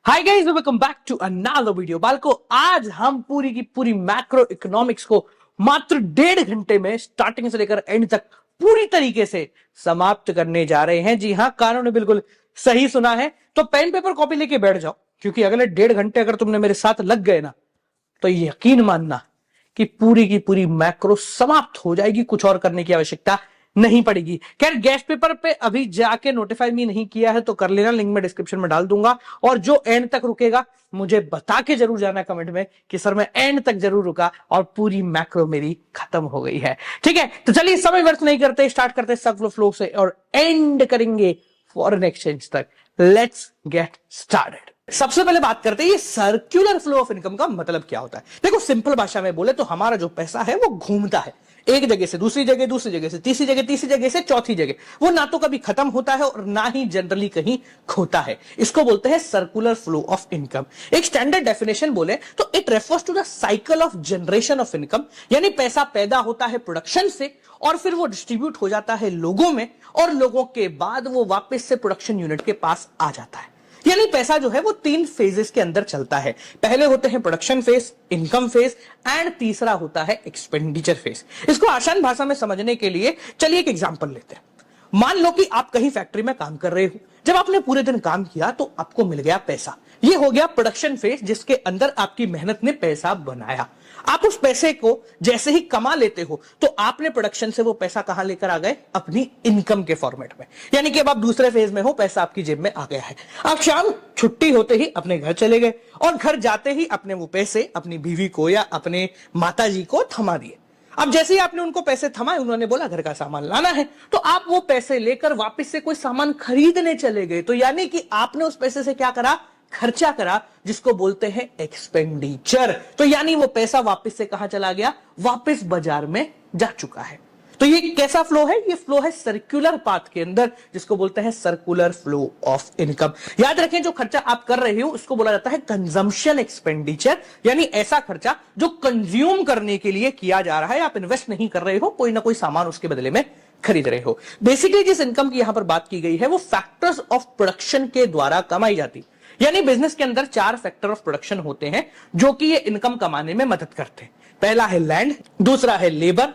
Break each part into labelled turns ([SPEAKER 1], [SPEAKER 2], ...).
[SPEAKER 1] Hi guys, welcome back to another video. बालको, आज हम पूरी की पूरी मैक्रो इकोनॉमिक्स को मात्र 1.5 घंटे में स्टार्टिंग से लेकर एंड तक पूरी तरीके से समाप्त करने जा रहे हैं। जी हाँ, कानों ने बिल्कुल सही सुना है। तो पेन पेपर कॉपी लेके बैठ जाओ, क्योंकि अगले 1.5 घंटे अगर तुमने मेरे साथ लग गए ना, तो यकीन मानना कि पूरी की पूरी मैक्रो समाप्त हो जाएगी। कुछ और करने की आवश्यकता नहीं पड़ेगी। खैर, गेस्ट पेपर पे अभी जाके नोटिफाई भी नहीं किया है तो कर लेना, लिंक में डिस्क्रिप्शन में डाल दूंगा। और जो एंड तक रुकेगा मुझे बता के जरूर जाना कमेंट में कि सर मैं एंड तक जरूर रुका और पूरी मैक्रो मेरी खत्म हो गई है। ठीक है, तो चलिए समय व्यर्थ नहीं करते, स्टार्ट करते फ्लो से और एंड करेंगे फॉरेन एक्सचेंज तक। Let's get started. सबसे पहले बात करते हैं ये सर्कुलर फ्लो ऑफ इनकम का मतलब क्या होता है। देखो, सिंपल भाषा में बोले तो हमारा जो पैसा है वो घूमता है एक जगह से दूसरी जगह, दूसरी जगह से तीसरी जगह से चौथी जगह। वो ना तो कभी खत्म होता है और ना ही जनरली कहीं खोता है। इसको बोलते हैं सर्कुलर फ्लो ऑफ इनकम। एक स्टैंडर्ड डेफिनेशन बोले तो it refers to the cycle of generation of income, यानी पैसा पैदा होता है प्रोडक्शन से और फिर वो डिस्ट्रीब्यूट हो जाता है लोगों में, और लोगों के बाद वो वापस से प्रोडक्शन यूनिट के पास आ जाता है। यानी पैसा जो है वो 3 फेजेस के अंदर चलता है। पहले होते हैं production phase, income phase and तीसरा होता है एक्सपेंडिचर फेज। इसको आसान भाषा में समझने के लिए चलिए एक एग्जांपल लेते हैं। मान लो कि आप कहीं फैक्ट्री में काम कर रहे हो। जब आपने पूरे दिन काम किया तो आपको मिल गया पैसा। ये हो गया प्रोडक्शन फेज, जिसके अंदर आपकी मेहनत ने पैसा बनाया। आप उस पैसे को जैसे ही कमा लेते हो तो आपने प्रोडक्शन से वो पैसा कहां लेकर आ गए? अपनी इनकम के फॉर्मेट में। यानी कि अब आप दूसरे फेज में हो, पैसा आपकी जेब में आ गया है। आप शाम छुट्टी होते ही अपने घर चले गए और घर जाते ही अपने वो पैसे अपनी बीवी को या अपने माताजी को थमा दिए। अब जैसे ही आपने उनको पैसे थमाए, उन्होंने बोला घर का सामान लाना है, तो आप वो पैसे लेकर वापस से कोई सामान खरीदने चले गए। तो यानी कि आपने उस पैसे से क्या करा? खर्चा करा, जिसको बोलते हैं एक्सपेंडिचर। तो यानी वो पैसा वापस से कहां चला गया? वापस बाजार में जा चुका है। तो ये कैसा फ्लो है? ये फ्लो है सर्कुलर पाथ के अंदर, जिसको बोलते हैं सर्कुलर फ्लो ऑफ इनकम। याद रखें, जो खर्चा आप कर रहे हो उसको बोला जाता है कंजम्पशन एक्सपेंडिचर, यानी ऐसा खर्चा जो कंज्यूम करने के लिए किया जा रहा है। आप इन्वेस्ट नहीं कर रहे हो, कोई ना कोई सामान उसके बदले में खरीद रहे हो। बेसिकली जिस इनकम की यहां पर बात की गई है वो फैक्टर्स ऑफ प्रोडक्शन के द्वारा कमाई जाती। यानी बिजनेस के अंदर 4 फैक्टर ऑफ प्रोडक्शन होते हैं जो कि ये इनकम कमाने में मदद करते हैं। पहला है लैंड, दूसरा है लेबर,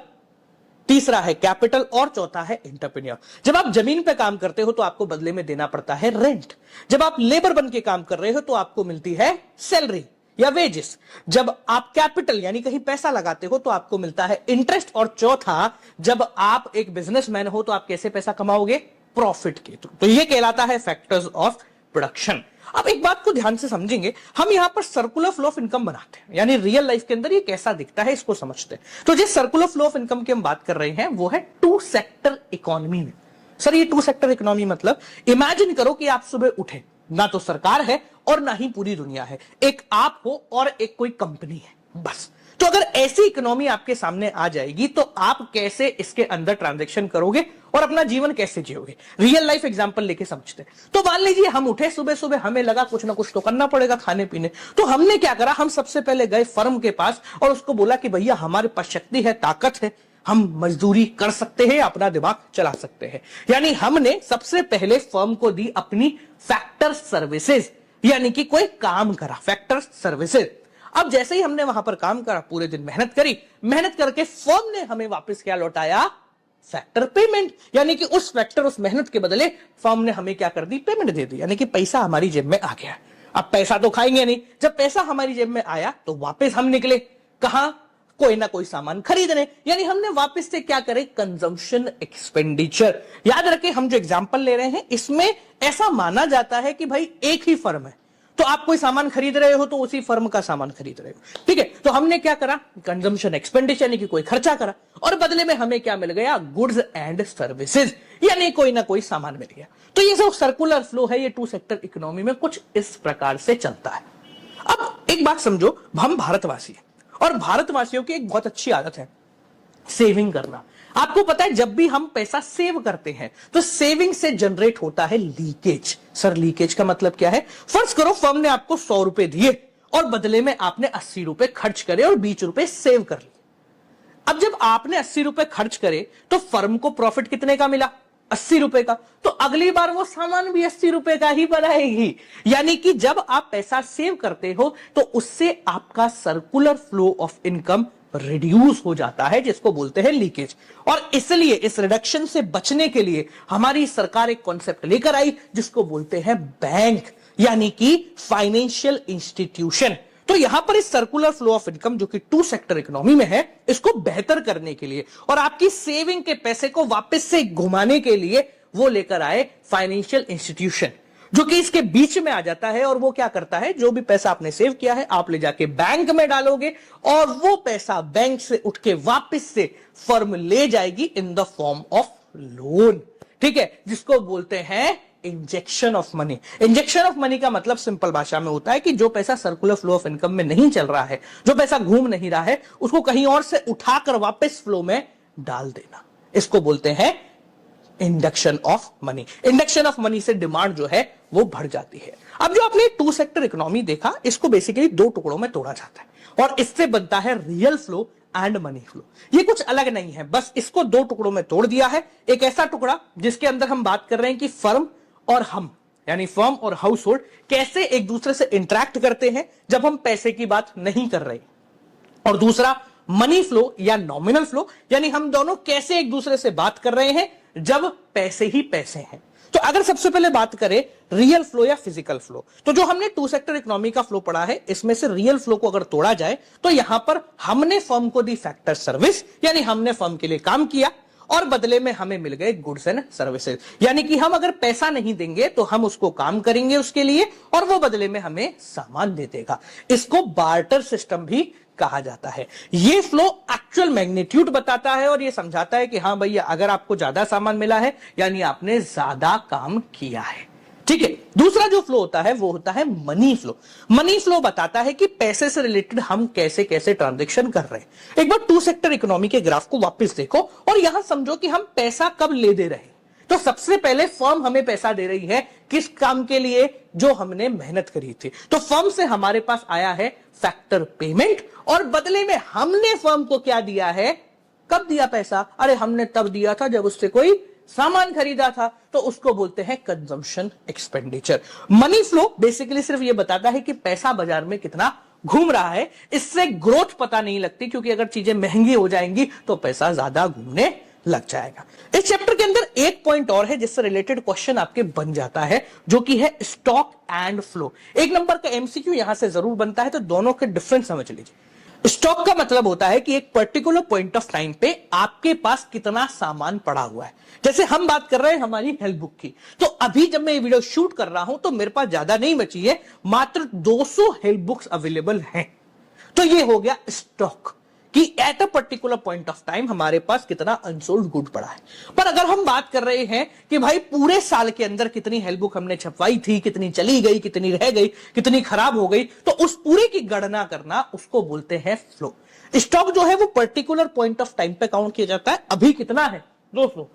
[SPEAKER 1] तीसरा है कैपिटल और चौथा है एंटरप्रेन्योर। जब आप जमीन पे काम करते हो तो आपको बदले में देना पड़ता है रेंट। जब आप लेबर बन के काम कर रहे हो तो आपको मिलती है सैलरी या वेजेस। जब आप कैपिटल यानी कहीं पैसा लगाते हो तो आपको मिलता है इंटरेस्ट। और चौथा, जब आप एक बिजनेसमैन हो तो आप कैसे पैसा कमाओगे? प्रॉफिट के थ्रू। तो ये कहलाता है फैक्टर्स ऑफ प्रोडक्शन। अब एक बात को ध्यान से समझेंगे, हम यहां पर सर्कुलर फ्लो ऑफ इनकम बनाते हैं, यानी रियल लाइफ के अंदर ये कैसा दिखता है इसको समझते हैं। तो जिस सर्कुलर फ्लो ऑफ इनकम की हम बात कर रहे हैं वो है 2 सेक्टर इकोनॉमी में। सर, ये 2 सेक्टर इकोनॉमी मतलब, इमेजिन करो कि आप सुबह उठे, ना तो सरकार है और ना ही पूरी दुनिया है, एक आप हो और एक कोई कंपनी है, बस। तो अगर ऐसी इकोनॉमी आपके सामने आ जाएगी तो आप कैसे इसके अंदर ट्रांजैक्शन करोगे और अपना जीवन कैसे जियोगे? रियल लाइफ एग्जांपल लेके समझते हैं। तो मान लीजिए हम उठे सुबह सुबह, हमें लगा कुछ ना कुछ तो करना पड़ेगा खाने पीने। तो हमने क्या करा? हम सबसे पहले गए फर्म के पास और उसको बोला कि भैया हमारे पास शक्ति है, ताकत है, हम मजदूरी कर सकते हैं, अपना दिमाग चला सकते हैं। यानी हमने सबसे पहले फर्म को दी अपनी फैक्टर सर्विसेज, यानी कि कोई काम करा, फैक्टर सर्विसेज। अब जैसे ही हमने वहां पर काम करा, पूरे दिन मेहनत करी, मेहनत करके फर्म ने हमें वापस क्या लौटाया? Factor payment. यानी कि उस फैक्टर, उस मेहनत के बदले फर्म ने हमें क्या कर दी? पेमेंट दे दी। यानी कि पैसा हमारी जेब में आ गया। अब पैसा तो खाएंगे नहीं, जब पैसा हमारी जेब में आया तो वापस हम निकले कहां? कोई ना कोई सामान खरीदने। यानी हमने वापस से क्या करे? Consumption expenditure. याद रखें, हम जो एग्जांपल ले रहे हैं इसमें ऐसा माना जाता है कि भाई एक ही फर्म है, तो आप कोई सामान खरीद रहे हो तो उसी फर्म का सामान खरीद रहे हो, ठीक है। तो हमने क्या करा? कंजम्पशन एक्सपेंडिचर, यानी कि कोई खर्चा करा, और बदले में हमें क्या मिल गया? गुड्स एंड सर्विसेज, यानी कोई ना कोई सामान मिल गया। तो ये जो सर्कुलर फ्लो है ये 2 सेक्टर इकोनॉमी में कुछ इस प्रकार से चलता है। अब एक बात समझो, हम भारतवासी हैं और भारतवासियों की एक बहुत अच्छी आदत है सेविंग करना। आपको पता है, जब भी हम पैसा सेव करते हैं तो सेविंग से जनरेट होता है लीकेज। सर, लीकेज का मतलब क्या है? फर्ज करो फर्म ने आपको 100 रुपए दिए और बदले में आपने 80 रुपए खर्च करे और 20 रुपए सेव कर लिए। अब जब आपने 80 रुपए खर्च करे तो फर्म को प्रॉफिट कितने का मिला? 80 रुपए का, तो अगली बार वो सामान भी 80 रुपए का ही बनाएगी। यानी कि जब आप पैसा सेव करते हो तो उससे आपका circular flow of income reduce हो जाता है, जिसको बोलते हैं लीकेज। और इसलिए इस रिडक्शन से बचने के लिए हमारी सरकार एक कॉन्सेप्ट लेकर आई जिसको बोलते हैं बैंक, यानी कि फाइनेंशियल इंस्टीट्यूशन। तो यहां पर इस सर्कुलर फ्लो ऑफ इनकम जो कि टू सेक्टर इकोनॉमी में है, इसको बेहतर करने के लिए और आपकी सेविंग के पैसे को वापस से घुमाने के लिए वो लेकर आए फाइनेंशियल इंस्टीट्यूशन, जो कि इसके बीच में आ जाता है। और वो क्या करता है, जो भी पैसा आपने सेव किया है आप ले जाके बैंक में डालोगे और वो पैसा बैंक से उठ के वापस से फर्म ले जाएगी इन द फॉर्म ऑफ लोन। ठीक है, जिसको बोलते हैं injection of money. Injection of money का मतलब सिंपल भाषा में होता है कि जो पैसा सर्कुलर फ्लो ऑफ इनकम में नहीं चल रहा है, जो पैसा घूम नहीं रहा है, उसको कहीं और से उठाकर वापस फ्लो में डाल देना, इसको बोलते हैं induction of money. Induction of money से डिमांड जो है वो बढ़ जाती है। अब जो आपने टू सेक्टर इकोनॉमी देखा, इसको बेसिकली दो टुकड़ों में तोड़ा जाता है और इससे बनता है real flow and money flow. ये कुछ अलग नहीं है, बस इसको दो टुकड़ों में तोड़ दिया है। एक ऐसा टुकड़ा जिसके अंदर हम बात कर रहे हैं कि फर्म और हम, यानी फर्म और हाउस होल्ड कैसे एक दूसरे से इंटरेक्ट करते हैं जब हम पैसे की बात नहीं कर रहे, और दूसरा मनी फ्लो या नॉमिनल फ्लो, यानी हम दोनों कैसे एक दूसरे से बात कर रहे हैं जब पैसे ही पैसे हैं। तो अगर सबसे पहले बात करें रियल फ्लो या फिजिकल फ्लो, तो जो हमने टू सेक्टर इकोनॉमी का फ्लो पढ़ा है, इसमें से रियल फ्लो को अगर तोड़ा जाए तो यहां पर हमने फर्म को दी फैक्टर सर्विस, यानी हमने फर्म के लिए काम किया और बदले में हमें मिल गए गुड्स एंड सर्विसेज। यानी कि हम अगर पैसा नहीं देंगे तो हम उसको काम करेंगे उसके लिए और वो बदले में हमें सामान दे देगा। इसको बार्टर सिस्टम भी कहा जाता है। ये फ्लो एक्चुअल मैग्नीट्यूड बताता है और ये समझाता है कि हाँ भैया, अगर आपको ज्यादा सामान मिला है यानी आपने ज्यादा काम किया है। ठीक है, दूसरा जो फ्लो होता है वो होता है मनी फ्लो। मनी फ्लो बताता है कि पैसे से रिलेटेड हम कैसे कैसे ट्रांजैक्शन कर रहे हैं। एक बार टू सेक्टर इकोनॉमी के ग्राफ को वापस देखो और यहां समझो कि हम पैसा कब ले दे रहे हैं। तो सबसे पहले फर्म हमें पैसा दे रही है किस काम के लिए, जो हमने मेहनत करी थी। तो फर्म से हमारे पास आया है फैक्टर पेमेंट और बदले में हमने फर्म को क्या दिया है, कब दिया पैसा, अरे हमने तब दिया था जब उससे कोई सामान खरीदा था, तो उसको बोलते हैं consumption expenditure. Money flow basically सिर्फ ये बताता है कि पैसा बाजार में कितना घूम रहा है। इससे ग्रोथ पता नहीं लगती, क्योंकि अगर चीजें महंगी हो जाएंगी तो पैसा ज्यादा घूमने लग जाएगा। इस चैप्टर के अंदर एक पॉइंट और है जिससे रिलेटेड क्वेश्चन आपके बन जाता है, जो कि है स्टॉक एंड फ्लो। एक नंबर का एमसीक्यू यहां से जरूर बनता है, तो दोनों के डिफरेंस समझ लीजिए। स्टॉक का मतलब होता है कि एक पर्टिकुलर पॉइंट ऑफ टाइम पे आपके पास कितना सामान पड़ा हुआ है। जैसे हम बात कर रहे हैं हमारी हेल्थ बुक की, तो अभी जब मैं ये वीडियो शूट कर रहा हूं तो मेरे पास ज्यादा नहीं बची है, मात्र 200 हेल्थ बुक्स अवेलेबल हैं। तो ये हो गया स्टॉक कि eight a particular point of time हमारे पास कितना अनसोल्ड गुड पड़ा है। पर अगर हम बात कर रहे हैं कि भाई पूरे साल के अंदर कितनी हेल्थ बुक हमने छपवाई थी, कितनी चली गई, कितनी रह गई, कितनी खराब हो गई, तो उस पूरे की गणना करना उसको बोलते हैं फ्लो। स्टॉक जो है वो पर्टिकुलर पॉइंट ऑफ टाइम पे काउंट किया जाता है, अभी कितना है 200,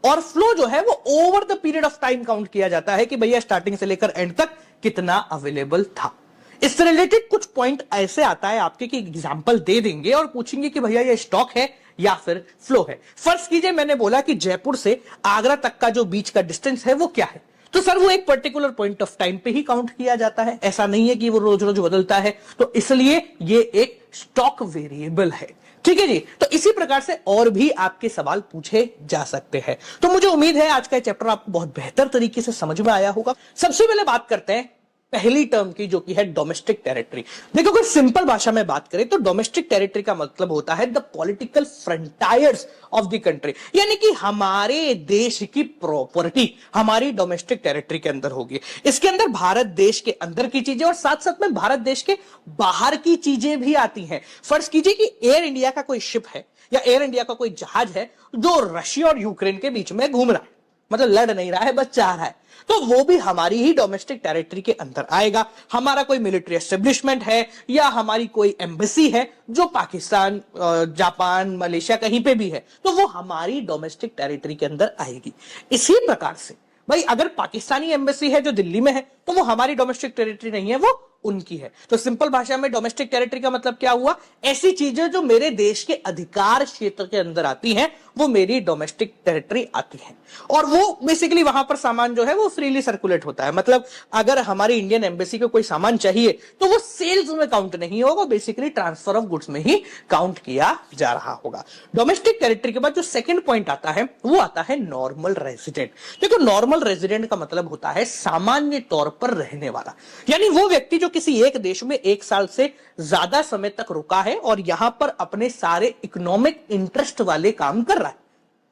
[SPEAKER 1] और फ्लो जो है वो over the period of time count किया जाता है कि भैया स्टार्टिंग से लेकर एंड तक कितना अवेलेबल था। इससे रिलेटेड कुछ पॉइंट ऐसे आता है आपके कि एग्जांपल दे देंगे और पूछेंगे कि भैया ये स्टॉक है या फिर फ्लो है। फर्ज कीजिए मैंने बोला कि जयपुर से आगरा तक का जो बीच का डिस्टेंस है वो क्या है, तो सर वो एक पर्टिकुलर पॉइंट ऑफ टाइम पे ही काउंट किया जाता है, ऐसा नहीं है कि वो रोज रोज बदलता है, तो इसलिए ये एक स्टॉक वेरिएबल है। ठीक है जी, तो इसी प्रकार से और भी आपके सवाल पूछे जा सकते हैं। तो मुझे उम्मीद है आज का चैप्टर आपको बहुत बेहतर तरीके से समझ में आया होगा। सबसे पहले बात करते हैं पहली टर्म की, जो कि है डोमेस्टिक टेरिटरी। देखो अगर सिंपल भाषा में बात करें तो डोमेस्टिक टेरिटरी का मतलब होता है the political frontiers of the country, यानी कि हमारे देश की प्रॉपर्टी हमारी डोमेस्टिक टेरिटरी के अंदर होगी। इसके अंदर भारत देश के अंदर की चीजें और साथ साथ में भारत देश के बाहर की चीजें भी आती हैं। फर्ज कीजिए कि एयर इंडिया का कोई शिप है या एयर इंडिया का कोई जहाज है जो रशिया और यूक्रेन के बीच में घूम रहा है, मतलब लड़ नहीं रहा है, बस चाह रहा है, तो वो भी हमारी ही डोमेस्टिक टेरिटरी के अंदर आएगा। हमारा कोई मिलिट्री एस्टेब्लिशमेंट है या हमारी कोई एम्बेसी है जो पाकिस्तान, जापान, मलेशिया कहीं पे भी है, तो वो हमारी डोमेस्टिक टेरिटरी के अंदर आएगी। इसी प्रकार से भाई अगर पाकिस्तानी एम्बेसी है जो दिल्ली में है तो वो हमारी डोमेस्टिक टेरिटरी नहीं है, वो उनकी है। तो सिंपल भाषा में डोमेस्टिक टेरिटरी का मतलब क्या हुआ, ऐसी चीजें जो मेरे देश के अधिकार क्षेत्र के अंदर आती हैं वो मेरी डोमेस्टिक टेरिटरी आती है। और वो बेसिकली वहां पर सामान जो है वो फ्रीली सर्कुलेट होता है। मतलब अगर हमारी इंडियन एम्बेसी को कोई सामान चाहिए तो वो सेल्स में काउंट नहीं होगा, बेसिकली ट्रांसफर ऑफ गुड्स में ही काउंट किया जा रहा होगा। डोमेस्टिक टेरिटरी के बाद जो सेकंड पॉइंट आता है वो आता है नॉर्मल रेजिडेंट। देखो नॉर्मल रेजिडेंट का मतलब होता है सामान्य तौर पर रहने वाला, यानी वो व्यक्ति जो किसी एक देश में 1 साल से ज्यादा समय तक रुका है और यहां पर अपने सारे इकोनॉमिक इंटरेस्ट वाले काम कर रहा है।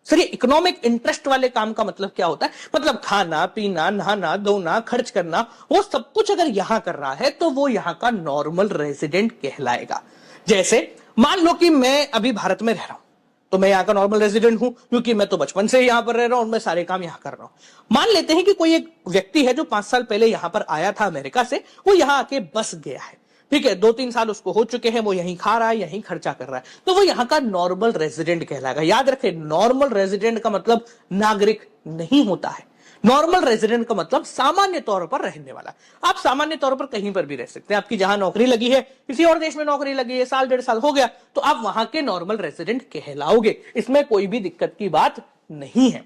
[SPEAKER 1] सर ये इकोनॉमिक इंटरेस्ट वाले काम का मतलब क्या होता है, मतलब खाना पीना नहाना धोना खर्च करना वो सब कुछ अगर यहां कर रहा है तो वो यहां का नॉर्मल रेजिडेंट कहलाएगा। जैसे मान लो कि मैं अभी भारत में रह रहा हूं तो मैं यहाँ का नॉर्मल रेजिडेंट हूं, क्योंकि मैं तो बचपन से यहां पर रह रहा हूं और मैं सारे काम यहां कर रहा हूं। मान लेते हैं कि कोई एक व्यक्ति है जो 5 साल पहले यहां पर आया था अमेरिका से, वो यहां आके बस गया है, ठीक है, 2-3 साल उसको हो चुके हैं, वो यहीं खा रहा है यहीं खर्चा कर रहा है, तो वो यहाँ का नॉर्मल रेजिडेंट कहलाएगा। याद रखें नॉर्मल रेजिडेंट का मतलब नागरिक नहीं होता है, नॉर्मल रेजिडेंट का मतलब सामान्य तौर पर रहने वाला। आप सामान्य तौर पर कहीं पर भी रह सकते हैं, आपकी जहां नौकरी लगी है किसी और देश में नौकरी लगी है, साल 1.5 साल हो गया तो आप वहां के नॉर्मल रेजिडेंट कहलाओगे, इसमें कोई भी दिक्कत की बात नहीं है।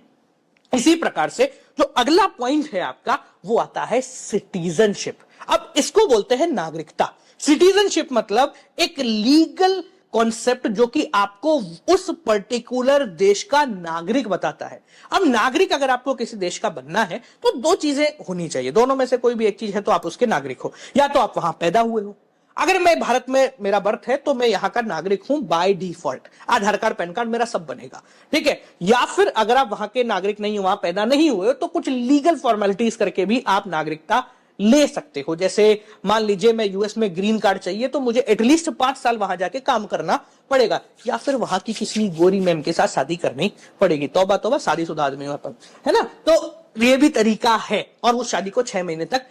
[SPEAKER 1] इसी प्रकार से जो अगला पॉइंट है आपका वो आता है सिटीजनशिप। अब इसको बोलते हैं नागरिकता। सिटीजनशिप मतलब एक लीगल कॉन्सेप्ट जो कि आपको उस पर्टिकुलर देश का नागरिक बताता है। अब नागरिक अगर आपको किसी देश का बनना है तो 2 चीजें होनी चाहिए, दोनों में से कोई भी एक चीज है तो आप उसके नागरिक हो, या तो आप वहां पैदा हुए हो, अगर मैं भारत में मेरा बर्थ है तो मैं यहां का नागरिक हूं by default, Aadhaar card pan card मेरा सब बनेगा, ठीक है, या फिर अगर आप वहां के नागरिक नहीं हो, वहां पैदा नहीं हुए तो कुछ लीगल फॉर्मेलिटीज करके भी आप नागरिकता ले सकते हो। जैसे मान लीजिए मैं यूएस में ग्रीन कार्ड चाहिए तो मुझे एटलीस्ट 5 साल वहां जाके काम करना पड़ेगा, या फिर वहां की किसी गोरी मैम के साथ शादी करनी पड़ेगी। तौबा तौबा, शादीशुदा आदमी है ना, तो ये भी तरीका है, और उस शादी को 6 महीने तक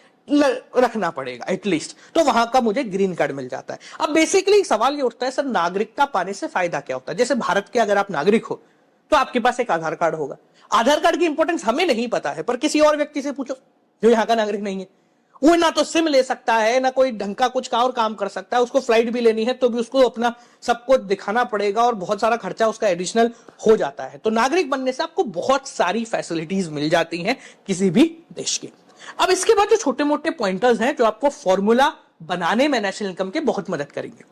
[SPEAKER 1] रखना पड़ेगा एटलीस्ट, तो वहां का मुझे ग्रीन कार्ड मिल जाता है। अब बेसिकली सवाल ये उठता है सर नागरिकता पाने से फायदा क्या होता है। जैसे भारत के अगर आप नागरिक हो तो आपके पास एक आधार कार्ड होगा, आधार कार्ड की इंपॉर्टेंस हमें नहीं पता है पर किसी और व्यक्ति से पूछो जो यहाँ का नागरिक नहीं है, वो ना तो सिम ले सकता है ना कोई ढंग का कुछ का और काम कर सकता है, उसको फ्लाइट भी लेनी है तो भी उसको अपना सबको दिखाना पड़ेगा और बहुत सारा खर्चा उसका एडिशनल हो जाता है। तो नागरिक बनने से आपको बहुत सारी फैसिलिटीज मिल जाती हैं किसी भी देश की। अब इसके बाद जो छोटे मोटे पॉइंटर्स हैं जो आपको फॉर्मूला बनाने में नेशनल इनकम के बहुत मदद करेंगे,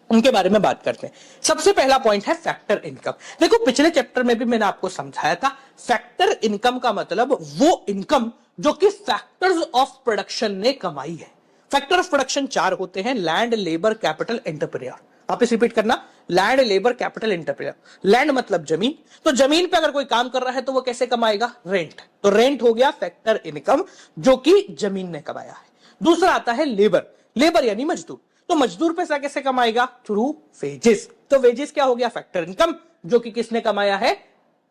[SPEAKER 1] उनके बारे में बात करते हैं। सबसे पहला पॉइंट है फैक्टर इनकम। देखो पिछले चैप्टर में भी मैंने आपको समझाया था, फैक्टर इनकम का मतलब वो इनकम जो कि फैक्टर्स ऑफ प्रोडक्शन ने कमाई है। फैक्टर ऑफ प्रोडक्शन 4 होते हैं, लैंड लेबर कैपिटल एंटरप्रेन्योर। आप इसे रिपीट करना, land labour capital entrepreneur. Land मतलब जमीन, तो जमीन पे अगर कोई काम कर रहा है तो वो कैसे कमाएगा, रेंट, तो रेंट हो गया फैक्टर इनकम जो कि जमीन ने कमाया है। दूसरा आता है लेबर, लेबर यानी मजदूर, तो मजदूर पैसा कैसे कमाएगा, थ्रू वेजेस, तो वेजेस क्या हो गया, फैक्टर इनकम जो कि किसने कमाया है,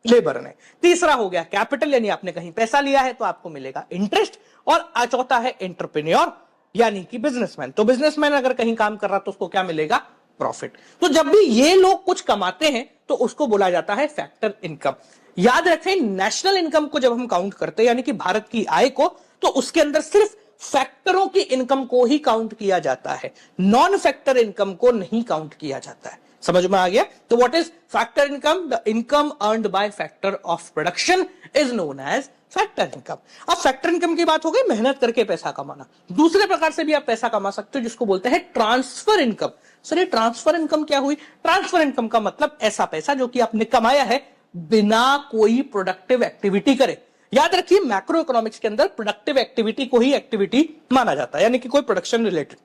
[SPEAKER 1] लेबर ने। तीसरा हो गया कैपिटल, यानी आपने कहीं पैसा लिया है तो आपको मिलेगा इंटरेस्ट। और चौथा है एंटरप्रेन्योर यानी कि बिजनेसमैन, तो बिजनेसमैन अगर कहीं काम कर रहा तो उसको क्या मिलेगा, प्रॉफिट। तो जब भी ये लोग कुछ कमाते हैं तो उसको बोला जाता है फैक्टर इनकम। याद रखें नेशनल इनकम को जब हम काउंट करते हैं यानी कि भारत की आय को, तो उसके अंदर सिर्फ फैक्टरों की इनकम को ही काउंट किया जाता है, नॉन फैक्टर इनकम को नहीं काउंट किया जाता है। समझ में आ गया। तो what is factor income, the income earned by factor of production is known age factor income. अब फैक्टर इनकम की बात हो गई मेहनत करके पैसा कमाना, दूसरे प्रकार से भी आप पैसा कमा सकते हो जिसको बोलते हैं ट्रांसफर इनकम। सर ये ट्रांसफर इनकम क्या हुई, ट्रांसफर इनकम का मतलब ऐसा पैसा जो कि आपने कमाया है बिना कोई प्रोडक्टिव एक्टिविटी करे। याद रखिए मैक्रो इकोनॉमिक्स के अंदर प्रोडक्टिव एक्टिविटी को ही एक्टिविटी माना जाता है, यानी कि कोई प्रोडक्शन रिलेटेड।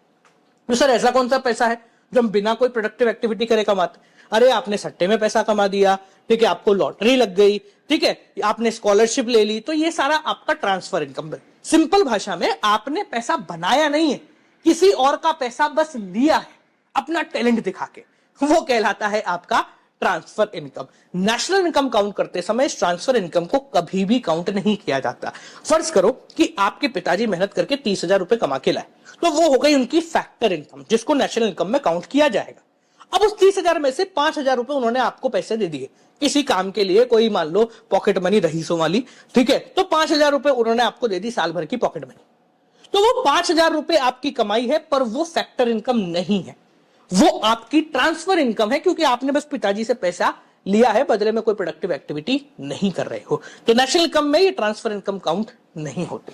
[SPEAKER 1] तो सर ऐसा कौन सा पैसा है जो हम बिना कोई प्रोडक्टिव एक्टिविटी करे कमाते, अरे आपने सट्टे में पैसा कमा दिया, ठीक है, आपको लॉटरी लग गई, ठीक है, आपने स्कॉलरशिप ले ली, तो ये सारा आपका ट्रांसफर इनकम है। सिंपल भाषा में आपने पैसा बनाया नहीं है, किसी और का पैसा बस लिया है अपना टैलेंट दिखा के, वो कहलाता है आपका transfer income. National income count करते समय ट्रांसफर इनकम को कभी भी काउंट नहीं किया जाता। फर्ज करो कि आपके पिताजी मेहनत करके 30,000 रुपए कमा के लाए, तो वो हो गई उनकी फैक्टर इनकम जिसको नेशनल इनकम में काउंट किया जाएगा। अब उस 30,000 में से 5,000 रुपए उन्होंने आपको पैसे दे दिए किसी काम के लिए, कोई मान लो पॉकेट मनी रहीसों वाली, ठीक है, तो 5,000 रुपए उन्होंने आपको दे दी साल भर की पॉकेट मनी। तो वो 5,000 रुपए आपकी कमाई है, पर वो फैक्टर इनकम नहीं है, वो आपकी ट्रांसफर इनकम है, क्योंकि आपने बस पिताजी से पैसा लिया है, बदले में कोई प्रोडक्टिव एक्टिविटी नहीं कर रहे हो। तो नेशनल इनकम में ये ट्रांसफर इनकम काउंट नहीं होती।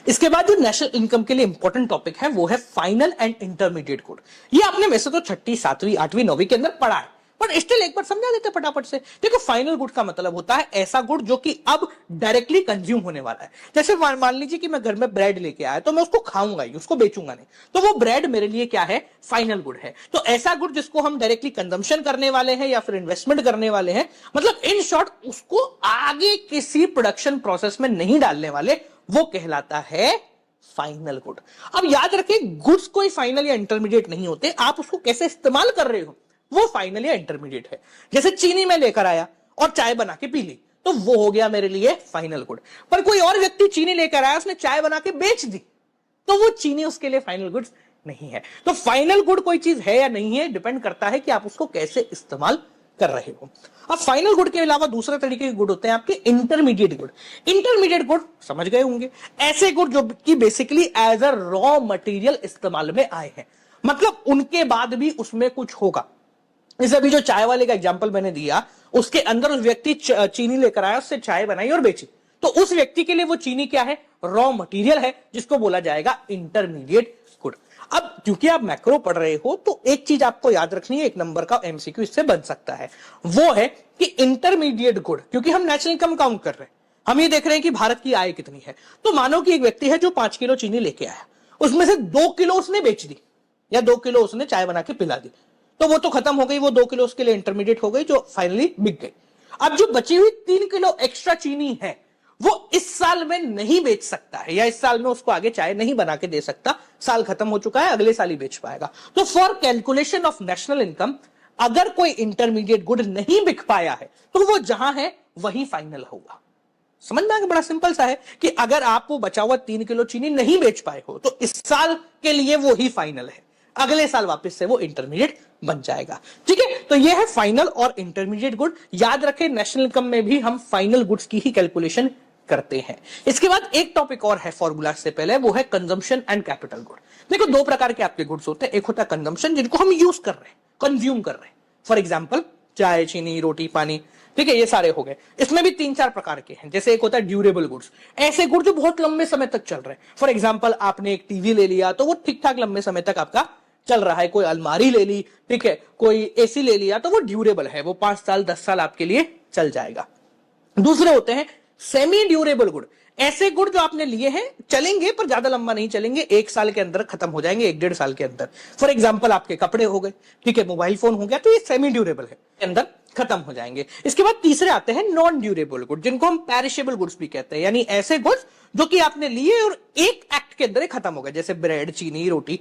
[SPEAKER 1] इसके बाद जो नेशनल इनकम के लिए इंपॉर्टेंट टॉपिक है वो है फाइनल एंड इंटरमीडिएट गुड। ये आपने वैसे तो 6ठी 7वीं 8वीं 9वीं के अंदर पढ़ा है, पर स्टिल एक बार समझा देते फटाफट से। देखो, फाइनल गुड का मतलब होता है ऐसा गुड जो कि अब डायरेक्टली कंज्यूम होने वाला है। जैसे मान लीजिए कि मैं घर में ब्रेड लेके आया, तो मैं उसको खाऊंगा ही, उसको बेचूंगा नहीं, तो वो ब्रेड मेरे लिए क्या है, फाइनल गुड है। तो ऐसा गुड जिसको हम डायरेक्टली कंजम्पशन करने वाले हैं या फिर इन्वेस्टमेंट करने वाले हैं, मतलब इन शॉर्ट उसको आगे किसी प्रोडक्शन प्रोसेस में नहीं डालने वाले, वो कहलाता है फाइनल गुड। अब याद रखें, गुड्स कोई फाइनल या इंटरमीडिएट नहीं होते, आप उसको कैसे इस्तेमाल कर रहे हो वो फाइनल या इंटरमीडिएट है। जैसे चीनी में लेकर आया और चाय बना के पी ली, तो वो हो गया मेरे लिए फाइनल गुड। पर कोई और व्यक्ति चीनी लेकर आया, उसने चाय बना के बेच दी, तो वो चीनी उसके लिए फाइनल गुड्स नहीं है। तो फाइनल गुड कोई चीज है या नहीं है, डिपेंड करता है कि आप उसको कैसे इस्तेमाल कर रहे हो। अब फाइनल गुड के अलावा दूसरे तरीके के गुड होते हैं आपके इंटरमीडिएट गुड। इंटरमीडिएट गुड समझ गए होंगे, ऐसे गुड जो कि basically as a raw material इस्तेमाल में आए हैं, मतलब उनके बाद भी उसमें कुछ होगा। जैसे अभी जो चाय वाले का एग्जांपल मैंने दिया, उसके अंदर उस व्यक्ति चीनी लेकर आया, उससे चाय बनाई और बेची, तो उस व्यक्ति के लिए वो चीनी क्या है, रॉ मटेरियल है, जिसको बोला जाएगा इंटरमीडिएट गुड। अब क्योंकि आप मैक्रो पढ़ रहे हो, तो एक चीज आपको याद रखनी है, 1 नंबर का एमसीक्यू इससे बन सकता है, वो है कि इंटरमीडिएट गुड, क्योंकि हम नेशनल इनकम काउंट कर रहे हैं, हम ये देख रहे हैं कि भारत की आय कितनी है। तो मानो कि एक व्यक्ति है जो 5 किलो चीनी लेके आया, उसमें से 2 किलो उसने बेच दी या 2 किलो उसने चाय बना के पिला दी, तो वो तो खत्म हो गई, वो 2 किलो उसके लिए इंटरमीडिएट हो गई, जो फाइनली बिक गई। अब जो बची हुई 3 किलो एक्स्ट्रा चीनी है, वो इस साल में नहीं बेच सकता है, या इस साल में उसको आगे चाय नहीं बना के दे सकता, साल खत्म हो चुका है, अगले साल ही बेच पाएगा। तो for calculation of national income, अगर कोई इंटरमीडिएट गुड नहीं बिक पाया है, तो वो जहां है वही फाइनल होगा। समझ में आ गया, बड़ा सिंपल सा है कि अगर आप वो बचा हुआ 3 किलो चीनी नहीं बेच पाए हो, तो इस साल के लिए वो ही फाइनल है, अगले साल वापस से वो इंटरमीडिएट बन जाएगा। ठीक है, तो ये है फाइनल और इंटरमीडिएट गुड। याद रखें, नेशनल इनकम में भी हम फाइनल गुड्स की ही कैलकुलेशन करते हैं। इसके बाद एक टॉपिक और है फॉर्मूला से पहले, वो है कंजम्पशन एंड कैपिटल गुड। देखो, 2 प्रकार के आपके गुड्स होते हैं, एक होता है कंजम्पशन, जिनको हम यूज कर रहे हैं, कंज्यूम कर रहे हैं, फॉर एग्जाम्पल चाय, चीनी, रोटी, पानी, ठीक है, ये सारे हो गए। इसमें भी 3-4 प्रकार के हैं। जैसे एक होता है ड्यूरेबल गुड्स, ऐसे गुड्स जो बहुत लंबे समय तक चल रहे हैं। फॉर एग्जाम्पल, आपने एक टीवी ले लिया, तो वो ठीक ठाक लंबे समय तक आपका चल रहा है। कोई अलमारी ले ली, ठीक है, कोई एसी ले लिया, तो वो ड्यूरेबल है, वो 5 साल 10 साल आपके लिए चल जाएगा। दूसरे होते हैं सेमी ड्यूरेबल गुड, ऐसे गुड जो आपने लिए हैं, चलेंगे पर ज्यादा लंबा नहीं चलेंगे, 1 साल के अंदर खत्म हो जाएंगे, 1-1.5 साल के अंदर। फॉर एग्जाम्पल, आपके कपड़े हो गए, ठीक है, मोबाइल फोन हो गया, तो ये सेमी ड्यूरेबल है, अंदर खत्म हो जाएंगे। इसके बाद तीसरे आते हैं नॉन ड्यूरेबल गुड, जिनको हम पेरिशेबल गुड्स भी कहते हैं, यानी ऐसे गुड्स जो कि आपने लिए और एक एक्ट के अंदर खत्म हो गए, जैसे ब्रेड, चीनी, रोटी,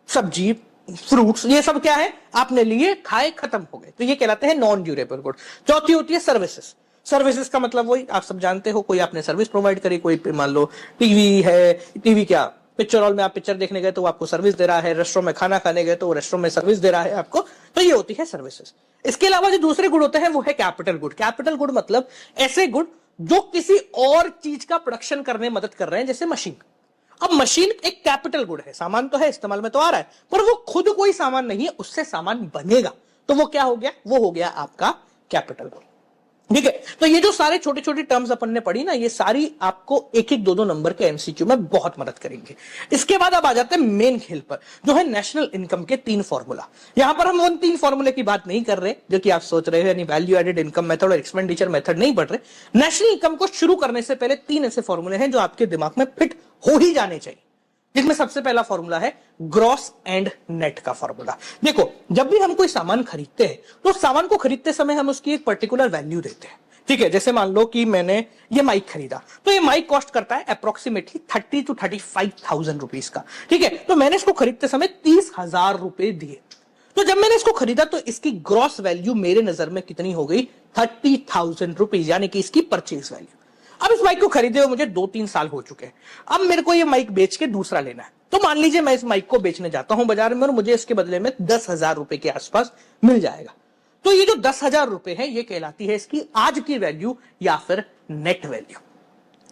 [SPEAKER 1] सब्जी, फ्रूट्स, ये सब क्या है, आपने लिए, खाए, खत्म हो गए, तो ये कहलाते हैं नॉन ड्यूरेबल गुड। चौथी होती है सर्विसेज। सर्विसेज का मतलब वही आप सब जानते हो, कोई आपने सर्विस प्रोवाइड करी, कोई मान लो टीवी है, टीवी क्या, पिक्चर हॉल में आप पिक्चर देखने गए तो वो आपको सर्विस दे रहा है, रेस्टोरेंट में खाना खाने गए तो वो रेस्टोरेंट में सर्विस दे रहा है आपको, तो ये होती है सर्विसेज। इसके अलावा जो दूसरे गुड होते हैं वो है कैपिटल गुड। कैपिटल गुड मतलब ऐसे गुड जो किसी और चीज का प्रोडक्शन करने में मदद कर रहे हैं, जैसे मशीन। अब मशीन एक कैपिटल गुड है, सामान तो है, इस्तेमाल में तो आ रहा है, पर वो खुद कोई सामान नहीं है, उससे सामान बनेगा, तो वो क्या हो गया, वो हो गया आपका कैपिटल गुड। ठीक है, तो ये जो सारे छोटे छोटे टर्म्स अपन ने पढ़ी ना, ये सारी आपको 1-1, 2-2 नंबर के एमसीक्यू में बहुत मदद करेंगे। इसके बाद अब आ जाते हैं मेन खेल पर, जो है नेशनल इनकम के 3 फॉर्मूला। यहां पर हम उन 3 फॉर्मूले की बात नहीं कर रहे जो कि आप सोच रहे हो, यानी वैल्यू एडेड इनकम मेथड और एक्सपेंडिचर मेथड नहीं पढ़ रहे। नेशनल इनकम को शुरू करने से पहले 3 ऐसे फॉर्मूले हैं जो आपके दिमाग में फिट हो ही जाने चाहिए, जिसमें सबसे पहला फॉर्मूला है ग्रॉस एंड नेट का फॉर्मूला। देखो, जब भी हम कोई सामान खरीदते हैं, तो सामान को खरीदते समय हम उसकी एक पर्टिकुलर वैल्यू देते हैं। ठीक है, जैसे मान लो कि मैंने ये माइक खरीदा, तो ये माइक कॉस्ट करता है अप्रोक्सीमेटली 30 to 35,000 रुपीज का। ठीक है, तो मैंने इसको खरीदते समय 30,000 रुपए दिए। तो जब मैंने इसको खरीदा तो इसकी ग्रॉस वैल्यू मेरे नजर में कितनी हो गई, 30,000 रुपीज, यानी कि इसकी परचेज वैल्यू। अब इस माइक को खरीदे हुए मुझे 2-3 साल हो चुके हैं। अब मेरे को ये माइक बेच के दूसरा लेना है, तो मान लीजिए मैं इस माइक को बेचने जाता हूं बाजार में और मुझे इसके बदले में 10,000 रुपए के आसपास मिल जाएगा। तो ये जो 10,000 रुपए है, ये कहलाती है इसकी आज की वैल्यू या फिर नेट वैल्यू।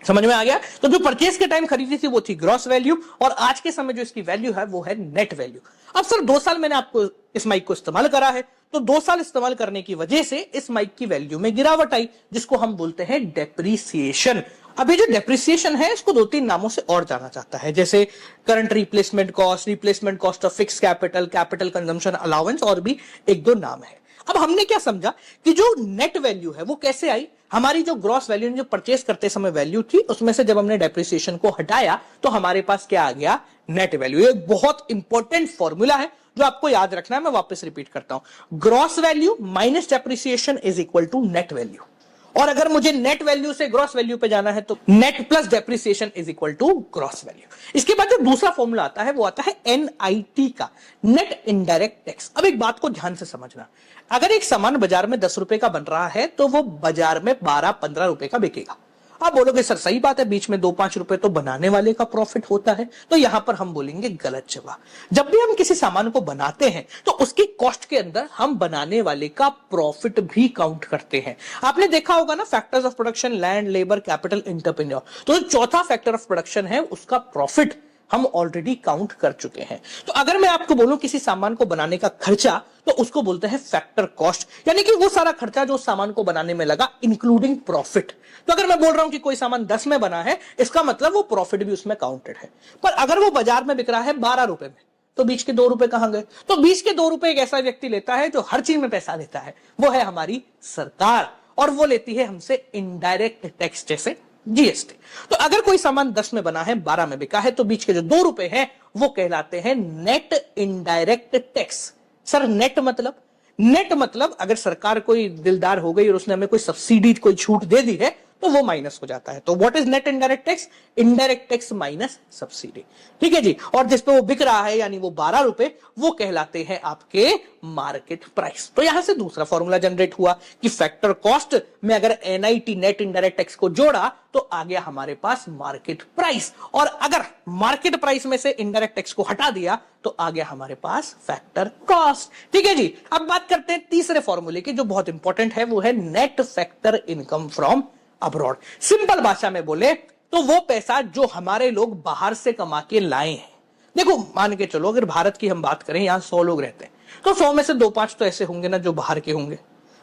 [SPEAKER 1] समझ में आ गया। तो जो परचेज के टाइम खरीदी थी वो थी ग्रॉस वैल्यू, और आज के समय जो इसकी वैल्यू है वो है नेट वैल्यू। अब सर 2 साल मैंने आपको इस माइक को इस्तेमाल करा है, तो 2 साल इस्तेमाल करने की वजह से इस माइक की वैल्यू में गिरावट आई, जिसको हम बोलते हैं डेप्रीसिएशन। अभी जो डेप्रिसिएशन है इसको 2-3 नामों से और जाना जाता है, जैसे current replacement cost of fix capital, capital consumption allowance, और भी 1-2 नाम है। अब हमने क्या समझा कि जो नेट वैल्यू है वो कैसे आई, हमारी जो ग्रॉस वैल्यू जो परचेज करते समय वैल्यू थी उसमें से जब हमने डेप्रिसिएशन को हटाया तो हमारे पास क्या आ गया, नेट वैल्यू। ये बहुत इंपॉर्टेंट फॉर्मूला है जो आपको याद रखना है, मैं वापस रिपीट करता हूं। Gross value minus depreciation is equal to net value, और अगर मुझे नेट वैल्यू से ग्रॉस वैल्यू पे जाना है तो net plus depreciation is equal to gross value. इसके बाद जो दूसरा फॉर्मूला आता है वो आता है एनआईटी का, नेट इनडायरेक्ट टैक्स। अब एक बात को ध्यान से समझना, अगर एक सामान बाजार में 10 रुपए का बन रहा है तो वो बाजार में 12-15 रुपए का बिकेगा। आप बोलोगे सर सही बात है, बीच में 2-5 रुपए तो बनाने वाले का प्रॉफिट होता है, तो यहां पर हम बोलेंगे गलत जवाब। जब भी हम किसी सामान को बनाते हैं तो उसकी कॉस्ट के अंदर हम बनाने वाले का प्रॉफिट भी काउंट करते हैं। आपने देखा होगा ना, factors of production, land, labour, capital, entrepreneur, तो जो चौथा फैक्टर ऑफ प्रोडक्शन है उसका प्रॉफिट हम ऑलरेडी काउंट कर चुके हैं। तो अगर मैं आपको बोलूं किसी सामान को बनाने का खर्चा, तो उसको बोलते हैं फैक्टर कॉस्ट, यानी कि वो सारा खर्चा जो सामान को बनाने में लगा इंक्लूडिंग प्रॉफिट। तो अगर मैं बोल रहा हूं कि कोई सामान 10 में बना है, इसका मतलब वो प्रॉफिट भी उसमें काउंटेड है। पर अगर वो बाजार में बिक रहा है 12 रुपए में, तो बीच के 2 रुपए कहां गए? तो बीच के 2 रुपए एक ऐसा व्यक्ति लेता है जो हर चीज में पैसा लेता है, वो है हमारी सरकार, और वो लेती है हमसे इनडायरेक्ट टैक्स जैसे जीएसटी। तो अगर कोई सामान 10 में बना है, 12 में बिका है, तो बीच के जो 2 रुपए हैं वो कहलाते हैं net indirect tax. Sir net मतलब अगर सरकार कोई दिलदार हो गई और उसने हमें कोई सब्सिडी, कोई छूट दे दी है, तो वो माइनस हो जाता है। तो what is net indirect tax? Indirect tax minus subsidy. ठीक है जी। और जिस पे वो बिक रहा है यानी वो 12 रुपए, वो कहलाते हैं आपके मार्केट प्राइस। तो यहां से दूसरा फॉर्मूला जनरेट हुआ कि फैक्टर कॉस्ट में अगर एनआईटी, नेट इनडायरेक्ट टैक्स को जोड़ा तो आ गया हमारे पास मार्केट प्राइस, और अगर मार्केट प्राइस में से इनडायरेक्ट टैक्स को हटा दिया तो आ गया हमारे पास फैक्टर कॉस्ट। ठीक है जी। अब बात करते हैं तीसरे फॉर्मूले की जो बहुत इंपॉर्टेंट है, वो है net factor income from abroad. Simple भाषा में बोले तो वो पैसा जो हमारे लोग बाहर से कमा के लाए हैं। देखो मान के चलो अगर भारत की हम बात करें, यहां 100 लोग रहते हैं, तो 100 में से 2-5 तो ऐसे होंगे ना जो बाहर के होंगे,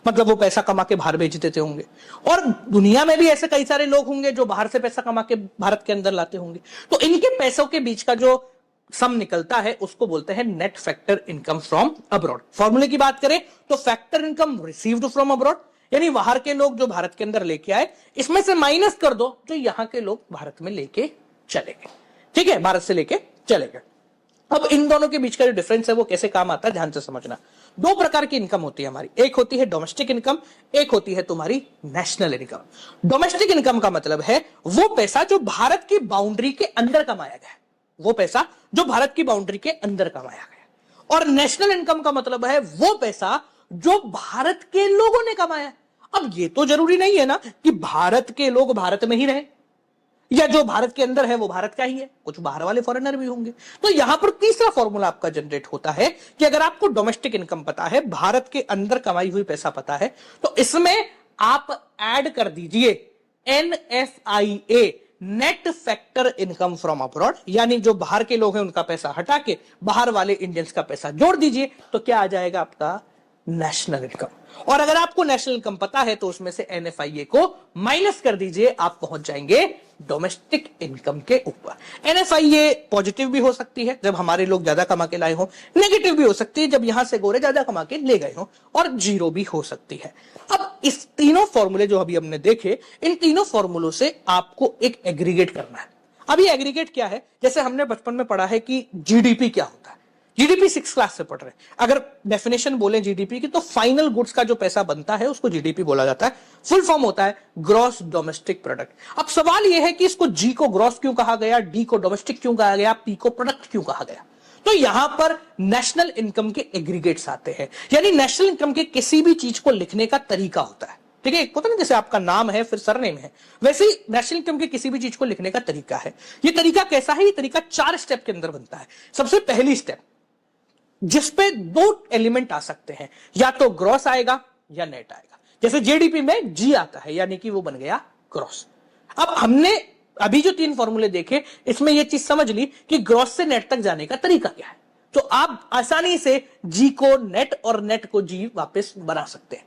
[SPEAKER 1] मतलब वो पैसा कमा के बाहर बेच देते होंगे, और दुनिया में भी ऐसे कई सारे लोग होंगे जो बाहर से पैसा कमा के भारत के अंदर लाते होंगे। तो इनके पैसों के बीच का जो सम निकलता है उसको बोलते हैं net factor income from abroad. फॉर्मूले की बात करें तो factor income received from abroad, यानी बाहर के लोग जो भारत के अंदर लेके आए, इसमें से माइनस कर दो जो यहां के लोग भारत में लेके चले गए। ठीक है, भारत से लेके चले गए। अब इन दोनों के बीच का जो डिफरेंस है वो कैसे काम आता है, ध्यान से समझना। 2 प्रकार की इनकम होती है हमारी, एक होती है डोमेस्टिक इनकम, एक होती है तुम्हारी नेशनल इनकम। डोमेस्टिक इनकम का मतलब है वो पैसा जो भारत की बाउंड्री के अंदर कमाया गया, वो पैसा जो भारत की बाउंड्री के अंदर कमाया गया। और नेशनल इनकम का मतलब है वो पैसा जो भारत के लोगों ने कमाया। अब ये तो जरूरी नहीं है ना कि भारत के लोग भारत में ही रहे, या जो भारत के अंदर है वो भारत का ही है, कुछ बाहर वाले फॉरेनर भी होंगे। तो यहां पर तीसरा फॉर्मूला आपका जनरेट होता है कि अगर आपको डोमेस्टिक इनकम पता है, भारत के अंदर कमाई हुई पैसा पता है, तो इसमें आप ऐड कर दीजिए NFIA, net factor income from abroad, यानी जो बाहर के लोग हैं उनका पैसा हटा के बाहर वाले इंडियंस का पैसा जोड़ दीजिए, तो क्या आ जाएगा आपका नेशनल इनकम। और अगर आपको नेशनल इनकम पता है तो उसमें से NFIA को माइनस कर दीजिए, आप पहुंच जाएंगे डोमेस्टिक इनकम के ऊपर। NFIA पॉजिटिव भी हो सकती है जब हमारे लोग ज्यादा कमा के लाए हो, नेगेटिव भी हो सकती है जब यहां से गोरे ज्यादा कमा के ले गए हो, और जीरो भी हो सकती है। अब इस तीनों फॉर्मूले जो अभी हमने देखे, इन तीनों फॉर्मूलों से आपको एक एग्रीगेट करना है। अब ये एग्रीगेट क्या है, जैसे हमने बचपन में पढ़ा है कि जीडीपी क्या होता है, जीडीपी 6 क्लास से पढ़ रहे हैं। अगर डेफिनेशन बोले जीडीपी की तो फाइनल गुड्स का जो पैसा बनता है उसको जीडीपी बोला जाता है। फुल फॉर्म होता है ग्रॉस डोमेस्टिक प्रोडक्ट। अब सवाल यह है कि इसको जी को ग्रॉस क्यों कहा गया, डी को डोमेस्टिक क्यों कहा गया, पी को प्रोडक्ट क्यों कहा गया? तो यहां पर नेशनल इनकम के एग्रीगेट्स आते हैं, यानी नेशनल इनकम के किसी भी चीज को लिखने का तरीका होता है। ठीक है, पता नहीं जैसे आपका नाम है फिर सरनेम है, वैसे ही नेशनल इनकम के किसी भी चीज को लिखने का तरीका है। ये तरीका कैसा है? ये तरीका 4 स्टेप के अंदर बनता है। सबसे पहली स्टेप जिसपे 2 एलिमेंट आ सकते हैं, या तो ग्रॉस आएगा या नेट आएगा। जैसे जीडीपी में जी आता है यानी कि वो बन गया ग्रॉस, अब हमने अभी जो 3 फॉर्मूले देखे, इसमें यह चीज समझ ली कि ग्रॉस से नेट तक जाने का तरीका क्या है, तो आप आसानी से जी को नेट और नेट को जी वापस बना सकते हैं।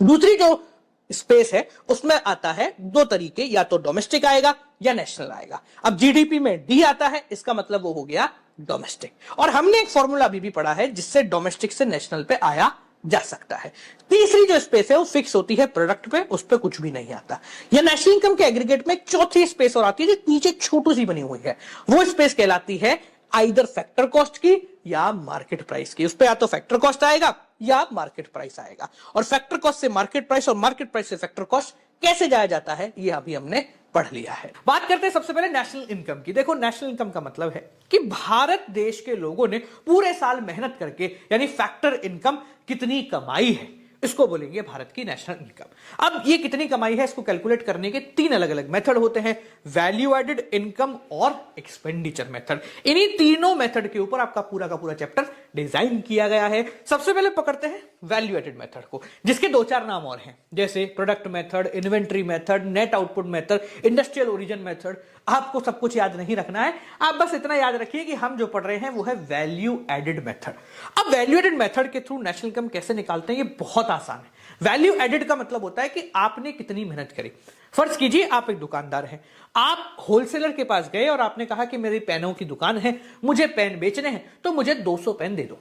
[SPEAKER 1] दूसरी जो स्पेस है उसमें आता है 2 तरीके, या तो डोमेस्टिक आएगा या नेशनल आएगा। अब जीडीपी में डी आता है, इसका मतलब वो हो गया डोमेस्टिक, और हमने एक फॉर्मूला अभी भी पढ़ा है जिससे डोमेस्टिक से नेशनल पे आया जा सकता है। तीसरी जो स्पेस है वो फिक्स होती है प्रोडक्ट पे, उस पे कुछ भी नहीं आता। या नेशनल इनकम के एग्रीगेट में एक चौथी स्पेस और आती है जो नीचे छोटी सी बनी हुई है, वो स्पेस कहलाती है आइदर फैक्टर कॉस्ट की या मार्केट प्राइस की। उस पे या तो फैक्टर कॉस्ट आएगा या मार्केट प्राइस आएगा, और फैक्टर कॉस्ट से मार्केट प्राइस और मार्केट प्राइस से फैक्टर कॉस्ट कैसे जाया जाता है ये अभी हमने पढ़ लिया है। बात करते हैं सबसे पहले नेशनल इनकम की। देखो, नेशनल इनकम का मतलब है कि भारत देश के लोगों ने पूरे साल मेहनत करके, यानी फैक्टर इनकम कितनी कमाई है, इसको बोलेंगे भारत की नेशनल इनकम। अब ये कितनी कमाई है, इसको कैलकुलेट करने के 3 अलग अलग मेथड होते हैं, वैल्यू एडेड, इनकम और एक्सपेंडिचर मेथड। इन्हीं तीनों मेथड के ऊपर आपका पूरा का पूरा चैप्टर डिजाइन किया गया है। सबसे पहले पकड़ते हैं वैल्यू एडेड मेथड को, जिसके 2-4 नाम और हैं, जैसे product method, inventory method, net output method, industrial origin method. आपको सब कुछ याद नहीं रखना है, आप बस इतना याद रखिए कि हम जो पढ़ रहे हैं वो है वैल्यू एडेड मेथड। अब वैल्यू एडेड मेथड के थ्रू नेशनल इनकम कैसे निकालते हैं, ये बहुत आसान है। वैल्यू एडेड का मतलब होता है कि आपने कितनी मेहनत करी। फर्ज कीजिए आप एक दुकानदार हैं, आप होलसेलर के पास गए और आपने कहा कि मेरी पेनों की दुकान है, मुझे पेन बेचने हैं, तो मुझे 200 पेन दे दो।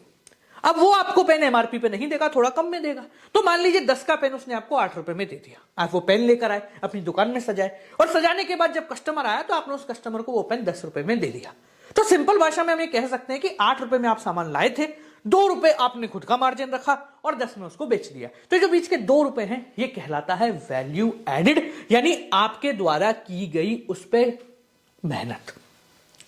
[SPEAKER 1] अब वो आपको पेन एमआरपी पे नहीं देगा, थोड़ा कम में देगा। तो मान लीजिए 10 का पेन उसने आपको 8 रुपए में दे दिया। आप वो पेन लेकर आए, अपनी दुकान में सजाए, और सजाने के बाद जब कस्टमर आया तो आपने उस कस्टमर को वो पेन 10 रुपए में दे दिया। तो सिंपल भाषा में हम ये कह सकते हैं कि 8 रुपए में आप सामान लाए थे, 2 रुपए आपने खुद का मार्जिन रखा और 10 में उसको बेच दिया। तो जो बीच के 2 रुपए हैं ये कहलाता है वैल्यू एडेड, यानी आपके द्वारा की गई उस पर मेहनत।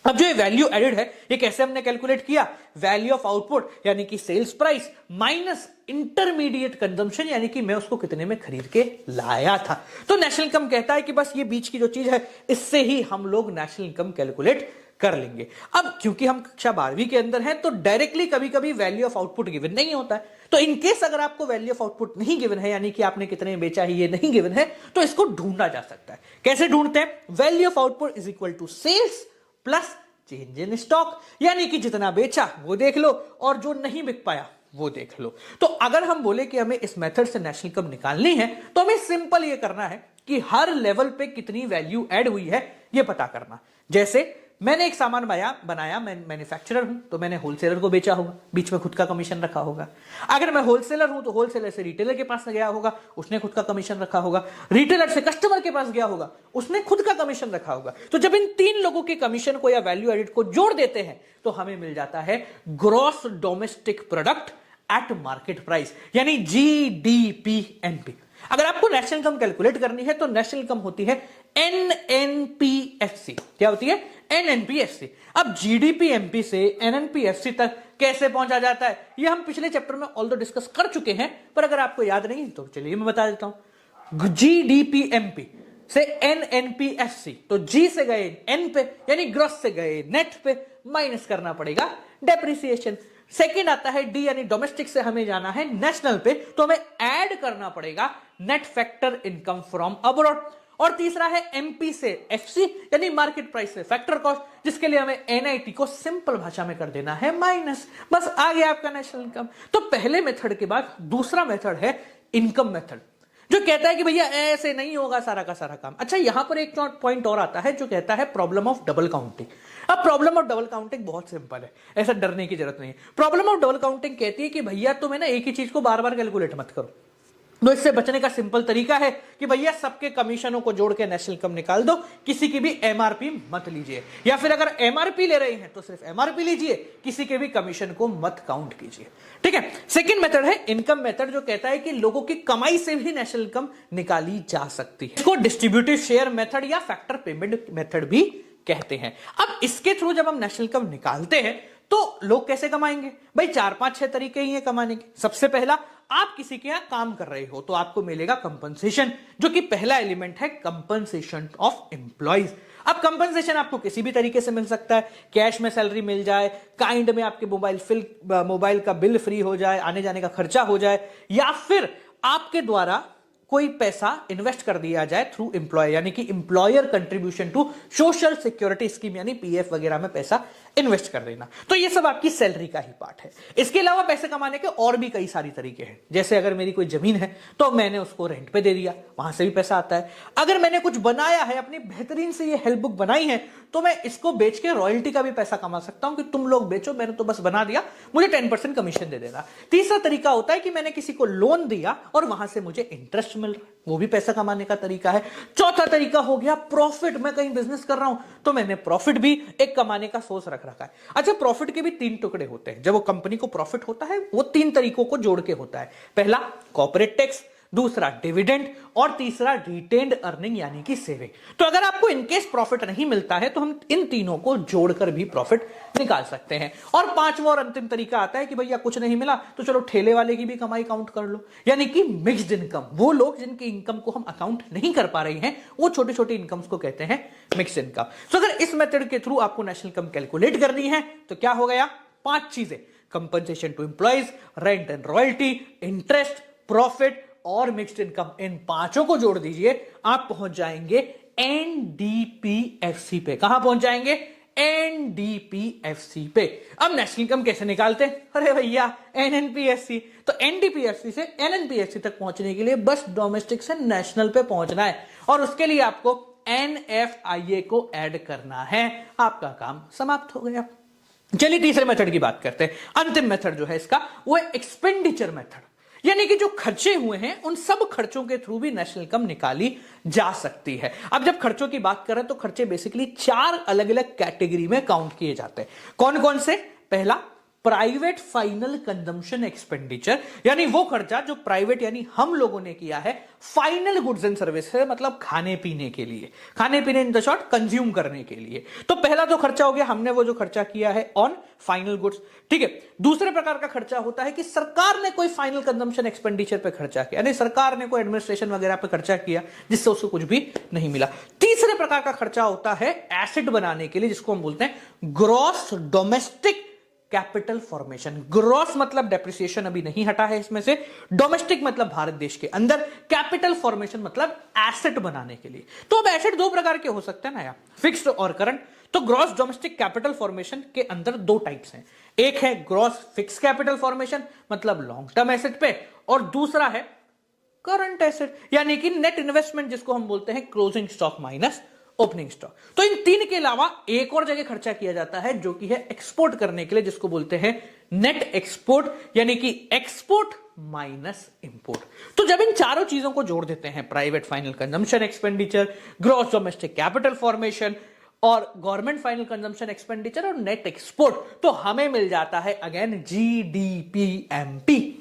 [SPEAKER 1] अब जो ये वैल्यू एडेड है ये कैसे हमने कैलकुलेट किया, वैल्यू ऑफ आउटपुट यानी कि sales price minus intermediate consumption, यानी कि मैं उसको कितने में खरीद के लाया था। तो नेशनल इनकम कहता है कि बस ये बीच की जो चीज है इससे ही हम लोग नेशनल इनकम कैलकुलेट कर लेंगे। अब क्योंकि हम कक्षा 12वीं के अंदर हैं तो डायरेक्टली कभी कभी वैल्यू ऑफ आउटपुट गिवन नहीं होता है, तो इनकेस अगर आपको वैल्यू ऑफ आउटपुट नहीं गिवन है, यानी कि आपने कितने बेचा है ये नहीं गिवन है, तो इसको ढूंढा जा सकता है। कैसे ढूंढते हैं, value of output is equal to sales plus change in stock, यानी कि जितना बेचा वो देख लो और जो नहीं बिक पाया वो देख लो। तो अगर हम बोले कि हमें इस मेथड से नेशनल इनकम निकालनी है तो हमें सिंपल ये करना है कि हर लेवल पे कितनी वैल्यू ऐड हुई है ये पता करना। जैसे मैंने एक सामान बनाया, मैं मैन्युफैक्चरर हूं तो मैंने होलसेलर को बेचा होगा, बीच में खुद का कमीशन रखा होगा। अगर मैं होलसेलर हूं तो होलसेलर से रिटेलर के पास गया होगा, उसने खुद का कमीशन रखा होगा। रिटेलर से कस्टमर के पास गया होगा, उसने खुद का कमीशन रखा होगा। तो जब इन 3 लोगों के कमीशन को या वैल्यू एडेड को जोड़ देते हैं तो हमें मिल जाता है gross domestic product at market price, यानी जीडीपीएमपी। अगर आपको नेशनल इनकम कैलकुलेट करनी है तो नेशनल इनकम होती है एनएनपीएफसी। क्या होती है, एनएनपीएफसी। अब जीडीपीएमपी से एनएनपीएफसी तक कैसे पहुंचा जाता है ये हम पिछले चैप्टर में ऑल्दो डिस्कस कर चुके हैं, पर अगर आपको याद नहीं तो चलिए मैं बता देता हूं। जीडीपीएमपी से एनएनपीएफसी, तो जी से गए एन पे यानी ग्रॉस से गए नेट पे, माइनस करना पड़ेगा डेप्रिसिएशन। सेकेंड आता है डी, यानी डोमेस्टिक से हमें जाना है नेशनल पे, तो हमें ऐड करना पड़ेगा net factor income from abroad. और तीसरा है एमपी से एफसी, यानी मार्केट प्राइस से फैक्टर कॉस्ट, जिसके लिए हमें एनआईटी को सिंपल भाषा में कर देना है माइनस। बस आ गया आपका नेशनल इनकम। तो पहले मेथड के बाद दूसरा मेथड है इनकम मेथड, जो कहता है कि भैया ऐसे नहीं होगा सारा का सारा काम। अच्छा, यहां पर एक पॉइंट और आता है जो कहता है प्रॉब्लम ऑफ डबल काउंटिंग। अब प्रॉब्लम ऑफ डबल काउंटिंग बहुत सिंपल है, ऐसा डरने की जरूरत नहीं है। प्रॉब्लम ऑफ डबल काउंटिंग कहती है कि भैया तुम है ना एक ही चीज को बार बार कैलकुलेट मत करो। तो इससे बचने का सिंपल तरीका है कि भैया सबके कमीशनों को जोड़ के नेशनल इनकम निकाल दो, किसी की भी एमआरपी मत लीजिए, या फिर अगर एमआरपी ले रहे हैं तो सिर्फ एमआरपी लीजिए, किसी के भी कमीशन को मत काउंट कीजिए। ठीक है। सेकंड मेथड है इनकम मेथड, जो कहता है कि लोगों की कमाई से भी नेशनल इनकम निकाली जा सकती है। इसको डिस्ट्रीब्यूटिव शेयर मेथड या फैक्टर पेमेंट मेथड भी कहते हैं। अब इसके थ्रू जब हम नेशनल इनकम निकालते हैं तो लोग कैसे कमाएंगे भाई, 4-5-6 तरीके ही हैं कमाने के। सबसे पहला, आप किसी के यहां काम कर रहे हो तो आपको मिलेगा कंपनसेशन, जो कि पहला एलिमेंट है कंपनसेशन ऑफ एम्प्लॉइज। अब कंपनसेशन आपको किसी भी तरीके से मिल सकता है, कैश में सैलरी मिल जाए, काइंड में आपके मोबाइल का बिल फ्री हो जाए, आने जाने का खर्चा हो जाए, या फिर आपके द्वारा कोई पैसा इन्वेस्ट कर दिया जाए थ्रू एम्प्लॉय, यानी कि employer contribution to social security scheme, यानी पीएफ वगैरह में पैसा इन्वेस्ट कर देना। तो ये सब आपकी सैलरी का ही पार्ट है। इसके अलावा पैसे कमाने के और भी कई सारी तरीके हैं। जैसे अगर मेरी कोई जमीन है तो मैंने उसको रेंट पे दे दिया, वहां से भी पैसा आता है। अगर मैंने कुछ बनाया है, अपनी बेहतरीन से ये हेल्प बुक बनाई है, तो मैं इसको बेच के रॉयल्टी का भी पैसा कमा सकता हूं कि तुम लोग बेचो, मैंने तो बस बना दिया, मुझे 10% कमीशन दे देना। तीसरा तरीका होता है कि मैंने किसी को लोन दिया और वहां से मुझे इंटरेस्ट मिल रहा है, वो भी पैसा कमाने का तरीका है। चौथा तरीका हो गया प्रॉफिट। मैं कहीं बिजनेस कर रहा हूं तो मैंने प्रॉफिट भी एक कमाने का सोर्स रख रखा है। अच्छा, प्रॉफिट के भी 3 टुकड़े होते हैं। जब वो कंपनी को प्रॉफिट होता है वो 3 तरीकों को जोड़ के होता है। पहला कॉर्पोरेट टैक्स, दूसरा डिविडेंड और तीसरा रिटेन्ड अर्निंग यानी कि सेविंग। तो अगर आपको इनकेस प्रॉफिट नहीं मिलता है तो हम इन तीनों को जोड़कर भी प्रॉफिट निकाल सकते हैं। और पांचवा और अंतिम तरीका आता है कि भैया कुछ नहीं मिला तो चलो ठेले वाले की भी कमाई काउंट कर लो, यानी कि मिक्स्ड इनकम। वो लोग जिनकी इनकम को हम अकाउंट नहीं कर पा रहे हैं वो छोटे छोटे इनकम्स को कहते हैं मिक्स्ड इनकम। तो अगर इस मेथड के थ्रू आपको नेशनल इनकम कैलकुलेट करनी है तो क्या हो गया, 5 चीजें, compensation to employees, rent and royalty, interest, profit और मिक्स्ड इनकम। इन पांचों को जोड़ दीजिए, आप पहुंच जाएंगे एनडीपीएफसी पे। कहां पहुंच जाएंगे, एनडीपीएफसी पे। अब नेशनल इनकम कैसे निकालते हैं, अरे भैया एनएनपीएससी। तो एनडीपीएफसी से एनएनपीएससी तक पहुंचने के लिए बस डोमेस्टिक से नेशनल पे पहुंचना है और उसके लिए आपको एनएफआईए को ऐड करना है। आपका काम समाप्त हो गया। चलिए तीसरे मेथड की बात करते हैं। अंतिम मेथड जो है इसका वो है एक्सपेंडिचर मेथड, यानी कि जो खर्चे हुए हैं उन सब खर्चों के थ्रू भी नेशनल इनकम निकाली जा सकती है। अब जब खर्चों की बात करें तो खर्चे बेसिकली 4 अलग अलग कैटेगरी में काउंट किए जाते हैं। कौन कौन से, पहला प्राइवेट फाइनल कंजम्पशन एक्सपेंडिचर, यानी वो खर्चा जो प्राइवेट यानी हम लोगों ने किया है फाइनल गुड्स एंड सर्विसेज, मतलब खाने पीने के लिए, खाने पीने इन द शॉर्ट कंज्यूम करने के लिए। तो पहला तो खर्चा हो गया हमने वो जो खर्चा किया है ऑन फाइनल गुड्स, ठीक है। दूसरे प्रकार का खर्चा होता है कि सरकार ने कोई फाइनल कंजम्पशन एक्सपेंडिचर पे खर्चा किया, यानी सरकार ने कोई एडमिनिस्ट्रेशन वगैरह पे खर्चा किया जिससे उसको कुछ भी नहीं मिला। तीसरे प्रकार का खर्चा होता है एसेट बनाने के लिए, जिसको हम बोलते हैं gross domestic capital formation. Gross मतलब डेप्रिसिएशन अभी नहीं हटा है इसमें से, डोमेस्टिक मतलब भारत देश के अंदर, कैपिटल फॉर्मेशन मतलब एसेट बनाने के लिए। तो अब एसेट 2 प्रकार के हो सकते हैं ना यार, फिक्स्ड और करंट। तो ग्रॉस डोमेस्टिक कैपिटल फॉर्मेशन के अंदर 2 टाइप्स हैं, एक है ग्रॉस फिक्स कैपिटल फॉर्मेशन मतलब लॉन्ग टर्म एसेट पे, और दूसरा है करंट एसेट यानी कि नेट इन्वेस्टमेंट, जिसको हम बोलते हैं closing stock minus opening stock. तो इन 3 के अलावा एक और जगह खर्चा किया जाता है जो कि है एक्सपोर्ट करने के लिए, जिसको बोलते हैं नेट एक्सपोर्ट, यानी कि एक्सपोर्ट माइनस इंपोर्ट। तो जब इन चारों चीजों को जोड़ देते हैं, private final consumption expenditure, gross domestic capital formation और गवर्नमेंट फाइनल कंजम्पशन एक्सपेंडिचर और नेट एक्सपोर्ट, तो हमें मिल जाता है अगेन जीडीपीएमपी,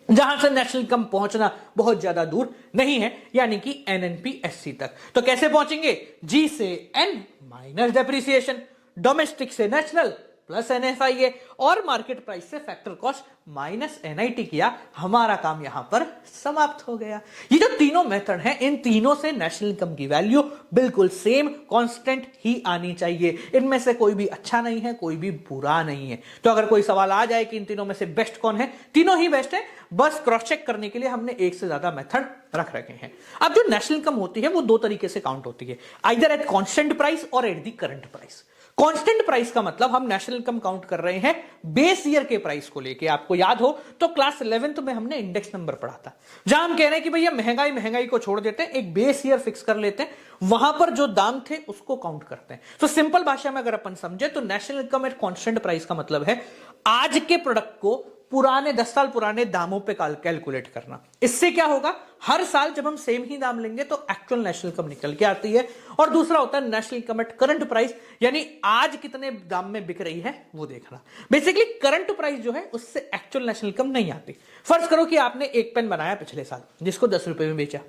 [SPEAKER 1] जहां से नेशनल इनकम पहुंचना बहुत ज्यादा दूर नहीं है, यानी कि एनएनपीएससी तक। तो कैसे पहुंचेंगे, जी से एन माइनस डेप्रिसिएशन, डोमेस्टिक से नेशनल प्लस एनएफआईए और मार्केट प्राइस से फैक्टर कॉस्ट माइनस एनआईटी किया, हमारा काम यहां पर समाप्त हो गया। ये जो तीनों मेथड हैं, इन तीनों से नेशनल इनकम की वैल्यू बिल्कुुल सेम कांस्टेंट ही आनी चाहिए। इनमें से कोई भी अच्छा नहीं है, कोई भी बुरा नहीं है। तो अगर कोई सवाल आ जाए कि इन तीनों में से बेस्ट कौन है, तीनों ही बेस्ट है, बस क्रॉस चेक करने के लिए हमने एक से ज्यादा मेथड रख रखे हैं। अब जो नेशनल इनकम होती है वो 2 तरीके से काउंट होती है, आइदर एट कांस्टेंट प्राइस और at the current price. Constant price का मतलब हम नेशनल इनकम काउंट कर रहे हैं बेस ईयर के प्राइस को लेके। आपको याद हो तो क्लास 11th में हमने इंडेक्स नंबर पढ़ा था, जहां हम कह रहे हैं कि भैया महंगाई को छोड़ देते हैं, एक बेस ईयर फिक्स कर लेते हैं, वहां पर जो दाम थे उसको काउंट करते हैं। तो सिंपल भाषा में अगर अपन समझे तो national income at constant price का मतलब है आज के प्रोडक्ट को पुराने 10 साल पुराने दामों पे कैलकुलेट करना। इससे क्या होगा, हर साल जब हम सेम ही दाम लेंगे तो एक्चुअल नेशनल इनकम निकल के आती है। और दूसरा होता है national income at current price, यानी आज कितने दाम में बिक रही है वो देखना। बेसिकली करंट प्राइस जो है उससे एक्चुअल नेशनल इनकम नहीं आती। फर्ज करो कि आपने एक पेन बनाया पिछले साल जिसको 10 रुपए में बेचा,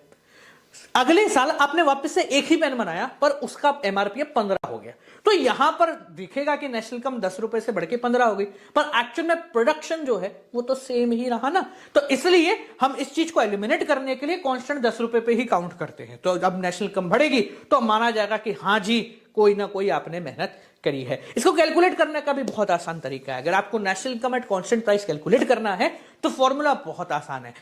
[SPEAKER 1] अगले साल आपने वापस से एक ही पेन बनाया पर उसका एमआरपी 15 हो गया, तो यहां पर दिखेगा कि नेशनल इनकम 10 रुपए से बढ़ के 15 हो गई, पर एक्चुअल में प्रोडक्शन जो है वो तो सेम ही रहा ना। तो इसलिए हम इस चीज को एलिमिनेट करने के लिए कांस्टेंट 10 रुपए पे ही काउंट करते हैं। तो जब नेशनल इनकम बढ़ेगी तो माना जाएगा कि हाँ जी कोई ना कोई आपने मेहनत करी है। इसको कैलकुलेट करने का भी बहुत आसान तरीका है। अगर आपको national income at constant price calculate करना है तो फॉर्मूला बहुत आसान है,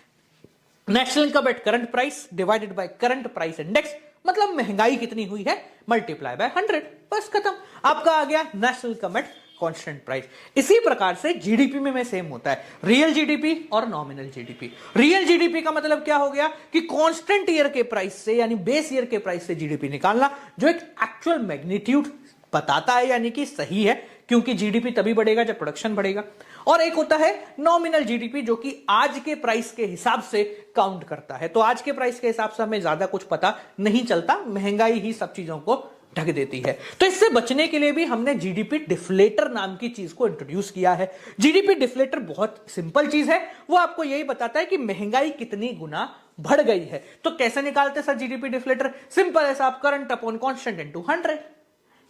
[SPEAKER 1] national income at current price divided by current price index, मतलब महंगाई कितनी हुई है मल्टीप्लाई बाय 100, बस खत्म, आपका आ गया national income at constant price. इसी प्रकार से जीडीपी में सेम होता है, रियल जीडीपी और नॉमिनल जीडीपी। रियल जीडीपी का मतलब क्या हो गया कि कांस्टेंट ईयर के प्राइस से यानी बेस ईयर के प्राइस से जीडीपी निकालना, जो एक एक्चुअल मैग्नीट्यूड बताता है, यानी कि सही है, क्योंकि जीडीपी तभी बढ़ेगा जब प्रोडक्शन बढ़ेगा। और एक होता है नॉमिनल जीडीपी, जो कि आज के प्राइस के हिसाब से काउंट करता है। तो आज के प्राइस के हिसाब से हमें ज्यादा कुछ पता नहीं चलता, महंगाई ही सब चीजों को ढक देती है। तो इससे बचने के लिए भी हमने जीडीपी डिफ्लेटर नाम की चीज को इंट्रोड्यूस किया है। जीडीपी डिफ्लेटर बहुत सिंपल चीज है, वो आपको यही बताता है कि महंगाई कितनी गुना बढ़ गई है। तो कैसे निकालते सर जीडीपी डिफ्लेटर? सिंपल है साहब, करंट अपॉन कांस्टेंट इनटू 100।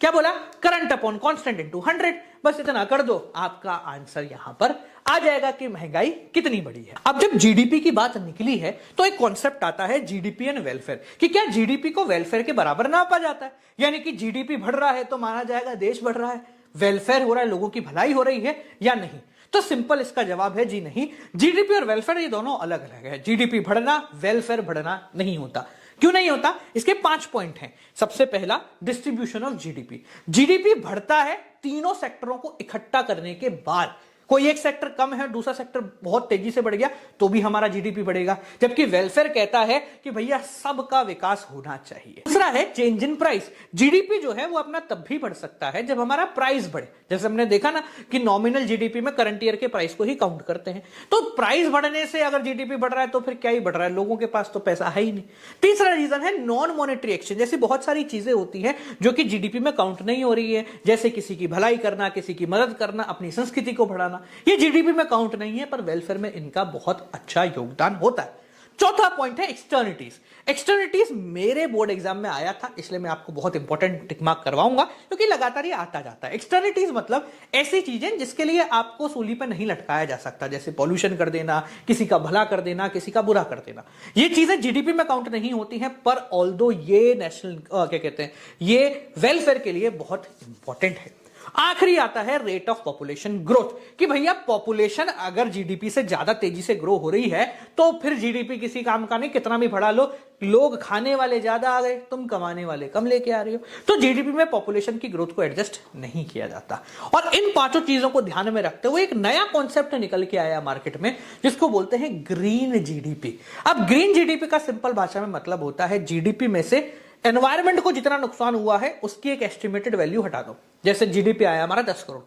[SPEAKER 1] क्या बोला? करंट अपॉन कांस्टेंट इनटू 100, बस इतना कर दो, आपका आंसर यहां पर आ जाएगा कि महंगाई कितनी बड़ी है। अब जब जीडीपी की बात निकली है तो एक कॉन्सेप्ट आता है जीडीपी एंड वेलफेयर, कि क्या जीडीपी को वेलफेयर के बराबर नापा जाता है? यानी कि जीडीपी बढ़ रहा है तो माना जाएगा देश बढ़ रहा है, वेलफेयर हो रहा है, लोगों की भलाई हो रही है या नहीं? तो सिंपल इसका जवाब है जी नहीं। जीडीपी और वेलफेयर ये दोनों अलग अलग है। जीडीपी बढ़ना, वेलफेयर बढ़ना नहीं होता। क्यों नहीं होता? इसके 5 पॉइंट हैं। सबसे पहला, डिस्ट्रीब्यूशन ऑफ जीडीपी। जीडीपी बढ़ता है तीनों सेक्टरों को इकट्ठा करने के बाद। कोई एक सेक्टर कम है, दूसरा सेक्टर बहुत तेजी से बढ़ गया, तो भी हमारा जीडीपी बढ़ेगा। जबकि वेलफेयर कहता है कि भैया सबका विकास होना चाहिए। दूसरा है चेंज इन प्राइस। जीडीपी जो है वो अपना तब भी बढ़ सकता है जब हमारा प्राइस बढ़े। जैसे हमने देखा ना कि नॉमिनल जीडीपी में करंट ईयर के प्राइस को ही काउंट करते हैं। तो प्राइस बढ़ने से अगर जीडीपी बढ़ रहा है तो फिर क्या ही बढ़ रहा है, लोगों के पास तो पैसा है ही नहीं। तीसरा रीजन है नॉन मॉनेटरी एक्सचेंज। जैसी बहुत सारी चीजें होती है जो कि जीडीपी में काउंट नहीं हो रही है, जैसे किसी की भलाई करना, किसी की मदद करना, अपनी संस्कृति को बढ़ाना, ये जीडीपी में काउंट नहीं है, पर वेलफेयर में इनका बहुत अच्छा योगदान होता है। चौथा पॉइंट है एक्सटर्निटीज। एक्सटर्निटीज मेरे बोर्ड एग्जाम में आया था, इसलिए मैं आपको बहुत इंपॉर्टेंट टिक मार्क करवाऊंगा, क्योंकि लगातार ये आता जाता है। एक्सटर्निटीज मतलब ऐसी चीजें जिसके लिए आपको सूली पर नहीं लटकाया जा सकता, जैसे पॉल्यूशन कर देना, किसी का भला कर देना, किसी का बुरा कर देना। ये चीजें जीडीपी में काउंट नहीं होती हैं, पर ऑल्दो ये नेशनल क्या कहते हैं, ये वेलफेयर के लिए बहुत इंपॉर्टेंट है। आखिरी आता है रेट ऑफ पॉपुलेशन ग्रोथ, कि भैया पॉपुलेशन अगर जीडीपी से ज्यादा तेजी से ग्रो हो रही है तो फिर जीडीपी किसी काम का नहीं, कितना भी बढ़ा लो, लोग खाने वाले ज्यादा आ गए, तुम कमाने वाले कम लेके आ रहे हो। तो जीडीपी में पॉपुलेशन की ग्रोथ को एडजस्ट नहीं किया जाता। और इन 5 चीजों को ध्यान में रखते हुए एक नया कॉन्सेप्ट निकल के आया मार्केट में, जिसको बोलते हैं ग्रीन जीडीपी। अब ग्रीन जीडीपी का सिंपल भाषा में मतलब होता है जीडीपी में से एनवायरमेंट को जितना नुकसान हुआ है उसकी एक एस्टिमेटेड वैल्यू हटा दो। जैसे जीडीपी आया हमारा 10 करोड़,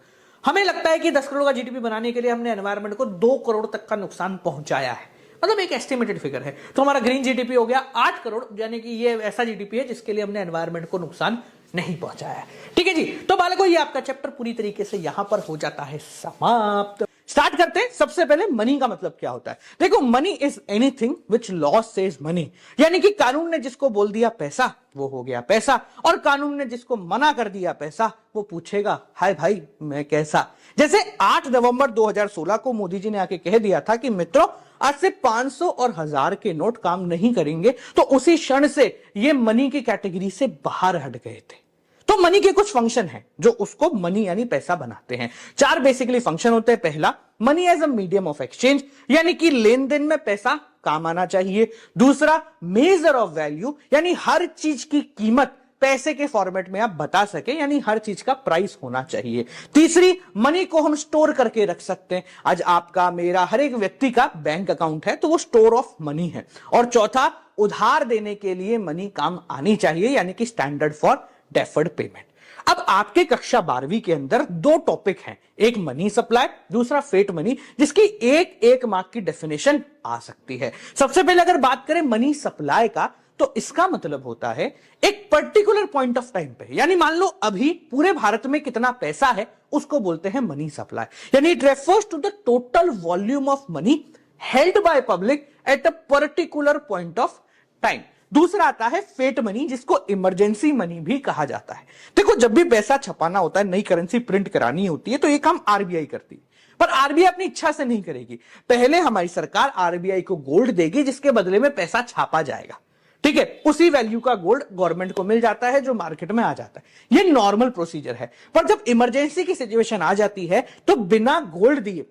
[SPEAKER 1] हमें लगता है कि 10 करोड़ का जीडीपी बनाने के लिए हमने एनवायरमेंट को 2 करोड़ तक का नुकसान पहुंचाया है, मतलब एक एस्टिमेटेड फिगर है। तो हमारा ग्रीन जीडीपी हो गया 8 करोड़, यानी कि ये ऐसा जीडीपी है जिसके लिए हमने एनवायरमेंट को नुकसान नहीं पहुंचाया। ठीक है जी, तो बालकों ये आपका चैप्टर पूरी तरीके से यहां पर हो जाता है समाप्त। स्टार्ट करते हैं। सबसे पहले मनी का मतलब क्या होता है। देखो, money is anything which law says money, यानी कि कानून ने जिसको बोल दिया पैसा वो हो गया पैसा, और कानून ने जिसको मना कर दिया पैसा वो पूछेगा हाय भाई मैं कैसा। जैसे 8 नवंबर 2016 को मोदी जी ने आके कह दिया था कि मित्रों आज से 500 और 1000 के नोट काम नहीं करेंगे, तो उसी क्षण से ये मनी की कैटेगरी से बाहर हट गए थे। तो मनी के कुछ फंक्शन हैं जो उसको मनी यानी पैसा बनाते हैं। 4 बेसिकली फंक्शन होते हैं। पहला, money as a medium of exchange, यानी कि लेन देन में पैसा काम आना चाहिए। दूसरा, मेजर ऑफ वैल्यू, यानी हर चीज की कीमत पैसे के फॉर्मेट में आप बता सके, यानी हर चीज का प्राइस होना चाहिए। तीसरी, मनी को हम स्टोर करके रख सकते हैं। आज आपका मेरा हर एक व्यक्ति का बैंक अकाउंट है तो वो स्टोर ऑफ मनी है। और चौथा, उधार देने के लिए मनी काम आनी चाहिए, यानी कि स्टैंडर्ड फॉर डेफर्ड पेमेंट। अब आपके कक्षा 12वीं के अंदर 2 टॉपिक हैं, एक मनी सप्लाई, दूसरा फेट मनी, जिसकी एक मार्क की डेफिनेशन आ सकती है। सबसे पहले अगर बात करें मनी सप्लाई का, तो इसका मतलब होता है एक पर्टिकुलर पॉइंट ऑफ टाइम पे, यानी मान लो अभी पूरे भारत में कितना पैसा है उसको बोलते हैं मनी सप्लाई, यानी it refers to the total volume of money held by public at a particular point of time. दूसरा आता है फेट मनी, जिसको इमरजेंसी मनी भी कहा जाता है। देखो, जब भी पैसा छपाना होता है, नई करेंसी प्रिंट करानी होती है, तो ये काम आरबीआई करती है, पर आरबीआई अपनी इच्छा से नहीं करेगी। पहले हमारी सरकार आरबीआई को गोल्ड देगी, जिसके बदले में पैसा छापा जाएगा। ठीक है, उसी वैल्यू का गोल्ड गवर्नमेंट को मिल जाता है जो मार्केट में आ जाता है। ये नॉर्मल प्रोसीजर है। पर जब इमरजेंसी की सिचुएशन आ जाती है तो बिना गोल्ड दिए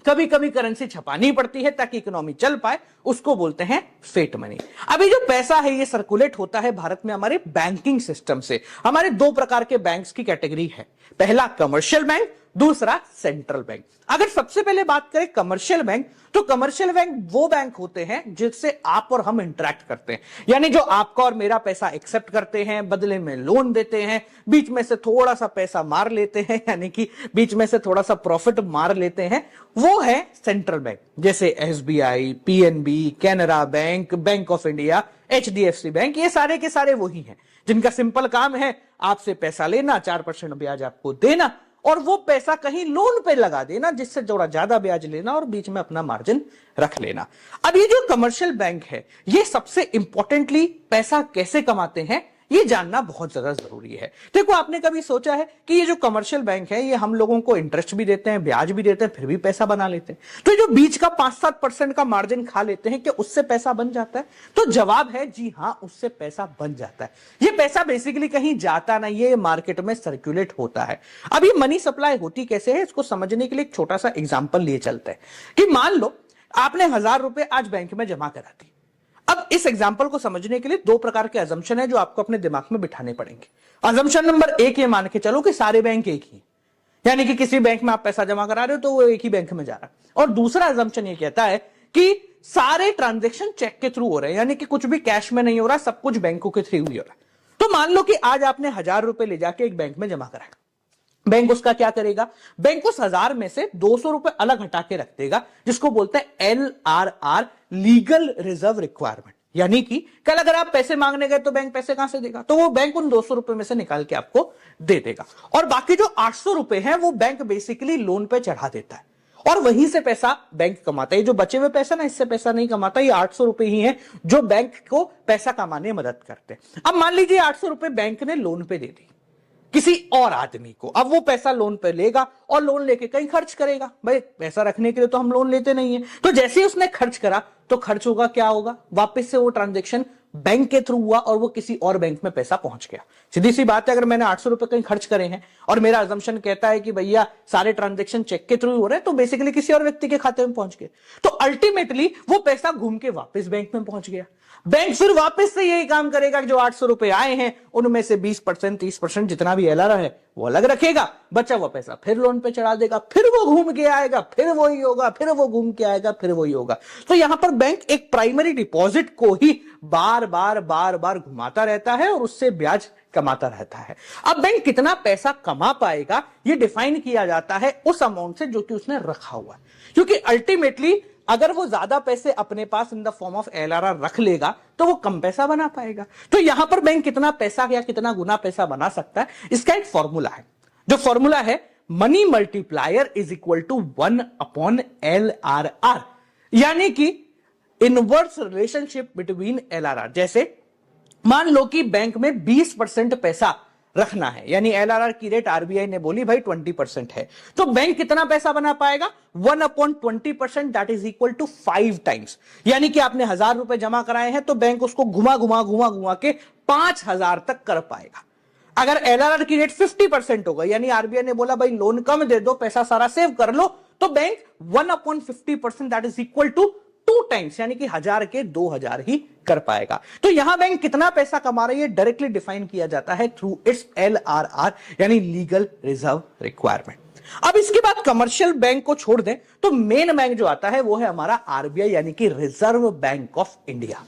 [SPEAKER 1] कभी कभी करेंसी छपानी पड़ती है ताकि इकोनॉमी चल पाए, उसको बोलते हैं फेट मनी। अभी जो पैसा है ये सर्कुलेट होता है भारत में हमारे बैंकिंग सिस्टम से। हमारे दो प्रकार के बैंक्स की कैटेगरी है, पहला कमर्शियल बैंक, दूसरा सेंट्रल बैंक। अगर सबसे पहले बात करें कमर्शियल बैंक, तो कमर्शियल बैंक वो बैंक होते हैं जिससे आप और हम इंटरेक्ट करते हैं, यानी जो आपका और मेरा पैसा एक्सेप्ट करते हैं, बदले में लोन देते हैं, बीच में से थोड़ा सा पैसा मार लेते हैं, यानी कि बीच में से थोड़ा सा प्रॉफिट मार लेते हैं, वो है सेंट्रल बैंक। जैसे SBI, PNB, Canara bank, bank of India, HDFC bank, ये सारे के सारे वही हैं जिनका सिंपल काम है आपसे पैसा लेना, 4% ब्याज आपको देना और वो पैसा कहीं लोन पे लगा देना जिससे थोड़ा ज्यादा ब्याज लेना और बीच में अपना मार्जिन रख लेना। अब ये जो कमर्शियल बैंक है ये सबसे इंपॉर्टेंटली पैसा कैसे कमाते हैं ये जानना बहुत ज्यादा जरूरी है। देखो, आपने कभी सोचा है कि ये जो कमर्शियल बैंक है ये हम लोगों को इंटरेस्ट भी देते हैं, ब्याज भी देते हैं, फिर भी पैसा बना लेते हैं, तो जो बीच का 5-7% का मार्जिन खा लेते हैं, क्या उससे पैसा बन जाता है? तो जवाब है जी हां, उससे पैसा बन जाता है। ये पैसा बेसिकली कहीं जाता नहीं है, ये मार्केट में सर्कुलेट होता है। अब ये मनी सप्लाई होती कैसे है इसको समझने के लिए एक छोटा सा एग्जाम्पल लिए चलते हैं कि मान लो आपने 1000 रुपए आज बैंक में जमा करा दी। अब इस एग्जाम्पल को समझने के लिए दो प्रकार के अजम्पशन है जो आपको अपने दिमाग में बिठाने पड़ेंगे। अजम्पशन नंबर 1 ये मान के चलो कि सारे बैंक एक ही, यानी कि किसी बैंक में आप पैसा जमा करा रहे हो तो वो एक ही बैंक में जा रहा है। और दूसरा अजम्पशन ये कहता है कि सारे ट्रांजेक्शन चेक के थ्रू हो रहे हैं, यानी कि कुछ भी कैश में नहीं हो रहा, सब कुछ बैंकों के थ्रू ही हो रहा है। तो मान लो कि आज आपने 1000 रुपए ले जाके एक बैंक में जमा कराया, बैंक उसका क्या करेगा? बैंक उस 1000 में से 200 रुपए अलग हटा के रख देगा, जिसको बोलते हैं LRR, लीगल रिजर्व रिक्वायरमेंट। यानी कि कल अगर आप पैसे मांगने गए तो बैंक पैसे कहां से देगा? तो वो बैंक उन 200 रुपए में से निकाल के आपको दे देगा और बाकी जो 800 रुपए हैं वो बैंक बेसिकली लोन पे चढ़ा देता है और वहीं से पैसा बैंक कमाता है। जो बचे हुए पैसा ना, इससे पैसा नहीं कमाता, ये 800 रुपए ही हैं जो बैंक को पैसा कमाने में मदद करते हैं। अब मान लीजिए 800 रुपए बैंक ने लोन पे दे दी किसी और आदमी को, अब वो पैसा लोन पे लेगा और लोन लेके कहीं खर्च करेगा। भाई पैसा रखने के लिए तो हम लोन लेते नहीं है, तो जैसे ही उसने खर्च करा तो खर्च होगा, क्या होगा? वापस से वो ट्रांजैक्शन बैंक के थ्रू हुआ और वो किसी और बैंक में पैसा पहुंच गया। सीधी सी बात है, अगर मैंने 800 रुपए कहीं खर्च करे हैं और मेरा अजम्पशन कहता है कि भैया सारे ट्रांजैक्शन चेक के थ्रू हो रहे हैं, तो बेसिकली किसी और व्यक्ति के खाते में पहुंच गए, तो अल्टीमेटली वो पैसा घूम के वापस बैंक में पहुंच गया। बैंक फिर वापस से यही काम करेगा कि जो 800 रुपए आए हैं उनमें से 20%, 30% जितना भी LRR है वो अलग रखेगा, बचा हुआ पैसा फिर लोन पे चढ़ा देगा, फिर वो घूम के आएगा, फिर वही होगा, फिर वो घूम के आएगा, फिर वही होगा। तो यहां पर बैंक एक प्राइमरी डिपॉजिट को ही बार बार घुमाता रहता है और उससे ब्याज कमाता रहता है। अब बैंक कितना पैसा कमा पाएगा ये डिफाइन किया जाता है उस अमाउंट से जो कि उसने रखा हुआ है, क्योंकि अल्टीमेटली अगर वो ज्यादा पैसे अपने पास in the form of LRR रख लेगा तो वो कम पैसा बना पाएगा। तो यहां पर बैंक कितना पैसा या कितना गुना पैसा बना सकता है, इसका एक फॉर्मूला है। जो फॉर्मूला है money multiplier is equal to 1/LRR, यानी कि इनवर्स रिलेशनशिप बिटवीन LRR। जैसे मान लो कि बैंक में 20% पैसा रखना है, यानी LRR की रेट RBI ने बोली भाई 20% है, तो बैंक कितना पैसा बना पाएगा? 1/20%, that is equal to 5 times. यानी कि आपने 1000 रुपए जमा कराए हैं तो बैंक उसको घुमा के 5000 तक कर पाएगा। अगर LRR की रेट 50% होगा, यानी RBI ने बोला भाई लोन कम दे दो, पैसा सारा सेव कर लो, तो bank 1/50%, that is equal to 2 times, यानी कि 1000 के 2000 ही कर पाएगा। तो यहां बैंक कितना पैसा कमा रही है डायरेक्टली डिफाइन किया जाता है थ्रू इट्स LRR, यानी लीगल रिजर्व रिक्वायरमेंट। अब इसके बाद कमर्शियल बैंक को छोड़ दें तो मेन बैंक जो आता है वो है हमारा RBI, यानी कि रिजर्व बैंक ऑफ इंडिया।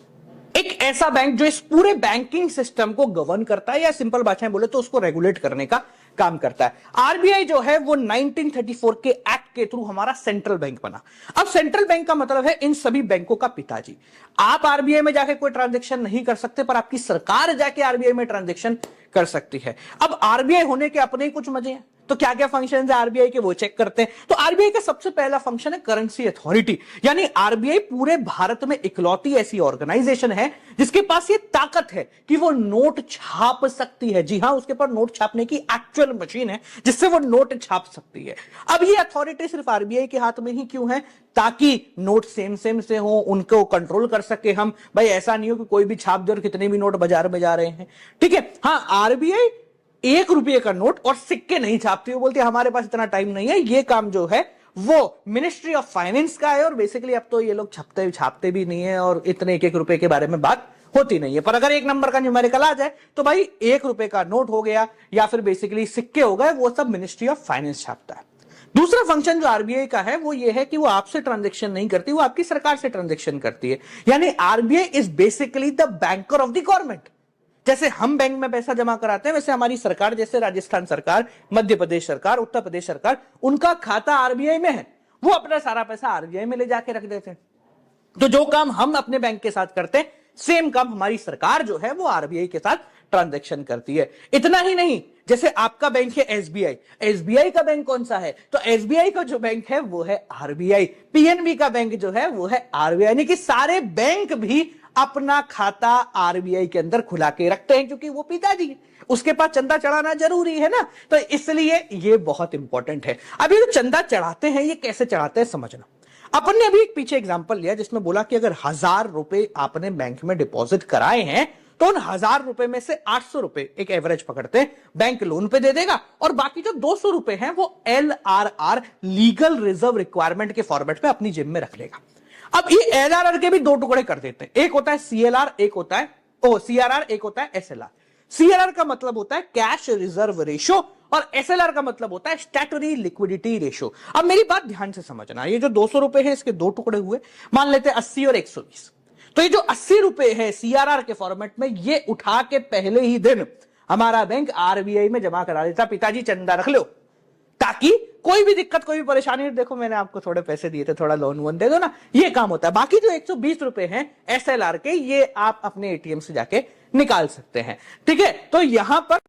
[SPEAKER 1] एक ऐसा बैंक जो इस पूरे बैंकिंग सिस्टम को गवर्न करता है, या सिंपल भाषा में बोले तो उसको रेगुलेट करने का काम करता है। RBI जो है वो 1934 के एक्ट के थ्रू हमारा सेंट्रल बैंक बना। अब सेंट्रल बैंक का मतलब है इन सभी बैंकों का पिताजी। आप RBI में जाके कोई ट्रांजैक्शन नहीं कर सकते, पर आपकी सरकार जाके RBI में ट्रांजैक्शन कर सकती है। अब RBI होने के अपने ही कुछ मजे हैं, तो क्या क्या फंक्शन है RBI के वो चेक करते हैं। तो RBI का सबसे पहला फंक्शन है करेंसी अथॉरिटी, यानी RBI पूरे भारत में इकलौती ऐसी ऑर्गेनाइजेशन है जिसके पास ये ताकत है कि वो नोट छाप सकती है। जी हां, उसके पास नोट छापने की एक्चुअल मशीन है जिससे वो नोट छाप सकती है। अब ये अथॉरिटी सिर्फ RBI के हाथ में ही क्यों है? ताकि नोट सेम से हो, उनको कंट्रोल कर सके हम। भाई ऐसा नहीं हो कि कोई भी छाप दे और कितने भी नोट बाजार में जा रहे हैं, ठीक है। हाँ, RBI 1 रुपये का नोट और सिक्के नहीं छापती, वो बोलती है हमारे पास इतना टाइम नहीं है, ये काम जो है वो मिनिस्ट्री ऑफ फाइनेंस का है और बेसिकली अब तो ये लोग छापते भी नहीं है और इतने एक एक रुपए के बारे में बात होती नहीं है। पर अगर एक नंबर का न्यूमेरिकल आ जाए तो भाई 1 रुपए का नोट हो गया या फिर बेसिकली सिक्के हो गए, वो सब मिनिस्ट्री ऑफ फाइनेंस छापता है। दूसरा फंक्शन जो आरबीआई का है वो ये है कि वो आपसे ट्रांजैक्शन नहीं करती, वो आपकी सरकार से ट्रांजैक्शन करती है। यानी RBI is basically the banker of the government. जैसे हम बैंक में पैसा जमा कराते हैं, वैसे हमारी सरकार, जैसे राजस्थान सरकार, मध्य प्रदेश सरकार, उत्तर प्रदेश सरकार, उनका खाता आरबीआई में है, वो अपना सारा पैसा आरबीआई में ले जाके रख देते हैं। तो जो काम हम अपने बैंक के साथ करते हैं, सेम काम हमारी सरकार जो है वो आरबीआई के साथ ट्रांजैक्शन करती है। इतना ही नहीं, जैसे आपका बैंक है एसबीआई, एसबीआई का बैंक कौन सा है, तो एसबीआई का जो बैंक है वो है आरबीआई, पीएनबी का बैंक जो है वो है आरबीआई। यानी कि सारे बैंक भी अपना खाता आरबीआई के अंदर खुला के रखते हैं, क्योंकि वो पिताजी है, उसके पास चंदा चढ़ाना जरूरी है ना, तो इसलिए ये बहुत इंपॉर्टेंट है। अब ये जो चंदा चढ़ाते हैं, ये कैसे चढ़ाते हैं समझना। अपन ने अभी एक पीछे एग्जांपल लिया जिसमें बोला कि अगर 1000 रुपए आपने बैंक में डिपॉजिट कराए हैं तो उन 1000 रुपए में से 800 रुपए, एक एवरेज पकड़ते हैं, बैंक लोन पे दे देगा और बाकी जो 200 रुपए हैं वो एलआरआर, लीगल रिजर्व रिक्वायरमेंट के फॉर्मेट में अपनी जेब में रख लेगा। अब ये एलआरआर के भी 2 टुकड़े कर देते हैं, एक होता है सीएलआर, एक होता है सीआरआर, एक होता है एसएलआर। सीएलआर का मतलब होता है कैश रिजर्व रेशो और एसएलआर का मतलब होता है स्टैट्यूटरी लिक्विडिटी रेशो। अब मेरी बात ध्यान से समझना, ये जो 200 रुपए है इसके 2 टुकड़े हुए, मान लेते हैं 80 और 120। तो ये जो 80 रुपए है सीआरआर के फॉर्मेट में, ये उठा के पहले ही दिन हमारा बैंक आरबीआई में जमा करा देता, पिताजी चंदा रख लो, ताकि कोई भी दिक्कत, कोई भी परेशानी, देखो मैंने आपको थोड़े पैसे दिए थे, थोड़ा लोन वोन दे दो ना, ये काम होता है। बाकी जो 120 रुपए हैं एसएलआर के, ये आप अपने एटीएम से जाके निकाल सकते हैं। ठीक है, तो यहां पर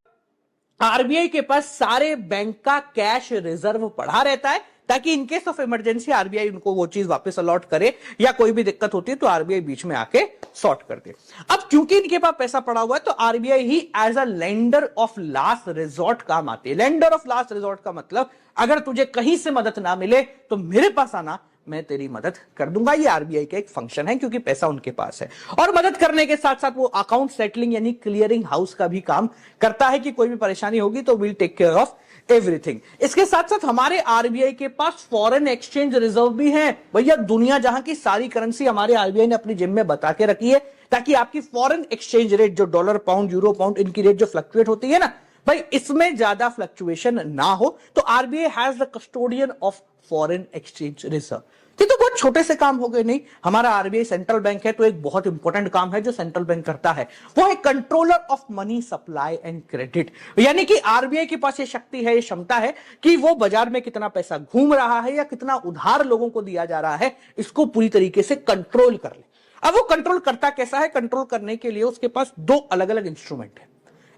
[SPEAKER 1] आरबीआई के पास सारे बैंक का कैश रिजर्व पड़ा रहता है, ताकि in case of emergency RBI उनको वो चीज वापस अलॉट करे या कोई भी दिक्कत होती है तो आरबीआई बीच में आके सॉर्ट कर दे। अब क्योंकि इनके पास पैसा पड़ा हुआ है तो आरबीआई ही as a lender of last resort काम आती है। लेंडर ऑफ लास्ट रिजॉर्ट का मतलब, अगर तुझे कहीं से मदद ना मिले तो मेरे पास आना, मैं तेरी मदद कर दूंगा। ये आरबीआई का एक फंक्शन है, क्योंकि पैसा उनके पास है। और मदद करने के साथ साथ वो अकाउंट सेटलिंग यानी क्लियरिंग हाउस का भी काम करता है कि कोई भी परेशानी होगी तो will take care of everything. इसके साथ साथ हमारे आरबीआई के पास फॉरेन एक्सचेंज रिजर्व भी है। भैया दुनिया जहां की सारी करेंसी हमारे आरबीआई ने अपनी जेब में बता के रखी है, ताकि आपकी फॉरेन एक्सचेंज रेट, जो डॉलर, पाउंड, यूरो, पाउंड, इनकी रेट जो फ्लक्चुएट होती है ना भाई, इसमें ज्यादा फ्लक्चुएशन ना हो, तो RBI has the custodian of foreign exchange reserve. ये तो बहुत छोटे से काम हो गए। नहीं, हमारा आरबीआई सेंट्रल बैंक है, तो एक बहुत इंपॉर्टेंट काम है जो सेंट्रल बैंक करता है, वो है controller of money supply and credit. यानी कि आरबीआई के पास ये शक्ति है, ये क्षमता है कि वो बाजार में कितना पैसा घूम रहा है या कितना उधार लोगों को दिया जा रहा है, इसको पूरी तरीके से कंट्रोल कर ले। अब वो कंट्रोल करता कैसा है? कंट्रोल करने के लिए उसके पास 2 अलग अलग इंस्ट्रूमेंट है।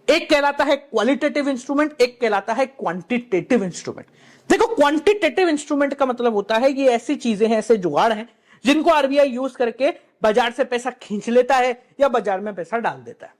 [SPEAKER 1] एक कहलाता है क्वालिटेटिव इंस्ट्रूमेंट, एक कहलाता है क्वांटिटेटिव इंस्ट्रूमेंट। देखो, क्वांटिटेटिव इंस्ट्रूमेंट का मतलब होता है ये ऐसी चीजें हैं, ऐसे जुगाड़ हैं जिनको आरबीआई यूज करके बाजार से पैसा खींच लेता है या बाजार में पैसा डाल देता है,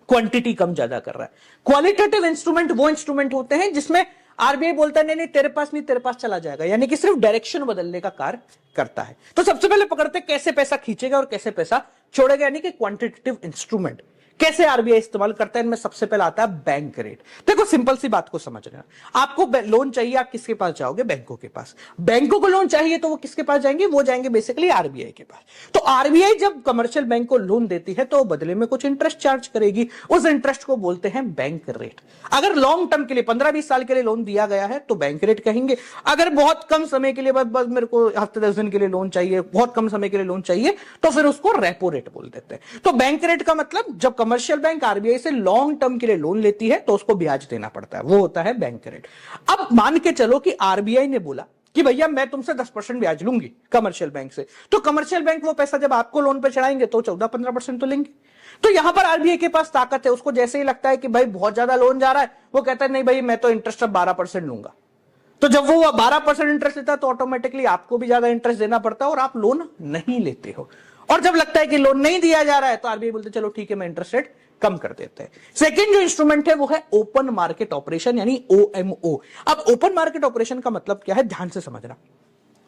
[SPEAKER 1] क्वांटिटी कम ज्यादा कर रहा है। क्वालिटेटिव इंस्ट्रूमेंट वो इंस्ट्रूमेंट होते हैं जिसमें आरबीआई बोलता है नहीं नहीं तेरे पास नहीं, तेरे पास चला जाएगा, यानी कि सिर्फ डायरेक्शन बदलने का कार्य करता है। तो सबसे पहले पकड़ते कैसे पैसा खींचेगा और कैसे पैसा छोड़ेगा, यानी कि क्वांटिटेटिव इंस्ट्रूमेंट कैसे आरबीआई इस्तेमाल करता है। इनमें सबसे पहले आता है बैंक रेट। देखो, सिंपल सी बात को समझ लेना, आपको लोन चाहिए, आप किसके पास जाओगे? बैंकों के पास। बैंकों को लोन चाहिए तो वो किसके पास जाएंगे? वो जाएंगे बेसिकली आरबीआई के पास। तो आरबीआई जब कमर्शियल बैंक को लोन देती है तो बदले में कुछ इंटरेस्ट चार्ज करेगी, उस इंटरेस्ट को बोलते हैं बैंक रेट। अगर लॉन्ग टर्म के लिए 15-20 साल के लिए लोन दिया गया है तो बैंक रेट कहेंगे। अगर बहुत कम समय के लिए, बस मेरे को हफ्ते 10 दिन के लिए लोन चाहिए, बहुत कम समय के लिए लोन चाहिए, तो फिर उसको रेपो रेट बोल देते हैं। तो बैंक रेट का मतलब, जब कमर्शियल बैंक आरबीआई से लॉन्ग टर्म के लिए लोन लेती है तो उसको ब्याज देना पड़ता है, वो होता है बैंक रेट। अब मान के चलो कि आरबीआई ने बोला कि भैया मैं तुमसे 10% ब्याज लूंगी कमर्शियल बैंक से, तो कमर्शियल बैंक वो पैसा जब आपको लोन पे चढ़ाएंगे तो 14-15% तो लेंगे। तो यहां पर आरबीआई के पास ताकत है, उसको जैसे ही लगता है कि भाई बहुत ज्यादा लोन जा रहा है, वो कहता है नहीं भाई मैं तो इंटरेस्ट अब 12% लूंगा। तो जब वो 12% इंटरेस्ट लेता है तो ऑटोमेटिकली आपको भी ज्यादा इंटरेस्ट देना पड़ता है और आप लोन नहीं लेते हो। और जब लगता है कि लोन नहीं दिया जा रहा है तो आरबीआई बोलते चलो ठीक है मैं इंटरेस्ट रेट कम कर देते हैं। सेकंड जो इंस्ट्रूमेंट है वो है ओपन मार्केट ऑपरेशन यानी ओएमओ। अब ओपन मार्केट ऑपरेशन का मतलब क्या है, ध्यान से समझना।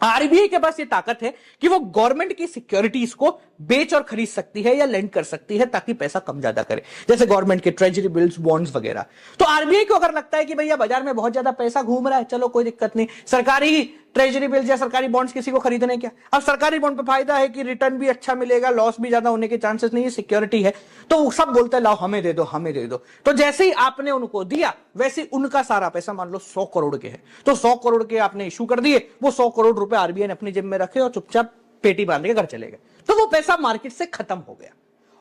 [SPEAKER 1] आरबीआई के पास ये ताकत है कि वो गवर्नमेंट की सिक्योरिटीज को बेच और खरीद सकती है या लेंड कर सकती है ताकि पैसा कम ज्यादा करे, जैसे गवर्नमेंट के ट्रेजरी बिल्स, बॉन्ड्स वगैरह। तो आरबीआई को अगर लगता है कि भैया बाजार में बहुत ज्यादा पैसा घूम रहा है, चलो कोई दिक्कत नहीं, सरकारी ट्रेजरी बिल्स या सरकारी बॉन्ड्स किसी को खरीदने क्या। अब सरकारी बॉन्ड पे फायदा है कि रिटर्न भी अच्छा मिलेगा, लॉस भी ज्यादा होने के चांसेस नहीं है, सिक्योरिटी है, तो वो सब बोलते हैं लाओ हमें दे दो हमें दे दो। तो जैसे ही आपने उनको दिया वैसे उनका सारा पैसा, मान लो 100 करोड़ के है तो 100 करोड़ के आपने इशू कर दिए, वो 100 करोड़ रुपए आरबीआई ने अपनी जेब में रखे और चुपचाप पेटी बांध के घर चले गए, तो वो पैसा मार्केट से खत्म हो गया।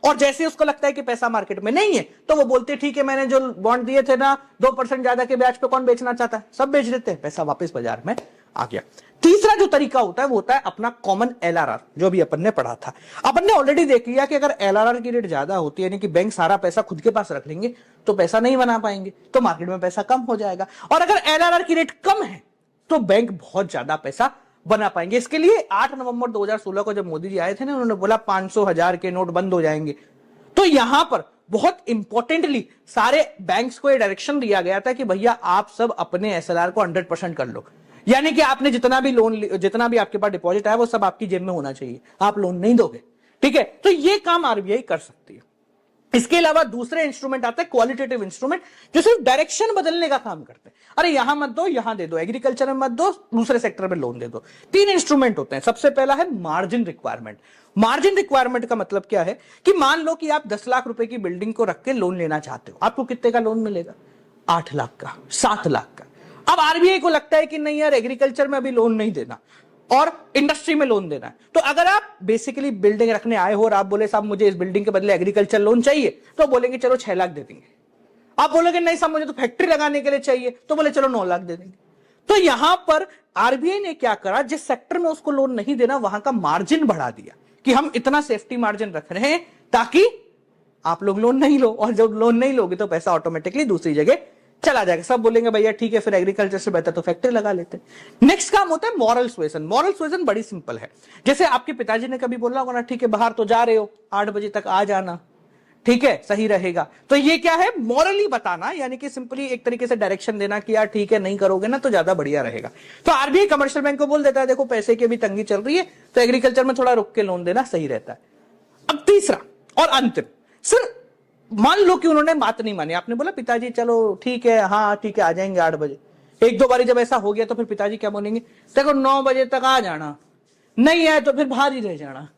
[SPEAKER 1] और जैसे उसको लगता है कि पैसा मार्केट में नहीं है तो वो बोलते ठीक है मैंने जो बॉन्ड दिए थे ना 2% ज्यादा के ब्याज पे कौन बेचना चाहता है, सब बेच देते हैं, पैसा वापस बाजार में आ गया। तीसरा जो तरीका होता है वो होता है अपना कॉमन एलआरआर, जो अभी अपन ने पढ़ा था। अपन ने ऑलरेडी देख लिया कि अगर एलआरआर की रेट ज्यादा होती है यानी कि बैंक सारा पैसा खुद के पास रख लेंगे तो पैसा नहीं बना पाएंगे, तो मार्केट में पैसा कम हो जाएगा। और अगर एलआरआर की रेट कम है तो बैंक बहुत ज्यादा पैसा बना पाएंगे। इसके लिए 8 नवंबर 2016 को जब मोदी जी आए थे ना, उन्होंने बोला 500 1000 के नोट बंद हो जाएंगे, तो यहां पर बहुत इंपॉर्टेंटली सारे बैंक्स को यह डायरेक्शन दिया गया था कि भैया आप सब अपने एसएलआर को 100% कर लो, यानी कि आपने जितना भी लोन, जितना भी आपके पास डिपॉजिट है वो सब आपकी जेब में होना चाहिए, आप लोन नहीं दोगे, ठीक है। तो ये काम आरबीआई कर सकती है। इसके अलावा दूसरे इंस्ट्रूमेंट आता है क्वालिटेटिव इंस्ट्रूमेंट, जो सिर्फ डायरेक्शन बदलने का काम करते हैं। अरे यहां मत दो, यहां दे दो, एग्रीकल्चर में मत दो, दूसरे सेक्टर में लोन दे दो। 3 इंस्ट्रूमेंट होते हैं। सबसे पहला है मार्जिन रिक्वायरमेंट। मार्जिन रिक्वायरमेंट का मतलब क्या है कि मान लो कि आप 10 लाख रुपए की बिल्डिंग को रख के लोन लेना चाहते हो, आपको कितने का लोन मिलेगा? 8 लाख का, 7 लाख का। अब आरबीआई को लगता है कि नहीं यार एग्रीकल्चर में अभी लोन नहीं देना और इंडस्ट्री में लोन देना है, तो अगर आप बेसिकली बिल्डिंग रखने आए हो और आप बोले साहब मुझे इस बिल्डिंग के बदले एग्रीकल्चर लोन चाहिए, तो बोलेंगे चलो 6 लाख दे देंगे। आप बोलोगे नहीं साहब मुझे तो फैक्ट्री लगाने के लिए चाहिए, तो बोले चलो 9 लाख दे देंगे। तो यहां पर आरबीआई ने क्या करा, जिस सेक्टर में उसको लोन नहीं देना वहां का मार्जिन बढ़ा दिया कि हम इतना सेफ्टी मार्जिन रख रहे हैं ताकि आप लोग लोन नहीं लो, और जब लोन नहीं लोगे तो पैसा ऑटोमेटिकली दूसरी जगह चला जाएगा। सब बोलेंगे भैया ठीक है फिर एग्रीकल्चर से बेहतर तो फैक्ट्री लगा लेते हैं। नेक्स्ट काम होता है मॉरल सुएजन। मॉरल सुएजन बड़ी सिंपल है। जैसे आपके पिताजी ने कभी बोला होगा ना, ठीक है बाहर तो जा रहे हो 8 बजे तक आ जाना, ठीक है सही रहेगा। तो ये क्या है, मॉरली बताना, यानी कि सिंपली एक तरीके से डायरेक्शन देना कि यार ठीक है नहीं करोगे ना तो ज्यादा बढ़िया रहेगा। तो आरबीआई कमर्शियल बैंक को बोल देता है देखो पैसे की भी तंगी चल रही है तो एग्रीकल्चर में थोड़ा रुक के लोन देना सही रहता है। अब तीसरा और अंतिम, सर मान लो कि उन्होंने बात नहीं मानी, आपने बोला पिताजी चलो ठीक है, हाँ ठीक है आ जाएंगे 8 बजे। 1-2 बारी जब ऐसा हो गया तो फिर पिताजी क्या बोलेंगे, देखो 9 बजे तक आ जाना, नहीं आए तो फिर बाहर ही रह जाना,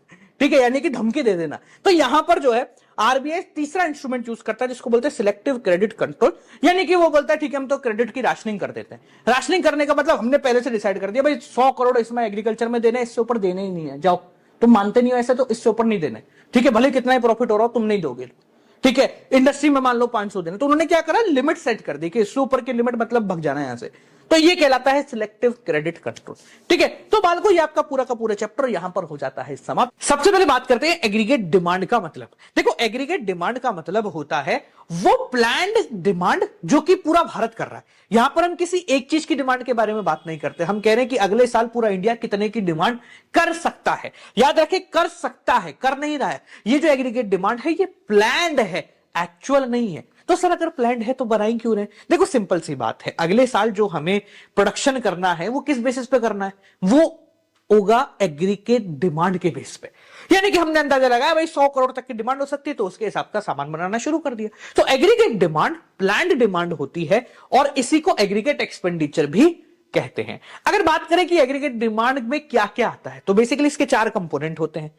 [SPEAKER 1] ठीक है, यानी कि धमकी दे देना। तो यहां पर जो है आरबीआई तीसरा इंस्ट्रूमेंट यूज करता है जिसको बोलते हैं सिलेक्टिव क्रेडिट कंट्रोल, यानी कि वो बोलता है ठीक है हम तो क्रेडिट की राशनिंग कर देते हैं। राशनिंग करने का मतलब हमने पहले से डिसाइड कर दिया भाई 100 करोड़ इसमें एग्रीकल्चर में देने, इससे ऊपर देने ही नहीं है, जाओ तुम मानते नहीं हो ऐसे तो इससे ऊपर नहीं देने, ठीक है, भले कितना ही प्रॉफिट हो रहा हो तुम नहीं दोगे, ठीक है। इंडस्ट्री में मान लो 500 देना, तो उन्होंने क्या करा, लिमिट सेट कर दी कि इससे ऊपर की लिमिट मतलब भग जाना है यहां से, तो ये कहलाता है सिलेक्टिव क्रेडिट कंट्रोल, ठीक है। तो बालको ये आपका पूरा का पूरा चैप्टर यहां पर हो जाता है समाप्त। सबसे पहले बात करते हैं एग्रीगेट डिमांड का मतलब। देखो एग्रीगेट डिमांड का मतलब होता है वो प्लान्ड डिमांड जो कि पूरा भारत कर रहा है। यहां पर हम किसी एक चीज की डिमांड के बारे में बात नहीं करते, हम कह रहे हैं कि अगले साल पूरा इंडिया कितने की डिमांड कर सकता है। याद रखें कर सकता है, कर नहीं रहा है। ये जो एग्रीगेट डिमांड है ये प्लान्ड है, एक्चुअल नहीं है। तो सर अगर प्लान्ड है तो बनाई क्यों रहे? देखो सिंपल सी बात है, अगले साल जो हमें प्रोडक्शन करना है वो किस बेसिस पे करना है, वो होगा एग्रीगेट डिमांड के बेस पे। यानी कि हमने अंदाजा लगाया भाई 100 करोड़ तक की डिमांड हो सकती है तो उसके हिसाब का सामान बनाना शुरू कर दिया। तो एग्रीगेट डिमांड प्लान्ड डिमांड होती है और इसी को एग्रीगेट एक्सपेंडिचर भी कहते हैं। अगर बात करें कि एग्रीगेट डिमांड में क्या क्या आता है तो बेसिकली इसके 4 कंपोनेंट होते हैं,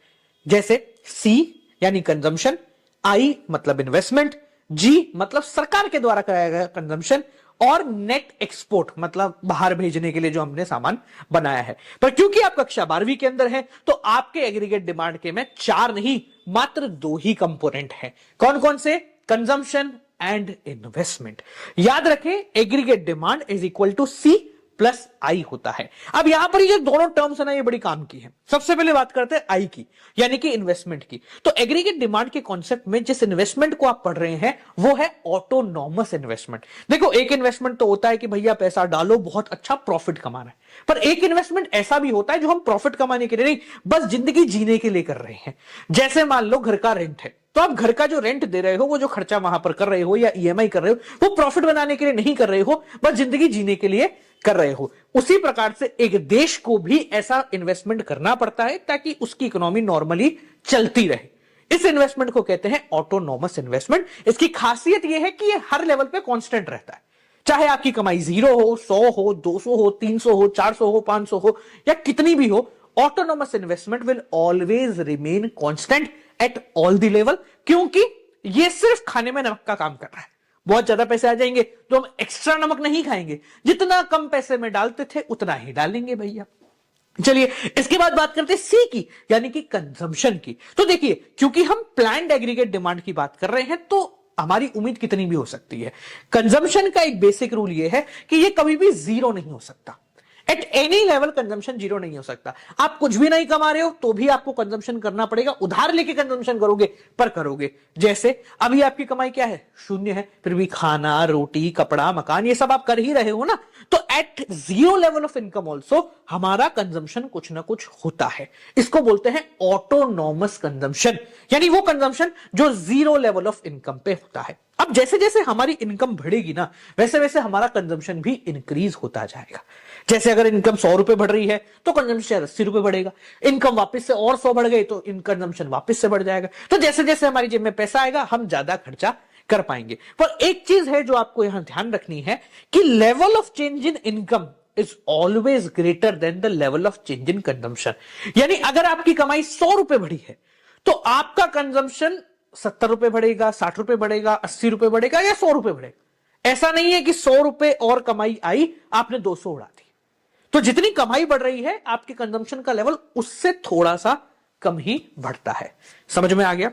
[SPEAKER 1] जैसे सी यानी कंजम्पशन, आई मतलब इन्वेस्टमेंट, जी मतलब सरकार के द्वारा कराया गया कंजम्पशन, और नेट एक्सपोर्ट मतलब बाहर भेजने के लिए जो हमने सामान बनाया है। पर क्योंकि आप कक्षा 12वीं के अंदर है तो आपके एग्रीगेट डिमांड के में 4 नहीं मात्र 2 ही कंपोनेंट हैं। कौन कौन से? Consumption and investment. याद रखें aggregate demand is equal to C plus I होता है। अब यहां पर ये जो दोनों टर्म्स है ना ये बड़ी काम की है। सबसे पहले बात करते हैं आई की, यानी कि इन्वेस्टमेंट की। तो एग्रीगेट डिमांड के कॉन्सेप्ट में जिस इन्वेस्टमेंट को आप पढ़ रहे हैं वो है ऑटोनॉमस इन्वेस्टमेंट। देखो एक इन्वेस्टमेंट तो होता है कि भैया पैसा डालो बहुत अच्छा प्रॉफिट कमाना है, पर एक इन्वेस्टमेंट ऐसा भी होता है जो हम प्रॉफिट कमाने के लिए नहीं बस जिंदगी जीने के लिए कर रहे हैं। जैसे मान लो घर का रेंट है तो आप घर का जो रेंट दे रहे हो, वो जो खर्चा वहां पर कर रहे हो या ईएमआई कर रहे हो, वो प्रॉफिट बनाने के लिए नहीं कर रहे हो, बस जिंदगी जीने के लिए कर रहे हो। उसी प्रकार से एक देश को भी ऐसा इन्वेस्टमेंट करना पड़ता है ताकि उसकी इकोनॉमी नॉर्मली चलती रहे। इस इन्वेस्टमेंट को कहते हैं ऑटोनॉमस इन्वेस्टमेंट। इसकी खासियत यह है कि यह हर लेवल पे कांस्टेंट रहता है। चाहे आपकी कमाई 0 हो, 100 हो, 200 हो, 300 हो, 400 हो, 500 हो या कितनी भी हो, autonomous investment will always remain constant at all the level, क्योंकि ये सिर्फ खाने में नमक का काम कर रहा है। बहुत ज्यादा पैसे आ जाएंगे तो हम एक्स्ट्रा नमक नहीं खाएंगे, जितना कम पैसे में डालते थे उतना ही डालेंगे भैया। चलिए इसके बाद बात करते हैं सी की, यानी कि कंजम्पशन की। तो देखिए, क्योंकि हम प्लान्ड एग्रीगेट डिमांड की बात कर रहे हैं तो हमारी उम्मीद कितनी भी हो सकती है। कंजम्पशन का एक बेसिक रूल यह है कि यह कभी भी जीरो नहीं हो सकता। At any level consumption zero नहीं हो सकता। आप कुछ भी नहीं कमा रहे हो तो भी आपको कंजम्पशन करना पड़ेगा, उधार लेके कंजम्पशन करोगे पर करोगे। जैसे अभी आपकी कमाई क्या है, 0 है, फिर भी खाना, रोटी, कपड़ा, मकान ये सब आप कर ही रहे हो ना। तो at zero level of income also हमारा कंजम्पशन कुछ ना कुछ होता है। इसको बोलते हैं ऑटोनॉमस कंजम्पशन, यानी वो कंजम्पशन जो जीरो लेवल ऑफ इनकम पे होता है। अब जैसे जैसे हमारी इनकम बढ़ेगी ना, वैसे वैसे हमारा कंजम्पशन भी इंक्रीज होता जाएगा। जैसे अगर इनकम 100 रुपए बढ़ रही है तो कंजम्पशन 80 रुपए बढ़ेगा, इनकम वापस से और 100 बढ़ गई तो इन कंजम्पशन वापस से बढ़ जाएगा। तो जैसे जैसे हमारी जेब में पैसा आएगा हम ज्यादा खर्चा कर पाएंगे। पर एक चीज है जो आपको यहां ध्यान रखनी है कि level of change in income is always greater than the level of change in consumption. यानी अगर आपकी कमाई 100 रुपए बढ़ी है तो आपका कंजम्पशन 70 रुपए बढ़ेगा, 60 रुपए बढ़ेगा, 80 रुपए बढ़ेगा या 100 रुपए बढ़ेगा। ऐसा नहीं है कि 100 रुपए और कमाई आई आपने 200 उड़ा दी। तो जितनी कमाई बढ़ रही है आपके कंजम्पशन का लेवल उससे थोड़ा सा कम ही बढ़ता है। समझ में आ गया।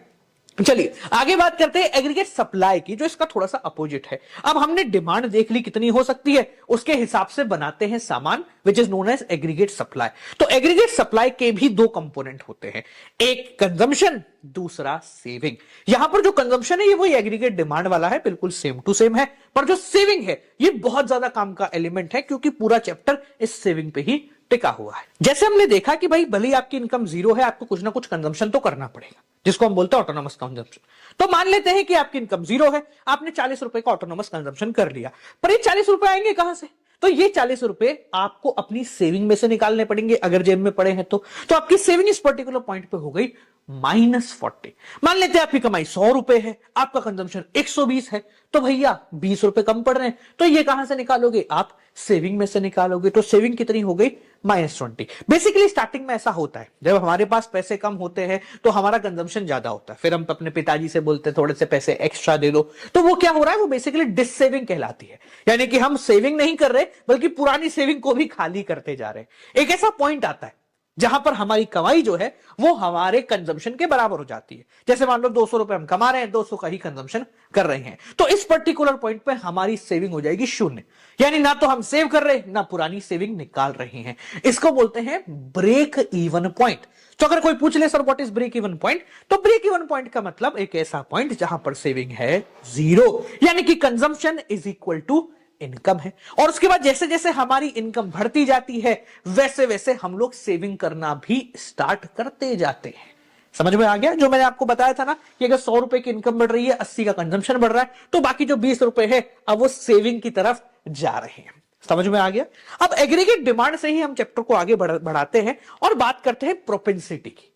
[SPEAKER 1] चलिए आगे बात करते हैं एग्रीगेट सप्लाई की, जो इसका थोड़ा सा अपोजिट है। अब हमने डिमांड देख ली कितनी हो सकती है, उसके हिसाब से बनाते हैं सामान, which is known as aggregate supply. तो एग्रीगेट सप्लाई के भी दो कंपोनेंट होते हैं, एक कंजम्पशन, दूसरा सेविंग। यहां पर जो कंजम्पशन है ये वही एग्रीगेट डिमांड वाला है, बिल्कुल सेम टू सेम है। पर जो सेविंग है ये बहुत ज्यादा काम का एलिमेंट है, क्योंकि पूरा चैप्टर इस सेविंग पे ही टिका हुआ है। जैसे हमने देखा कि भाई भले ही आपकी इनकम 0 है, आपको कुछ ना कुछ कंजम्पशन तो करना पड़ेगा, जिसको हम बोलते हैं ऑटोनोमस कंजम्पशन। तो मान लेते हैं कि आपकी इनकम 0 है, आपने 40 रुपए का ऑटोनोमस कंजम्पशन कर लिया, पर ये 40 रुपए आएंगे कहां से? तो ये 40 रुपए आपको अपनी सेविंग में से निकालने पड़ेंगे, अगर जेब में पड़े हैं तो आपकी सेविंग इस पर्टिकुलर पॉइंट पे हो गई -40। मान लेते हैं आपकी कमाई 100 रुपए है, आपका कंजम्पशन 120 है, तो भैया 20 रुपए कम पड़ रहे हैं, तो ये कहां से निकालोगे? आप सेविंग में से निकालोगे। तो सेविंग कितनी हो गई? -20। बेसिकली स्टार्टिंग में ऐसा होता है, जब हमारे पास पैसे कम होते हैं तो हमारा कंजम्पशन ज्यादा होता है, फिर हम अपने पिताजी से बोलते हैं थोड़े से पैसे एक्स्ट्रा दे दो। तो वो क्या हो रहा है, वो बेसिकली डिससेविंग कहलाती है, यानी कि हम सेविंग नहीं कर रहे बल्कि पुरानी सेविंग को भी खाली करते जा रहे हैं। एक ऐसा पॉइंट आता है जहां पर हमारी कमाई जो है वो हमारे कंजम्पशन के बराबर हो जाती है। जैसे मान लो 200 रुपए हम कमा रहे हैं, 200 का ही कंजम्पशन कर रहे हैं, तो इस पर्टिकुलर पॉइंट पे हमारी सेविंग हो जाएगी 0, यानी ना तो हम सेव कर रहे हैं ना पुरानी सेविंग निकाल रहे हैं। इसको बोलते हैं ब्रेक इवन पॉइंट। तो अगर कोई पूछ ले sir what is break even point, तो ब्रेक इवन पॉइंट का मतलब एक ऐसा पॉइंट जहां पर सेविंग है 0, यानी कि consumption is equal to income है। और उसके बाद जैसे जैसे हमारी इनकम बढ़ती जाती है वैसे वैसे हम लोग सेविंग करना भी स्टार्ट करते जाते हैं। समझ में आ गया? जो मैंने आपको बताया था ना कि अगर 100 रुपए की इनकम बढ़ रही है, 80 का कंजम्पशन बढ़ रहा है, तो बाकी जो 20 रुपए है अब वो सेविंग की तरफ जा रहे हैं। समझ में आ गया? अब एग्रीगेट डिमांड से ही हम चैप्टर को आगे बढ़ाते हैं और बात करते हैं प्रोपेंसिटी की।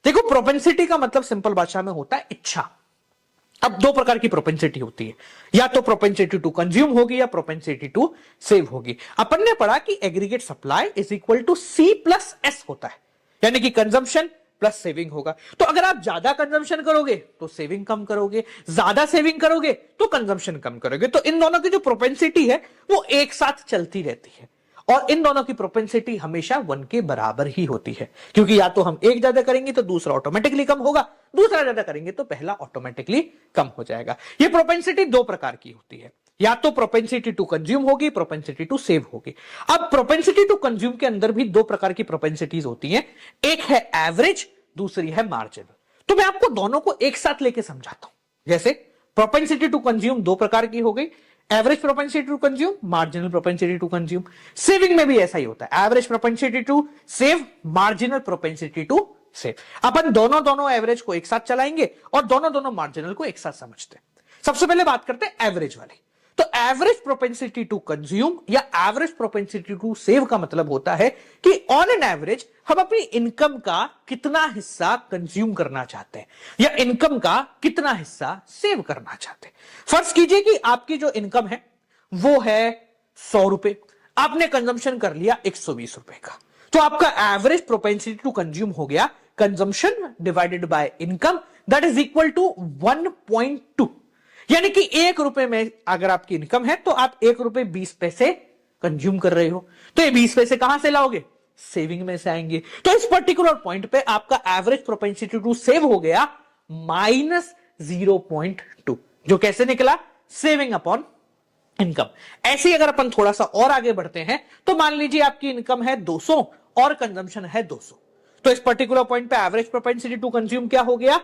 [SPEAKER 1] देखो, प्रोपेंसिटी का मतलब सिंपल भाषा में होता है इच्छा। अब दो प्रकार की प्रोपेंसिटी होती है, या तो प्रोपेंसिटी टू कंज्यूम होगी या प्रोपेंसिटी टू सेव होगी। अपन ने पढ़ा कि aggregate supply is equal to C+S होता है, यानी कि कंजम्पशन प्लस सेविंग होगा। तो अगर आप ज्यादा कंजम्पशन करोगे तो सेविंग कम करोगे, ज्यादा सेविंग करोगे तो कंजम्पशन कम करोगे। तो इन दोनों की जो प्रोपेंसिटी है वो एक साथ चलती रहती है, और इन दोनों की प्रोपेंसिटी हमेशा 1 के बराबर ही होती है, क्योंकि या तो हम एक ज्यादा करेंगे तो दूसरा ऑटोमेटिकली कम होगा, दूसरा ज्यादा करेंगे तो पहला ऑटोमेटिकली कम हो जाएगा। ये प्रोपेंसिटी दो प्रकार की होती है, या तो प्रोपेंसिटी टू कंज्यूम होगी, प्रोपेंसिटी टू सेव होगी। अब प्रोपेंसिटी टू कंज्यूम के अंदर भी दो प्रकार की प्रोपेंसिटीज होती हैं, एक है एवरेज, दूसरी है मार्जिनल। तो मैं आपको दोनों को एक साथ लेके समझाता हूं। जैसे प्रोपेंसिटी टू कंज्यूम दो प्रकार की हो गई, average propensity to consume, marginal propensity to consume. Saving में भी ऐसा ही होता है, average propensity to save, marginal propensity to save. अपन दोनों एवरेज को एक साथ चलाएंगे और दोनों मार्जिनल को एक साथ समझते हैं। सबसे पहले बात करते हैं एवरेज वाली। तो एवरेज प्रोपेंसिटी टू कंज्यूम या एवरेज प्रोपेंसिटी टू सेव का मतलब होता है कि ऑन एन एवरेज हम अपनी इनकम का कितना हिस्सा कंज्यूम करना चाहते हैं या इनकम का कितना हिस्सा सेव करना चाहते हैं। फर्ज कीजिए कि आपकी जो इनकम है वो है 100 रुपए, आपने कंजम्पशन कर लिया 120 रुपए का, तो आपका एवरेज प्रोपेंसिटी टू कंज्यूम हो गया consumption divided by income, that is equal to 1.2। यानी कि 1 रुपए में अगर आपकी इनकम है तो आप 1 रुपए 20 पैसे कंज्यूम कर रहे हो, तो ये 20 पैसे कहां से लाओगे? सेविंग में से आएंगे। तो इस पर्टिकुलर पॉइंट पे आपका एवरेज प्रोपेंसिटी टू सेव हो गया -0.2, जो कैसे निकला? Saving upon income. ऐसे ही अगर अपन थोड़ा सा और आगे बढ़ते हैं तो मान लीजिए आपकी इनकम है 200 और कंजम्पशन है 200, तो इस पर्टिकुलर पॉइंट पे एवरेज प्रोपेंसिटी टू कंज्यूम क्या हो गया?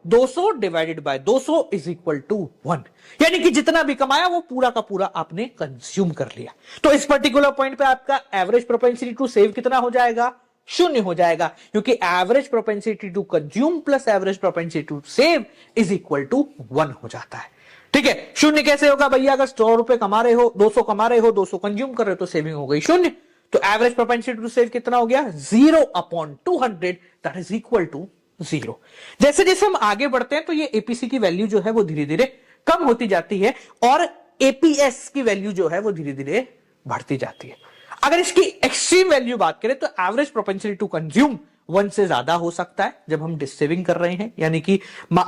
[SPEAKER 1] 200 divided by 200 is equal to 1। यानी कि जितना भी कमाया वो पूरा का पूरा आपने कंज्यूम कर लिया। तो इस पर्टिकुलर पॉइंट पे आपका एवरेज प्रोपेंसिटी टू सेव कितना हो जाएगा? 0 हो जाएगा, क्योंकि average propensity to consume plus average propensity to save is equal to 1 हो जाता है। ठीक है, 0 कैसे होगा भैया? अगर 100 रुपए कमा रहे हो, 200 कमा रहे हो, 200 कंज्यूम कर रहे हो, तो सेविंग हो गई 0। तो एवरेज प्रोपेंसिटी टू सेव कितना हो गया? 0 upon 200, that is equal to 0। जैसे जैसे हम आगे बढ़ते हैं तो ये एपीसी की वैल्यू जो है वो धीरे धीरे कम होती जाती है और एपीएस की वैल्यू जो है वो धीरे धीरे बढ़ती जाती है। अगर इसकी एक्सट्रीम वैल्यू बात करें तो एवरेज प्रोपेंसिटी टू कंज्यूम 1 से ज्यादा हो सकता है जब हम डिसेविंग कर रहे हैं, यानी कि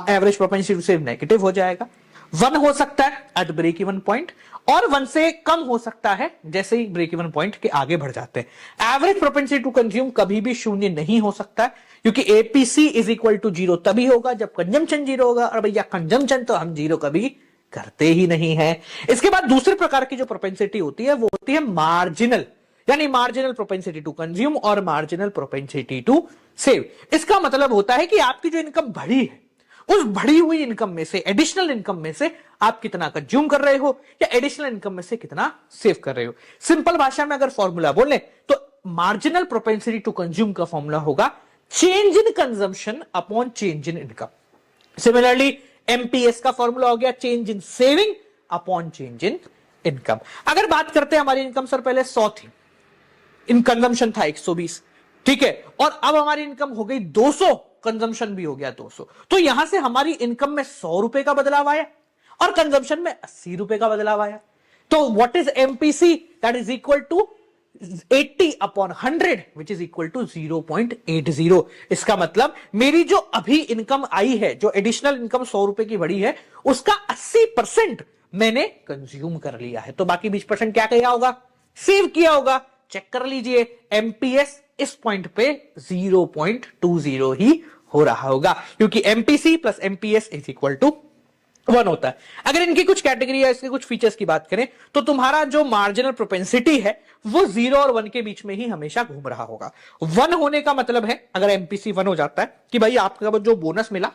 [SPEAKER 1] average propensity to save negative हो जाएगा। 1 हो सकता है एट ब्रेक इवन पॉइंट, और 1 से कम हो सकता है जैसे ही ब्रेक इवन पॉइंट के आगे बढ़ जाते हैं। एवरेज प्रोपेंसिटी टू कंज्यूम कभी भी 0 नहीं हो सकता है, क्योंकि एपीसी इज इक्वल टू 0 तभी होगा जब कंजम्पशन 0 होगा, और भैया कंजम्पशन तो हम 0 कभी करते ही नहीं है। इसके बाद दूसरे प्रकार की जो प्रोपेंसिटी होती है वो होती है मार्जिनल, यानी मार्जिनल प्रोपेंसिटी टू कंज्यूम और मार्जिनल प्रोपेंसिटी टू सेव। इसका मतलब होता है कि आपकी जो इनकम बढ़ी है उस बढ़ी हुई इनकम में से, एडिशनल इनकम में से आप कितना कंज्यूम कर रहे हो या एडिशनल इनकम में से कितना सेव कर रहे हो। सिंपल भाषा में अगर फॉर्मूला बोले तो मार्जिनल प्रोपेंसिटी टू कंज्यूम का फॉर्मूला होगा change in consumption upon change in income. Similarly MPS का फॉर्मूला हो गया change in saving upon change in income. अगर बात करते हैं हमारी इनकम सर पहले 100 थी, इन कंजम्पशन था 120, ठीक है, और अब हमारी इनकम हो गई 200, कंजम्पशन भी हो गया 200, तो यहां से हमारी इनकम में 100 रुपए का बदलाव आया और कंजम्पशन में 80 रुपए का बदलाव आया। तो what is MPC? That is equal to 80 upon 100 which is equal to 0.80। इसका मतलब मेरी जो अभी इनकम आई है, जो एडिशनल इनकम 100 रुपए की बढ़ी है, उसका 80% मैंने कंज्यूम कर लिया है, तो बाकी 20% क्या किया होगा? सेव किया होगा। चेक कर लीजिए, एमपीएस इस पॉइंट पे 0.20 ही हो रहा होगा, क्योंकि MPC plus MPS is equal to 1 होता है। अगर इनकी कुछ कैटेगरी या इसके कुछ फीचर्स की बात करें तो तुम्हारा जो मार्जिनल प्रोपेंसिटी है वो 0 और 1 के बीच में ही हमेशा घूम रहा होगा। 1 होने का मतलब है, अगर एमपीसी 1 हो जाता है कि भाई आपका जो बोनस मिला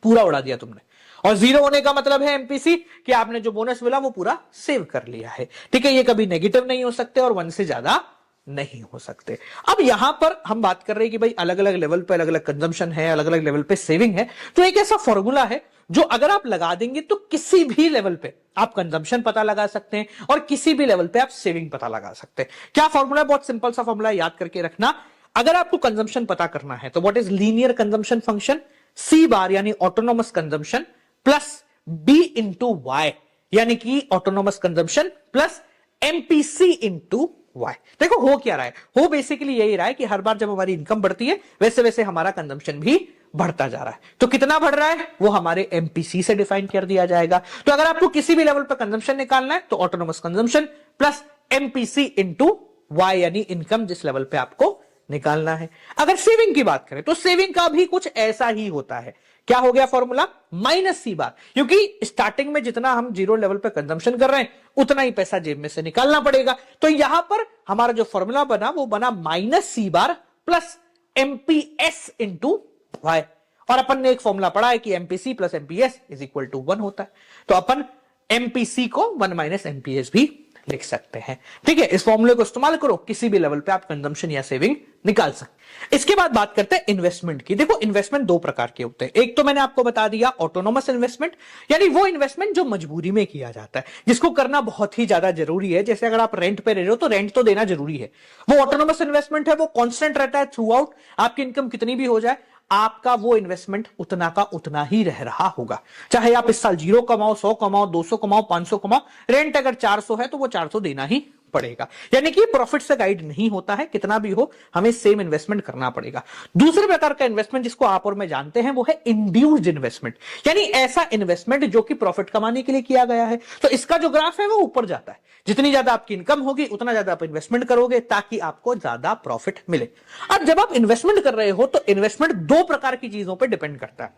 [SPEAKER 1] पूरा उड़ा दिया तुमने, और 0 होने का मतलब है एमपीसी कि आपने जो बोनस मिला वो पूरा सेव कर लिया है। ठीक है, ये कभी नेगेटिव नहीं हो सकते और 1 से ज्यादा नहीं हो सकते। अब यहां पर हम बात कर रहे हैं कि भाई अलग अलग लेवल पे अलग अलग कंजम्पशन है, अलग अलग लेवल पे सेविंग है, तो एक ऐसा फॉर्मूला है जो अगर आप लगा देंगे तो किसी भी लेवल पे आप कंजम्पशन पता लगा सकते हैं और किसी भी लेवल पे आप सेविंग पता लगा सकते हैं। क्या फॉर्मूला? बहुत सिंपल सा फॉर्मूला, याद करके रखना। अगर आपको कंजम्पशन पता करना है तो what is linear consumption function? C bar यानी autonomous consumption plus B into Y, यानी कि autonomous consumption plus MPC into Y. देखो हो क्या रहा है, हो बेसिकली यही रहा है कि हर बार जब हमारी इनकम बढ़ती है वैसे वैसे हमारा कंजम्पशन भी बढ़ता जा रहा है। तो कितना बढ़ रहा है वो हमारे एमपीसी से डिफाइन कर दिया जाएगा। तो अगर आपको किसी भी लेवल पर कंजम्पशन निकालना है तो autonomous consumption plus MPC into Y, यानी इनकम जिस लेवल पे आपको निकालना है। अगर सेविंग की बात करें तो सेविंग का भी कुछ ऐसा ही होता है। क्या हो गया फॉर्मूला? माइनस सी बार, क्योंकि स्टार्टिंग में जितना हम 0 लेवल पे कंजम्पशन कर रहे हैं उतना ही पैसा जेब में से निकालना पड़ेगा। तो यहां पर हमारा जो फॉर्मूला बना वो बना minus C bar plus MPS into Y, और अपन ने एक फॉर्मूला पढ़ा है कि MPC plus MPS is equal to 1 होता है, तो अपन एमपीसी को 1 माइनस एमपीएस भी लिख सकते हैं। ठीक है, इस फॉर्मूले को इस्तेमाल करो, किसी भी लेवल पे आप कंजम्पशन या सेविंग निकाल सकते। इसके बाद बात करते हैं इन्वेस्टमेंट की। देखो इन्वेस्टमेंट 2 प्रकार के होते हैं। एक तो मैंने आपको बता दिया ऑटोनोमस इन्वेस्टमेंट, यानी वो इन्वेस्टमेंट जो मजबूरी में किया जाता है, जिसको करना बहुत ही ज्यादा जरूरी है। जैसे अगर आप रेंट पे रह रहे हो तो रेंट तो देना जरूरी है। वो ऑटोनोमस इन्वेस्टमेंट है, वो कांस्टेंट रहता है थ्रू आउट, आपकी इनकम कितनी भी हो जाए आपका वो इन्वेस्टमेंट उतना का उतना ही रह रहा होगा। चाहे आप इस साल 0 कमाओ, 100 कमाओ, 200 कमाओ, 500 कमाओ, रेंट अगर 400 है तो वो 400 देना ही पड़ेगा। यानी कि प्रॉफिट से गाइड नहीं होता है, कितना भी हो हमें सेम इन्वेस्टमेंट करना पड़ेगा। दूसरे प्रकार का इन्वेस्टमेंट जिसको आप और मैं जानते हैं वो है इंड्यूस्ड इन्वेस्टमेंट, यानी ऐसा इन्वेस्टमेंट जो कि प्रॉफिट कमाने के लिए किया गया है। तो इसका जो ग्राफ है वो ऊपर जाता है, जितनी ज्यादा आपकी इनकम होगी उतना ज्यादा आप इन्वेस्टमेंट करोगे ताकि आपको ज्यादा प्रॉफिट मिले। अब जब आप इन्वेस्टमेंट कर रहे हो तो इन्वेस्टमेंट दो प्रकार की चीजों पर डिपेंड करता है,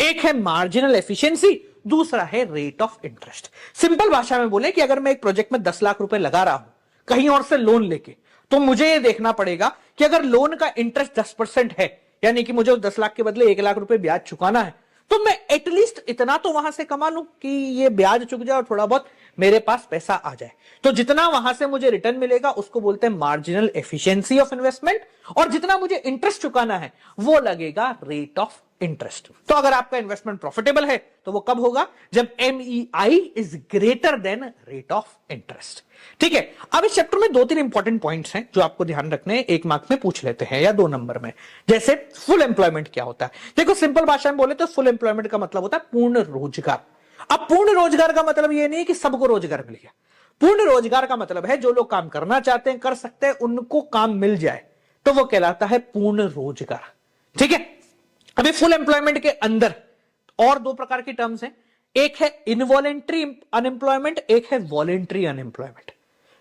[SPEAKER 1] एक है मार्जिनल एफिशिएंसी, दूसरा है रेट ऑफ इंटरेस्ट। सिंपल भाषा में बोले कि अगर मैं एक प्रोजेक्ट में 10 लाख रुपए लगा रहा हूं कहीं और से लोन लेके, तो मुझे यह देखना पड़ेगा कि अगर लोन का इंटरेस्ट 10% है, यानी कि मुझे 10 लाख के बदले 1 लाख रुपए ब्याज चुकाना है, तो मैं एटलीस्ट इतना तो वहां से कमा लूं कि ये ब्याज चुक जाए और थोड़ा बहुत मेरे पास पैसा आ जाए। तो जितना वहां से मुझे रिटर्न मिलेगा उसको बोलते हैं मार्जिनल एफिशिएंसी ऑफ इन्वेस्टमेंट, और जितना मुझे इंटरेस्ट चुकाना है वो लगेगा रेट ऑफ इंटरेस्ट। तो अगर आपका इन्वेस्टमेंट प्रॉफिटेबल है तो वो कब होगा? जब MEI is greater than rate of interest. ठीक है, अब इस चैप्टर में 2-3 इंपॉर्टेंट पॉइंट्स हैं जो आपको ध्यान रखने हैं, 1 मार्क में पूछ लेते हैं या 2 नंबर में। जैसे फुल एम्प्लॉयमेंट क्या होता है? देखो सिंपल भाषा में बोले तो फुल एम्प्लॉयमेंट का मतलब होता है पूर्ण रोजगार। अब पूर्ण रोजगार का मतलब ये नहीं है कि सबको रोजगार मिल गया। पूर्ण रोजगार का मतलब है जो लोग काम करना चाहते हैं, कर सकते हैं, उनको काम मिल जाए, तो वो कहलाता है पूर्ण रोजगार। ठीक है, अभी फुल एम्प्लॉयमेंट के अंदर और 2 प्रकार की टर्म्स हैं, एक है इनवॉलेंट्री अनएम्प्लॉयमेंट, एक है वॉलेंट्री अनएम्प्लॉयमेंट।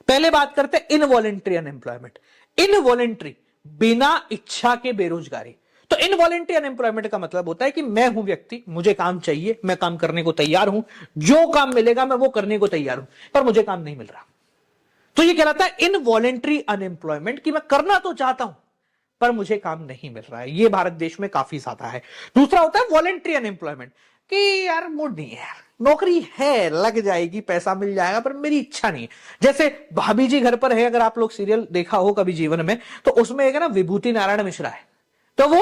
[SPEAKER 1] पहले बात करते हैं इनवॉलेंट्री अनएम्प्लॉयमेंट। इनवॉलेंट्री बिना इच्छा के बेरोजगारी। तो इनवॉलेंट्री अनएम्प्लॉयमेंट का मतलब होता है कि मैं हूं व्यक्ति, मुझे काम चाहिए, मैं काम करने को तैयार हूं, जो काम मिलेगा मैं वो करने को तैयार हूं, पर मुझे काम नहीं मिल रहा। तो ये कहलाता है इनवॉलेंट्री अनएम्प्लॉयमेंट, कि मैं करना तो चाहता हूं पर मुझे काम नहीं मिल रहा है। ये भारत देश में काफी ज्यादा है। दूसरा होता है वॉलेंट्री अनएम्प्लॉयमेंट, कि यार मूड नहीं है यार, नौकरी है लग जाएगी, पैसा मिल जाएगा, पर मेरी इच्छा नहीं है। जैसे भाभी जी घर पर है, अगर आप लोग सीरियल देखा हो कभी जीवन में, तो उसमें एक है ना विभूति नारायण मिश्रा है, तो वो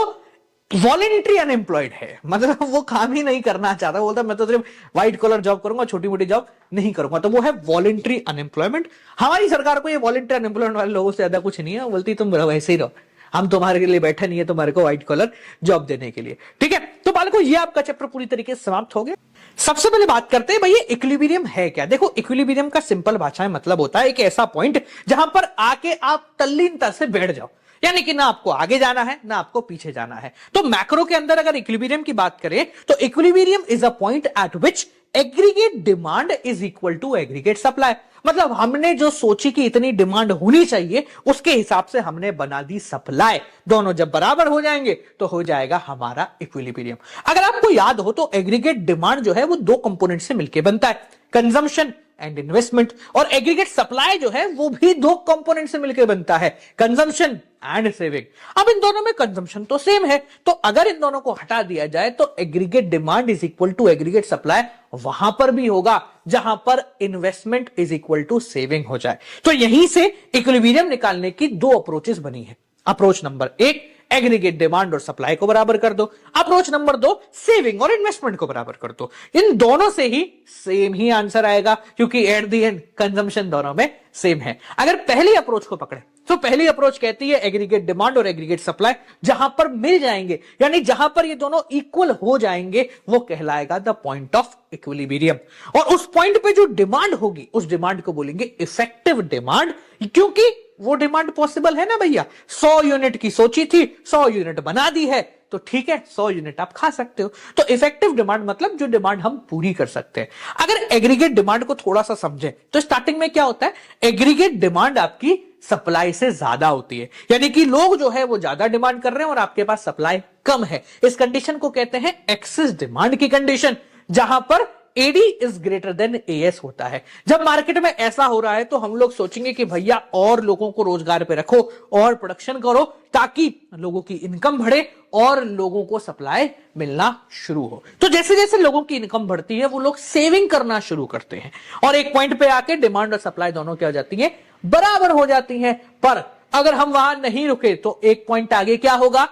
[SPEAKER 1] वॉलेंट्री अनएम्प्लॉयड है, मतलब वो काम ही नहीं करना चाहता, बोलता मैं तो सिर्फ व्हाइट कॉलर जॉब करूंगा, छोटी मोटी जॉब नहीं करूंगा, तो वो है वॉलेंट्री अनएम्प्लॉयमेंट। हमारी सरकार को ये वॉलेंट्री अनएम्प्लॉयमेंट वाले लोगों से ज्यादा कुछ नहीं है, बोलती तुम वैसे ही रहो, हम तुम्हारे लिए बैठे नहीं है तुम्हारे को व्हाइट कॉलर जॉब देने के लिए। ठीक है, तो बालकों ये आपका चैप्टर पूरी तरीके से समाप्त हो गया। सबसे पहले बात करते हैं भाई ये इक्विलिब्रियम है क्या। देखो इक्विलिब्रियम का सिंपल भाषा में मतलब होता है एक ऐसा पॉइंट जहां पर आके आप तल्लीनता से बैठ जाओ, यानी कि ना आपको आगे जाना है ना आपको पीछे जाना है। तो मैक्रो के अंदर अगर इक्विलिब्रियम की बात करें तो equilibrium is a point at which aggregate demand is equal to aggregate supply. मतलब हमने जो सोची कि इतनी डिमांड होनी चाहिए उसके हिसाब से हमने बना दी सप्लाई, दोनों जब बराबर हो जाएंगे तो हो जाएगा हमारा इक्विलिब्रियम। अगर आपको याद हो तो एग्रीगेट डिमांड जो है वो 2 कंपोनेंट से मिलकर बनता है, कंजम्पशन एंड इन्वेस्टमेंट, और एग्रीगेट सप्लाई जो है वो भी 2 कंपोनेंट से मिलकर बनता है, कंजम्पशन एंड सेविंग। अब इन दोनों में कंजम्पशन तो सेम है, तो अगर इन दोनों को हटा दिया जाए तो aggregate demand is equal to aggregate supply वहां पर भी होगा जहां पर investment is equal to saving हो जाए। तो यहीं से इक्विलिब्रियम निकालने की 2 अप्रोचेस बनी है। अप्रोच नंबर 1 एग्रीगेट डिमांड और सप्लाई को बराबर कर दो, अप्रोच नंबर 2 सेविंग और इन्वेस्टमेंट को बराबर कर दो। इन दोनों से ही सेम ही आंसर आएगा, क्योंकि एट द एंड कंजम्पशन दोनों में सेम है। अगर पहली अप्रोच को पकड़े तो पहली अप्रोच कहती है एग्रीगेट डिमांड और एग्रीगेट सप्लाई जहां पर मिल जाएंगे, यानी जहां पर ये दोनों इक्वल हो जाएंगे वो कहलाएगा द पॉइंट ऑफ इक्विलिब्रियम। और उस पॉइंट पे जो डिमांड होगी उस डिमांड को बोलेंगे इफेक्टिव डिमांड, क्योंकि वो डिमांड पॉसिबल है ना भैया। 100 यूनिट की सोची थी, 100 यूनिट बना दी है, तो ठीक है 100 यूनिट आप खा सकते हो। तो इफेक्टिव डिमांड मतलब जो डिमांड हम पूरी कर सकते हैं। अगर एग्रीगेट डिमांड को थोड़ा सा समझें तो स्टार्टिंग में क्या होता है, एग्रीगेट डिमांड आपकी सप्लाई से ज्यादा होती है, यानी कि लोग जो है वो ज्यादा डिमांड कर रहे हैं और आपके पास सप्लाई कम है। इस कंडीशन को कहते हैं एक्सेस डिमांड की कंडीशन, जहां पर AD is greater than AS होता है। जब मार्केट में ऐसा हो रहा है तो हम लोग सोचेंगे कि भैया और लोगों को रोजगार पे रखो और प्रोडक्शन करो ताकि लोगों की इनकम बढ़े और लोगों को सप्लाई मिलना शुरू हो। तो जैसे जैसे लोगों की इनकम बढ़ती है वो लोग सेविंग करना शुरू करते हैं और एक पॉइंट पे आके डिमांड और सप्लाई दोनों क्या हो जाती है, बराबर हो जाती है। पर अगर हम वहां नहीं रुके तो एक पॉइंट आगे क्या होगा,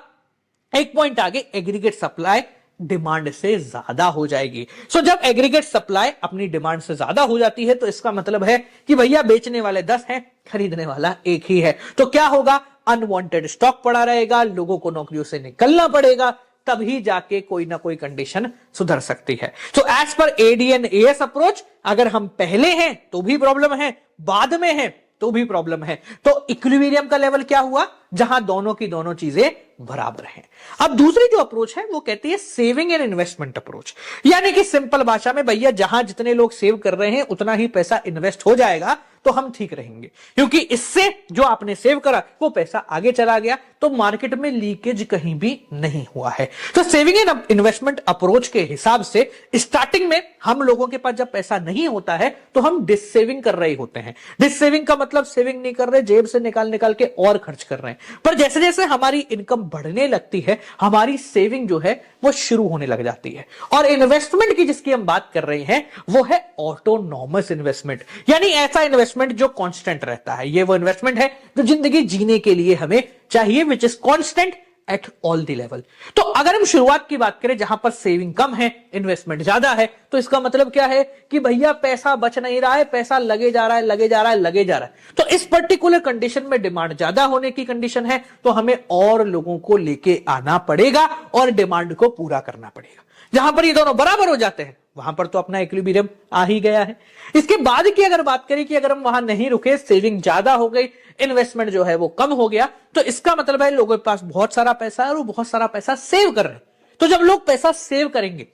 [SPEAKER 1] एक पॉइंट आगे एग्रीगेट सप्लाई डिमांड से ज्यादा हो जाएगी। सो जब एग्रीगेट सप्लाई अपनी डिमांड से ज्यादा हो जाती है तो इसका मतलब है कि भैया बेचने वाले 10 हैं, खरीदने वाला एक ही है। तो क्या होगा, अनवांटेड स्टॉक पड़ा रहेगा, लोगों को नौकरियों से निकलना पड़ेगा, तभी जाके कोई ना कोई कंडीशन सुधर सकती है। तो एज पर ADN-AS अप्रोच, अगर हम पहले हैं तो भी प्रॉब्लम है, बाद में है तो भी प्रॉब्लम है। तो इक्विलिब्रियम का लेवल क्या हुआ, जहां दोनों की दोनों चीजें बराबर हैं। अब दूसरी जो अप्रोच है वो कहती है सेविंग एंड इन्वेस्टमेंट अप्रोच, यानी कि सिंपल भाषा में भैया जहां जितने लोग सेव कर रहे हैं उतना ही पैसा इन्वेस्ट हो जाएगा तो हम ठीक रहेंगे, क्योंकि इससे जो आपने सेव करा वो पैसा आगे चला गया, तो मार्केट में लीकेज कहीं भी नहीं हुआ है। तो सेविंग एंड इन्वेस्टमेंट अप्रोच के हिसाब से स्टार्टिंग में हम लोगों के पास जब पैसा नहीं होता है तो हम डिससेविंग कर रहे होते हैं। डिससेविंग का मतलब सेविंग नहीं कर रहे, जेब से निकाल निकाल के और खर्च कर रहे हैं। पर जैसे जैसे हमारी इनकम बढ़ने लगती है हमारी सेविंग जो है वो शुरू होने लग जाती है। और इन्वेस्टमेंट की जिसकी हम बात कर रहे हैं वो है ऑटोनॉमस इन्वेस्टमेंट, यानी ऐसा इन्वेस्टमेंट जो कांस्टेंट रहता है। ये वो इन्वेस्टमेंट है जो जिंदगी जीने के लिए हमें चाहिए, which is constant at all the level. तो अगर हम शुरुआत की बात करें जहां पर सेविंग कम है इन्वेस्टमेंट ज्यादा है, तो इसका मतलब क्या है कि भैया पैसा बच नहीं रहा है, पैसा लगे जा रहा है, लगे जा रहा है, लगे जा रहा है। तो इस पर्टिकुलर कंडीशन में डिमांड ज्यादा होने की कंडीशन है, तो हमें और लोगों को लेके आना पड़ेगा और डिमांड को पूरा करना पड़ेगा। जहां पर ये दोनों बराबर हो जाते हैं वहां पर तो अपना इक्विलिब्रियम आ ही गया है। इसके बाद की अगर बात करें कि अगर हम वहां नहीं रुके, सेविंग ज्यादा हो गई, इन्वेस्टमेंट जो है वो कम हो गया, तो इसका मतलब है लोगों के पास बहुत सारा पैसा है और वो बहुत सारा पैसा सेव कर रहे हैं। तो जब लोग पैसा सेव करेंगे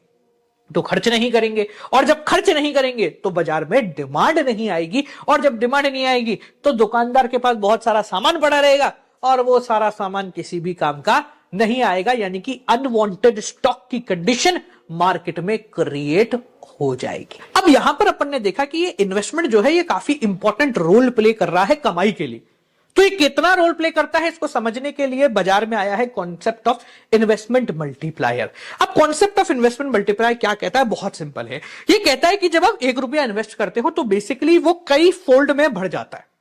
[SPEAKER 1] तो खर्च नहीं करेंगे, और जब खर्च नहीं करेंगे तो बाजार में डिमांड नहीं आएगी, और जब डिमांड नहीं आएगी तो दुकानदार के पास बहुत सारा सामान पड़ा रहेगा और वो सारा सामान किसी भी काम का नहीं आएगा, यानी कि अनवांटेड स्टॉक की कंडीशन मार्केट में क्रिएट हो जाएगी। अब यहां पर अपन ने देखा कि ये इन्वेस्टमेंट जो है ये काफी इंपॉर्टेंट रोल प्ले कर रहा है कमाई के लिए। तो ये कितना रोल प्ले करता है इसको समझने के लिए बाजार में आया है कॉन्सेप्ट ऑफ इन्वेस्टमेंट मल्टीप्लायर। अब कॉन्सेप्ट ऑफ इन्वेस्टमेंट मल्टीप्लायर क्या कहता है, बहुत सिंपल है। ये कहता है कि जब आप ₹1 इन्वेस्ट करते हो तो बेसिकली वो कई फोल्ड में बढ़ जाता है।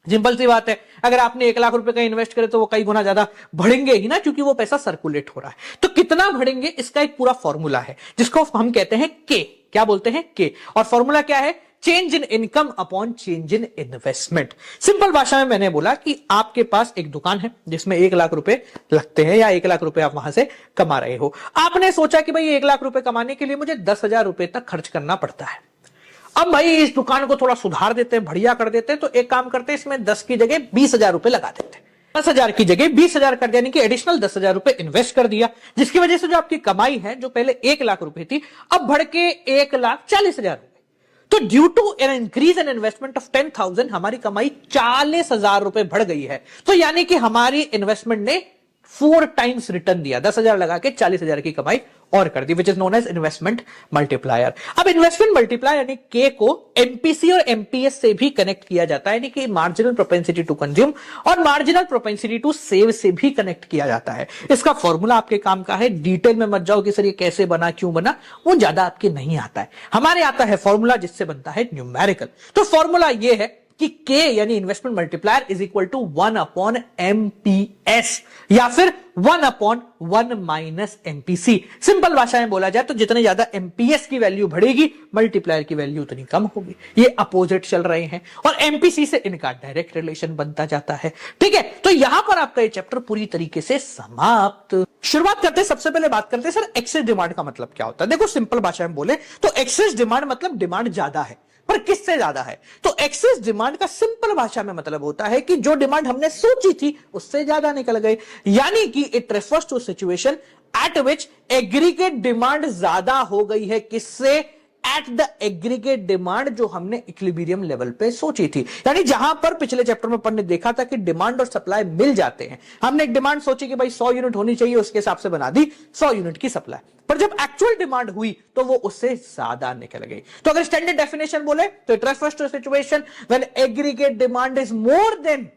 [SPEAKER 1] सिंपल सी बात है, अगर आपने ₹1,00,000 का इन्वेस्ट करे तो वो कई गुना ज्यादा बढ़ेंगे ही ना, क्योंकि वो पैसा सर्कुलेट हो रहा है। तो कितना बढ़ेंगे इसका एक पूरा फॉर्मूला है जिसको हम कहते हैं के। क्या बोलते हैं? के। और फॉर्मूला क्या है? Change in income upon change in investment. Simple भाषा में मैंने बोला कि आपके पास एक दुकान है जिसमें ₹1,00,000 लगते हैं या ₹1,00,000 आप वहां से कमा रहे हो। आपने सोचा कि भाई ₹1,00,000 कमाने के लिए मुझे ₹10,000 तक खर्च करना पड़ता है। अब भाई इस दुकान को थोड़ा सुधार देते हैं, बढ़िया कर देते हैं, तो एक काम करते हैं, इसमें 10 की जगह ₹20,000 लगा देते हैं। 10,000 की जगह 20,000 कर दिया, यानी कि एडिशनल ₹10,000 इन्वेस्ट कर दिया, जिसकी वजह से जो आपकी कमाई है जो पहले ₹1,00,000 थी अब बढ़ के ₹1,40,000। तो due to an increase in investment of 10,000 हमारी कमाई ₹40,000 बढ़ गई है। तो यानी कि हमारी इन्वेस्टमेंट ने 4 टाइम्स रिटर्न दिया, 10,000 लगा के 40,000 की कमाई और कर दी, which is known as investment multiplier. अब इन्वेस्टमेंट मल्टीप्लायर यानी के को एमपीसी और एमपीएस से भी कनेक्ट किया जाता है, यानी कि मार्जिनल प्रोपेंसिटी टू कंज्यूम और मार्जिनल प्रोपेंसिटी टू सेव से भी कनेक्ट किया जाता है। इसका फॉर्मूला आपके काम का है, डिटेल में मत जाओ कि सर ये कैसे बना, क्यों बना, वो ज्यादा आपके नहीं आता है। हमारे आता है फॉर्मूला जिससे बनता है न्यूमेरिकल। तो फॉर्मूला ये है कि K यानी investment multiplier is equal to 1/MPS या फिर 1/1 - MPC। सिंपल भाषा में बोला जाए तो जितने ज्यादा MPS की वैल्यू बढ़ेगी मल्टीप्लायर की वैल्यू उतनी कम होगी। ये अपोजिट चल रहे हैं और MPC से इनका डायरेक्ट रिलेशन बनता जाता है। ठीक है, तो यहां पर आपका ये चैप्टर पूरी तरीके से समाप्त। शुरुआत करते हैं, सबसे पहले बात करते हैं सर एक्सेस डिमांड का मतलब क्या होता है। देखो सिंपल भाषा में बोले तो एक्सेस डिमांड मतलब डिमांड ज्यादा है, पर किससे ज्यादा है? तो एक्सेस डिमांड का सिंपल भाषा में मतलब होता है कि जो डिमांड हमने सोची थी उससे ज्यादा निकल गई, यानी कि it refers to situation at which aggregate demand ज्यादा हो गई है। किससे? एट द एग्रीगेट डिमांड जो हमने इक्विलिब्रियम लेवल पे सोची थी। यानी जहां पर पिछले चैप्टर में अपन ने देखा था कि डिमांड और सप्लाई मिल जाते हैं, हमने एक डिमांड सोची कि भाई 100 यूनिट होनी चाहिए, उसके हिसाब से बना दी 100 यूनिट की सप्लाई, पर जब एक्चुअल डिमांड हुई तो वो उससे ज्यादा निकल गई। तो अगर स्टैंडर्ड डेफिनेशन बोले तो it refers to situation when aggregate demand is more than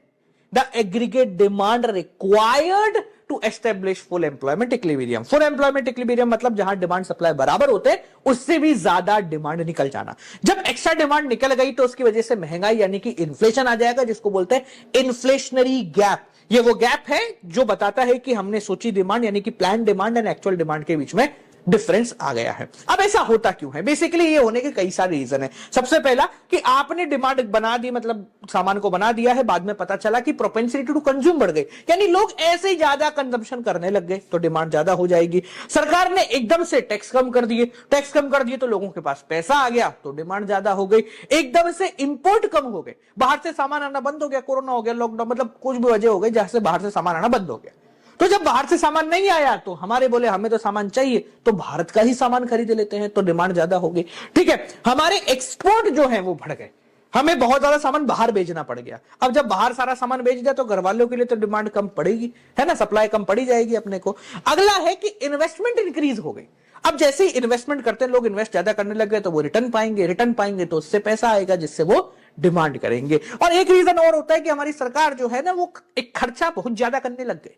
[SPEAKER 1] the aggregate demand required to establish full employment equilibrium. Full employment equilibrium मतलब जहां डिमांड सप्लाई बराबर होते हैं उससे भी ज्यादा डिमांड निकल जाना। जब एक्स्ट्रा डिमांड निकल गई तो उसकी वजह से महंगाई यानी कि इन्फ्लेशन आ जाएगा, जिसको बोलते हैं इन्फ्लेशनरी गैप। ये वो गैप है जो बताता है कि हमने सोची डिमांड यानी कि plan demand and actual demand के बीच में डिफरेंस आ गया है। अब ऐसा होता क्यों है? बेसिकली ये होने के कई सारे रीजन है। सबसे पहला कि आपने डिमांड बना दी, मतलब सामान को बना दिया है, बाद में पता चला कि प्रोपेंसिटी टू कंज्यूम बढ़ गई, यानी लोग ऐसे ही ज्यादा कंजम्पशन करने लग गए, तो डिमांड ज्यादा हो जाएगी। सरकार ने एकदम से टैक्स कम कर दिए तो लोगों के पास पैसा आ गया, तो डिमांड ज्यादा हो गई। एकदम से इंपोर्ट कम हो गए, बाहर से सामान आना बंद हो गया, कोरोना हो गया, लॉकडाउन, मतलब कुछ भी वजह हो गई जहां से बाहर से सामान आना बंद हो गया। तो जब बाहर से सामान नहीं आया तो हमारे बोले हमें तो सामान चाहिए, तो भारत का ही सामान खरीद लेते हैं, तो डिमांड ज्यादा हो गई। ठीक है, हमारे एक्सपोर्ट जो है वो बढ़ गए, हमें बहुत ज्यादा सामान बाहर भेजना पड़ गया। अब जब बाहर सारा सामान बेच दिया तो घर वालों के लिए तो डिमांड कम पड़ेगी, है ना, सप्लाई कम पड़ी जाएगी अपने को। अगला है कि इन्वेस्टमेंट इंक्रीज हो गई। अब जैसे ही इन्वेस्टमेंट करते हैं लोग, इन्वेस्ट ज्यादा करने लग गए, तो वो रिटर्न पाएंगे तो उससे पैसा आएगा जिससे वो डिमांड करेंगे। और एक रीजन और होता है कि हमारी सरकार जो है ना वो एक खर्चा बहुत ज्यादा करने लग गई।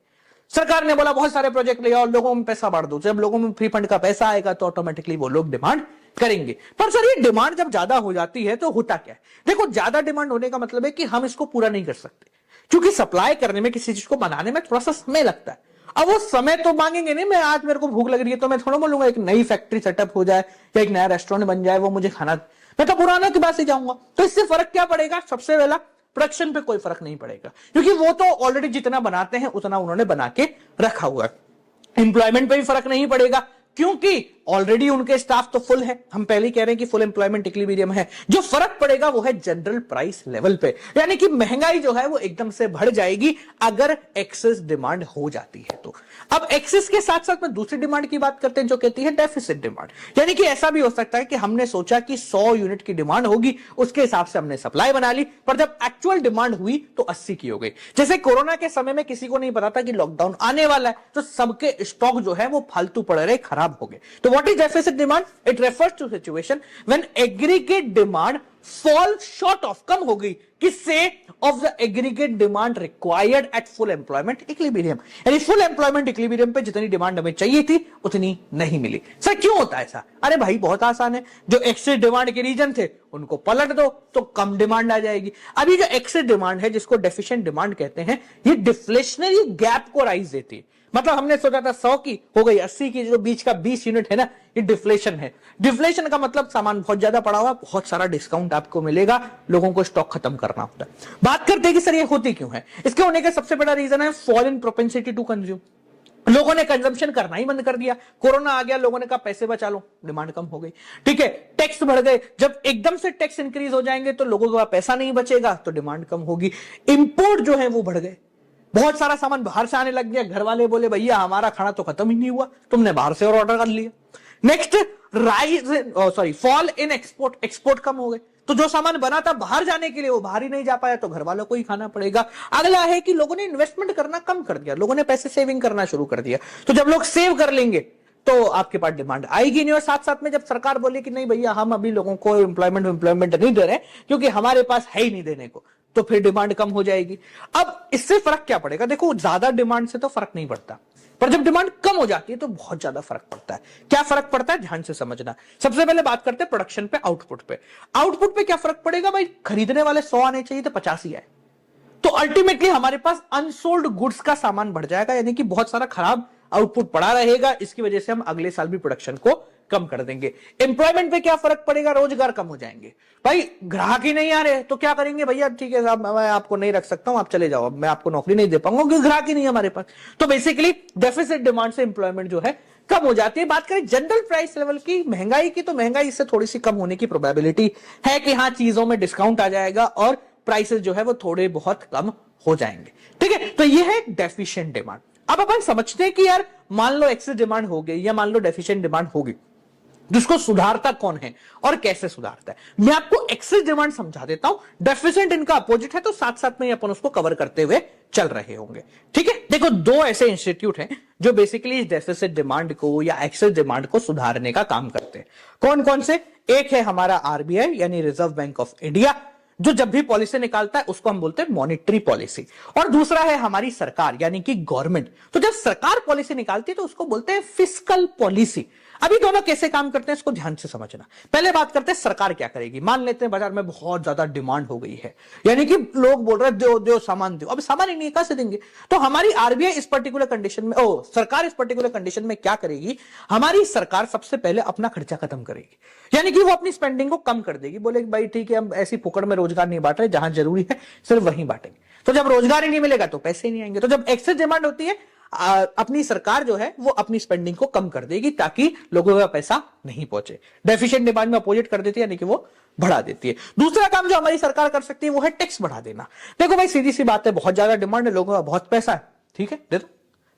[SPEAKER 1] सरकार ने बोला बहुत सारे प्रोजेक्ट ले आओ, लोगों में पैसा बढ़ दो। जब लोगों में फ्री फंड का पैसा आएगा तो ऑटोमेटिकली वो लोग डिमांड करेंगे। पर सर ये डिमांड जब ज्यादा हो जाती है तो होता क्या है? देखो, ज्यादा डिमांड होने का मतलब है कि हम इसको पूरा नहीं कर सकते, क्योंकि सप्लाई करने में, किसी चीज को बनाने में थोड़ा सा समय लगता है। अब वो समय तो मांगेंगे नहीं, मैं आज मेरे को भूख लग रही है तो मैं थोड़ा बोलूंगा एक नई फैक्ट्री सेटअप हो जाए या एक नया रेस्टोरेंट बन जाए, वो मुझे खाना, मैं तो पुराना के पास ही जाऊंगा। तो इससे फर्क क्या पड़ेगा? सबसे पहला, प्रोडक्शन पे कोई फर्क नहीं पड़ेगा, क्योंकि वो तो ऑलरेडी जितना बनाते हैं उतना उन्होंने बना के रखा हुआ है। एम्प्लॉयमेंट पे भी फर्क नहीं पड़ेगा, क्योंकि ऑलरेडी उनके स्टाफ तो फुल है। हम पहले ही कह रहे हैं कि फुल एम्प्लॉयमेंट इक्विलिब्रियम है। जो फर्क पड़ेगा वो है जनरल प्राइस लेवल पे, यानी कि महंगाई जो है वो एकदम से बढ़ जाएगी अगर एक्सेस डिमांड हो जाती है तो। अब एक्सेस के साथ साथ में दूसरी डिमांड की बात करते हैं जो कहती है डेफिसिट डिमांड, यानी कि ऐसा भी हो सकता है कि हमने सोचा कि 100 यूनिट की डिमांड होगी, उसके हिसाब से हमने सप्लाई बना ली, पर जब एक्चुअल डिमांड हुई तो 80 की हो गई। जैसे कोरोना के समय में किसी को नहीं पता था कि लॉकडाउन आने वाला है, तो सबके स्टॉक जो है वो फालतू पड़े रहे, खराब हो गए। तो what is deficit demand? It refers to situation when aggregate demand fall short of, कम हो गई, किससे? Of the aggregate demand required at full employment equilibrium, यानी फुल एम्प्लॉयमेंट इक्विलिब्रियम पे जितनी डिमांड हमें चाहिए थी उतनी नहीं मिली। सर क्यों होता है ऐसा? अरे भाई बहुत आसान है, जो एक्सेस डिमांड के रीजन थे उनको पलट दो तो कम डिमांड आ जाएगी। अभी जो एक्सेस डिमांड है, जिसको डेफिशिएंट डिमांड कहते हैं, ये डिफ्लेशनरी गैप को राइज देती है। मतलब हमने सोचा था 100 की, हो गई 80 की, जो बीच का 20 यूनिट है ना, ये डिफ्लेशन है। डिफ्लेशन का मतलब सामान बहुत ज्यादा पड़ा हुआ, बहुत सारा डिस्काउंट आपको मिलेगा, लोगों को स्टॉक खत्म करना होता है। बात करते हैं कि सर ये होती क्यों है? इसके होने का सबसे बड़ा रीजन है fall in propensity to consume. लोगों ने कंजम्पशन करना ही बंद कर दिया, कोरोना आ गया, लोगों ने कहा पैसे बचा लो, डिमांड कम हो गई। ठीक है, टैक्स बढ़ गए, जब एकदम से टैक्स इंक्रीज हो जाएंगे तो लोगों के पास पैसा नहीं बचेगा, तो डिमांड कम होगी। इंपोर्ट जो है वो बढ़ गए, बहुत सारा सामान बाहर से आने लग गया, घर वाले बोले भैया हमारा खाना तो खत्म ही नहीं हुआ, तुमने बाहर से और ऑर्डर कर लिया। Next, fall in export, export कम हो गए, तो जो सामान बना था बाहर जाने के लिए वो बाहर ही नहीं जा पाया, तो घर वालों को ही खाना पड़ेगा। अगला है कि लोगों ने इन्वेस्टमेंट करना कम कर दिया, लोगों ने पैसे सेविंग करना शुरू कर दिया, तो जब लोग सेव कर लेंगे तो आपके पास डिमांड आएगी नहीं। और साथ साथ में जब सरकार बोले कि नहीं भैया हम अभी लोगों को एम्प्लॉयमेंट नहीं दे रहे क्योंकि हमारे पास है ही नहीं देने को, तो फिर डिमांड कम हो जाएगी। अब इससे फर्क क्या पड़ेगा? देखो, ज्यादा डिमांड से तो फर्क नहीं पड़ता, पर जब डिमांड कम हो जाती है तो बहुत ज्यादा फर्क पड़ता है। क्या फर्क पड़ता है, ध्यान से समझना। सबसे पहले बात करते हैं प्रोडक्शन पे, आउटपुट पे। आउटपुट पे क्या फर्क पड़ेगा भाई? खरीदने वाले 100 आने चाहिए तो 50 ही आए, तो अल्टीमेटली हमारे पास अनसोल्ड गुड्स का सामान बढ़ जाएगा, यानी कि बहुत सारा खराब आउटपुट पड़ा रहेगा। इसकी वजह से हम अगले साल भी प्रोडक्शन को कम कर देंगे। एम्प्लॉयमेंट पे क्या फर्क पड़ेगा? रोजगार कम हो जाएंगे। भाई ग्राहक ही नहीं आ रहे तो क्या करेंगे? भैया ठीक है साहब, मैं आपको नहीं रख सकता हूं, आप चले जाओ, मैं आपको नौकरी नहीं दे पाऊंगा क्योंकि ग्राहक ही नहीं है हमारे पास। तो बेसिकली डेफिसिट डिमांड से एम्प्लॉयमेंट जो है कम हो जाती है। बात करें जनरल प्राइस लेवल की, महंगाई की, तो महंगाई इससे थोड़ी सी कम होने की प्रोबेबिलिटी है कि हाँ, चीजों में डिस्काउंट आ जाएगा और प्राइसेस जो है वो थोड़े बहुत कम हो जाएंगे। ठीक है, तो ये है डेफिशिएंट डिमांड। अब अपन समझते हैं कि यार मान लो एक्सेस डिमांड हो गई या मान लो डेफिशिएंट डिमांड होगी, जिसको सुधारता कौन है और कैसे सुधारता है। मैं आपको एक्सेस डिमांड समझा देता हूं, डेफिशिएंट इनका अपोजिट है, तो साथ साथ में अपन उसको कवर करते हुए चल रहे होंगे। ठीक है, देखो दो ऐसे इंस्टीट्यूट हैं जो बेसिकली इस डेफिसिट डिमांड को या एक्सेस डिमांड को सुधारने का काम करते हैं। कौन कौन से? एक है हमारा आरबीआई यानी रिजर्व बैंक ऑफ इंडिया, जो जब भी पॉलिसी निकालता है उसको हम बोलते हैं मॉनिटरी पॉलिसी। और दूसरा है हमारी सरकार यानी कि गवर्नमेंट, तो जब सरकार पॉलिसी निकालती है तो उसको बोलते हैं फिस्कल पॉलिसी। अभी दोनों कैसे काम करते हैं इसको ध्यान से समझना। पहले बात करते हैं सरकार क्या करेगी। मान लेते हैं बाजार में बहुत ज्यादा डिमांड हो गई है, यानी कि लोग बोल रहे हैं दो दो सामान दो, अब सामान ही नहीं कहां से देंगे। तो हमारी आरबीआई इस पर्टिकुलर कंडीशन में सरकार इस पर्टिकुलर कंडीशन में क्या करेगी, हमारी सरकार सबसे पहले अपना खर्चा खत्म करेगी, यानी कि वो अपनी स्पेंडिंग को कम कर देगी। बोले भाई ठीक है, हम ऐसी फुकड़ में रोजगार नहीं बांट रहे, जहां जरूरी है सिर्फ वहीं बांटेंगे। तो जब रोजगार ही नहीं मिलेगा तो पैसे नहीं आएंगे। तो जब एक्सेस डिमांड होती है, अपनी सरकार जो है वो अपनी स्पेंडिंग को कम कर देगी ताकि लोगों का पैसा नहीं पहुंचे। डेफिशिएंट डिमांड में अपोजिट कर देती है, यानी कि वो बढ़ा देती है। दूसरा काम जो हमारी सरकार कर सकती है वो है टैक्स बढ़ा देना। देखो भाई सीधी सी बात है, बहुत ज्यादा डिमांड है, लोगों का बहुत पैसा है, ठीक है दे दो।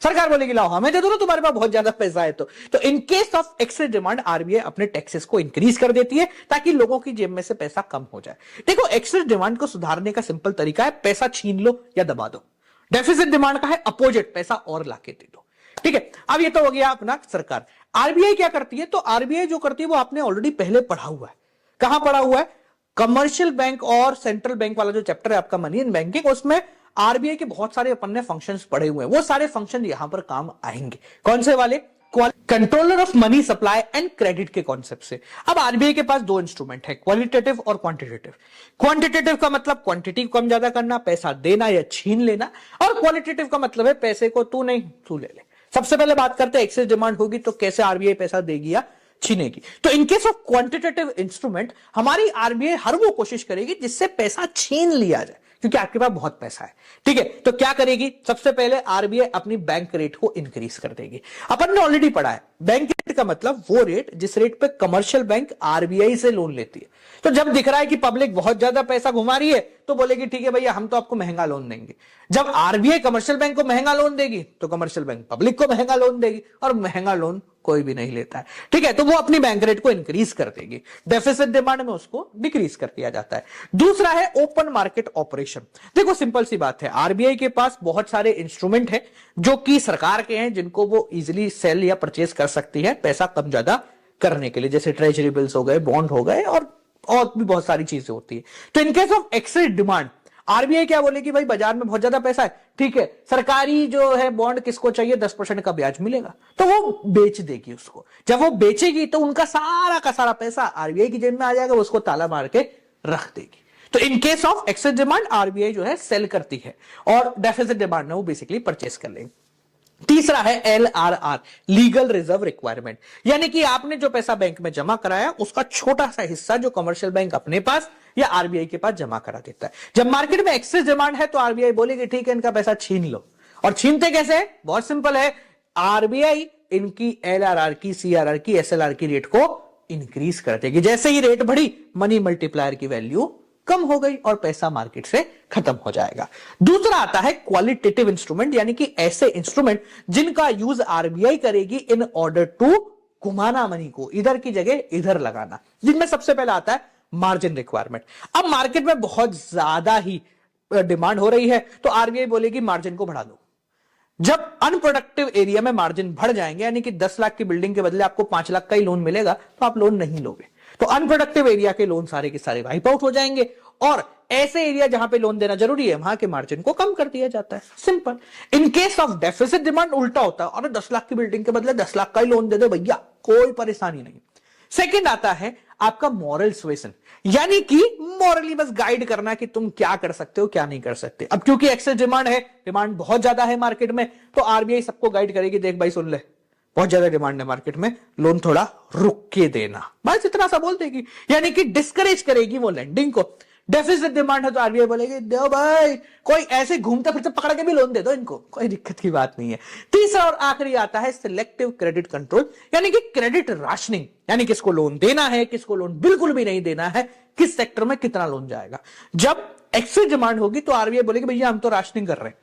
[SPEAKER 1] सरकार बोलेगी लाओ हमें दे दो ना, तुम्हारे पास बहुत ज्यादा पैसा है। तो in case of excess demand RBI अपने टैक्सेस को इंक्रीज कर देती है ताकि लोगों की जेब में से पैसा कम हो जाए। देखो एक्सेस डिमांड को सुधारने का सिंपल तरीका है, पैसा छीन लो या दबा दो। डेफिसिट डिमांड का है अपोजिट, पैसा और लाके दे दो। ठीक है, अब ये तो हो गया अपना सरकार। आरबीआई क्या करती है, तो आरबीआई जो करती है वो आपने ऑलरेडी पहले पढ़ा हुआ है। कहां पढ़ा हुआ है, कमर्शियल बैंक और सेंट्रल बैंक वाला जो चैप्टर है आपका मनी इन बैंकिंग, उसमें आरबीआई के बहुत सारे अपन ने फंक्शंस पढ़े हुए हैं। वो सारे फंक्शन यहां पर काम आएंगे। कौन से वाले, controller of money supply and credit के कॉन्सेप्ट से। अब आरबीआई के पास दो इंस्ट्रूमेंट है, क्वालिटेटिव और क्वांटिटेटिव। क्वांटिटेटिव का मतलब क्वांटिटी कम ज्यादा करना, पैसा देना या छीन लेना, और क्वालिटेटिव का मतलब है पैसे को तू नहीं तू ले ले। सबसे पहले बात करते हैं एक्सेस डिमांड होगी तो कैसे आरबीआई पैसा देगी या छीनेगी। तो in case of quantitative instrument हमारी आरबीआई हर वो कोशिश करेगी जिससे पैसा छीन लिया जाए, क्योंकि आपके पास बहुत पैसा है। ठीक है, तो क्या करेगी, सबसे पहले आरबीआई अपनी बैंक रेट को इंक्रीज कर देगी। अपन ने ऑलरेडी पढ़ा है बैंक रेट का मतलब वो रेट जिस रेट पे कमर्शियल बैंक आरबीआई से लोन लेती है। तो जब दिख रहा है कि पब्लिक बहुत ज्यादा पैसा घुमा रही है तो बोलेगी ठीक है भैया हम तो आपको महंगा लोन देंगे। जब आरबीआई कमर्शियल बैंक को महंगा लोन देगी तो कमर्शियल बैंक पब्लिक को महंगा लोन देगी, और महंगा लोन कोई भी नहीं लेता है। ठीक है, तो वो अपनी बैंक रेट को इंक्रीज कर देगी। डेफिसिट डिमांड में उसको डिक्रीज कर दिया जाता है। दूसरा है ओपन मार्केट ऑपरेशन। देखो सिंपल सी बात है, आरबीआई के पास बहुत सारे इंस्ट्रूमेंट हैं जो कि सरकार के हैं, जिनको वो इजिली सेल या परचेज कर सकती है पैसा कम ज्यादा करने के लिए, जैसे ट्रेजरी बिल्स हो गए, बॉन्ड हो गए, और भी बहुत सारी चीजें होती है। तो in case of excess demand RBI क्या बोलेगी, भाई बाजार में बहुत ज्यादा पैसा है, ठीक है, सरकारी जो है बॉन्ड किसको चाहिए, 10% का ब्याज मिलेगा, तो वो बेच देगी उसको। जब वो बेचेगी तो उनका सारा का सारा पैसा आरबीआई की जेब में आ जाएगा, उसको ताला मार के रख देगी। तो in case of excess demand RBI जो है सेल करती है, और डेफिसिट डिमांड में वो बेसिकली परचेस कर लेंगे। तीसरा है एलआरआर, लीगल रिजर्व रिक्वायरमेंट, यानी कि आपने जो पैसा बैंक में जमा कराया उसका छोटा सा हिस्सा जो कमर्शियल बैंक अपने पास या आरबीआई के पास जमा करा देता है। जब मार्केट में एक्सेस डिमांड है तो आरबीआई बोलेगी ठीक है इनका पैसा छीन लो। और छीनते कैसे, बहुत सिंपल है, आरबीआई इनकी एलआरआर की, सीआरआर की, एसएलआर की रेट को इंक्रीज कर देगी। जैसे ही रेट बढ़ी मनी मल्टीप्लायर की वैल्यू कम हो गई और पैसा मार्केट से खत्म हो जाएगा। दूसरा आता है क्वालिटेटिव इंस्ट्रूमेंट, यानी कि ऐसे इंस्ट्रूमेंट जिनका यूज आरबीआई करेगी इन ऑर्डर टू घुमाना मनी को, इधर की जगह इधर लगाना, जिनमें सबसे पहला आता है मार्जिन रिक्वायरमेंट। अब मार्केट में बहुत ज्यादा ही डिमांड हो रही है तो आरबीआई बोलेगी मार्जिन को बढ़ा दो। जब अनप्रोडक्टिव एरिया में मार्जिन बढ़ जाएंगे, यानी कि 10 लाख की बिल्डिंग के बदले आपको 5 लाख का ही लोन मिलेगा, तो आप लोन नहीं लोगे। तो अनप्रोडक्टिव एरिया के लोन सारे के सारे वाइप आउट हो जाएंगे, और ऐसे एरिया जहां पे लोन देना जरूरी है वहां के मार्जिन को कम कर दिया जाता है। Simple. In case of deficit demand उल्टा होता है, और 10 लाख की बिल्डिंग के बदले 10 लाख का ही लोन दे दो भैया, कोई परेशानी नहीं। सेकंड आता है आपका मॉरल सुएसन, यानी कि मॉरली बस गाइड करना कि तुम क्या कर सकते हो क्या नहीं कर सकते। अब क्योंकि एक्सेस डिमांड है, डिमांड बहुत ज्यादा है मार्केट में, तो आरबीआई सबको गाइड करेगी, देख भाई सुन ले बहुत ज्यादा डिमांड है मार्केट में, लोन थोड़ा रुक के देना, बस इतना सा बोल देगी, यानी कि डिस्करेज करेगी वो लेंडिंग को। डेफिसिट डिमांड है तो आरबीआई बोलेगी दो भाई, कोई ऐसे घूमते फिरते पकड़ के भी लोन दे दो इनको, कोई दिक्कत की बात नहीं है। तीसरा और आखिरी आता है सिलेक्टिव क्रेडिट कंट्रोल, यानी कि क्रेडिट राशनिंग, यानी किसको लोन देना है, किसको लोन बिल्कुल भी नहीं देना है, किस सेक्टर में कितना लोन जाएगा। जब एक्सेस डिमांड होगी तो आरबीआई बोलेगी भैया हम तो राशनिंग कर रहे हैं,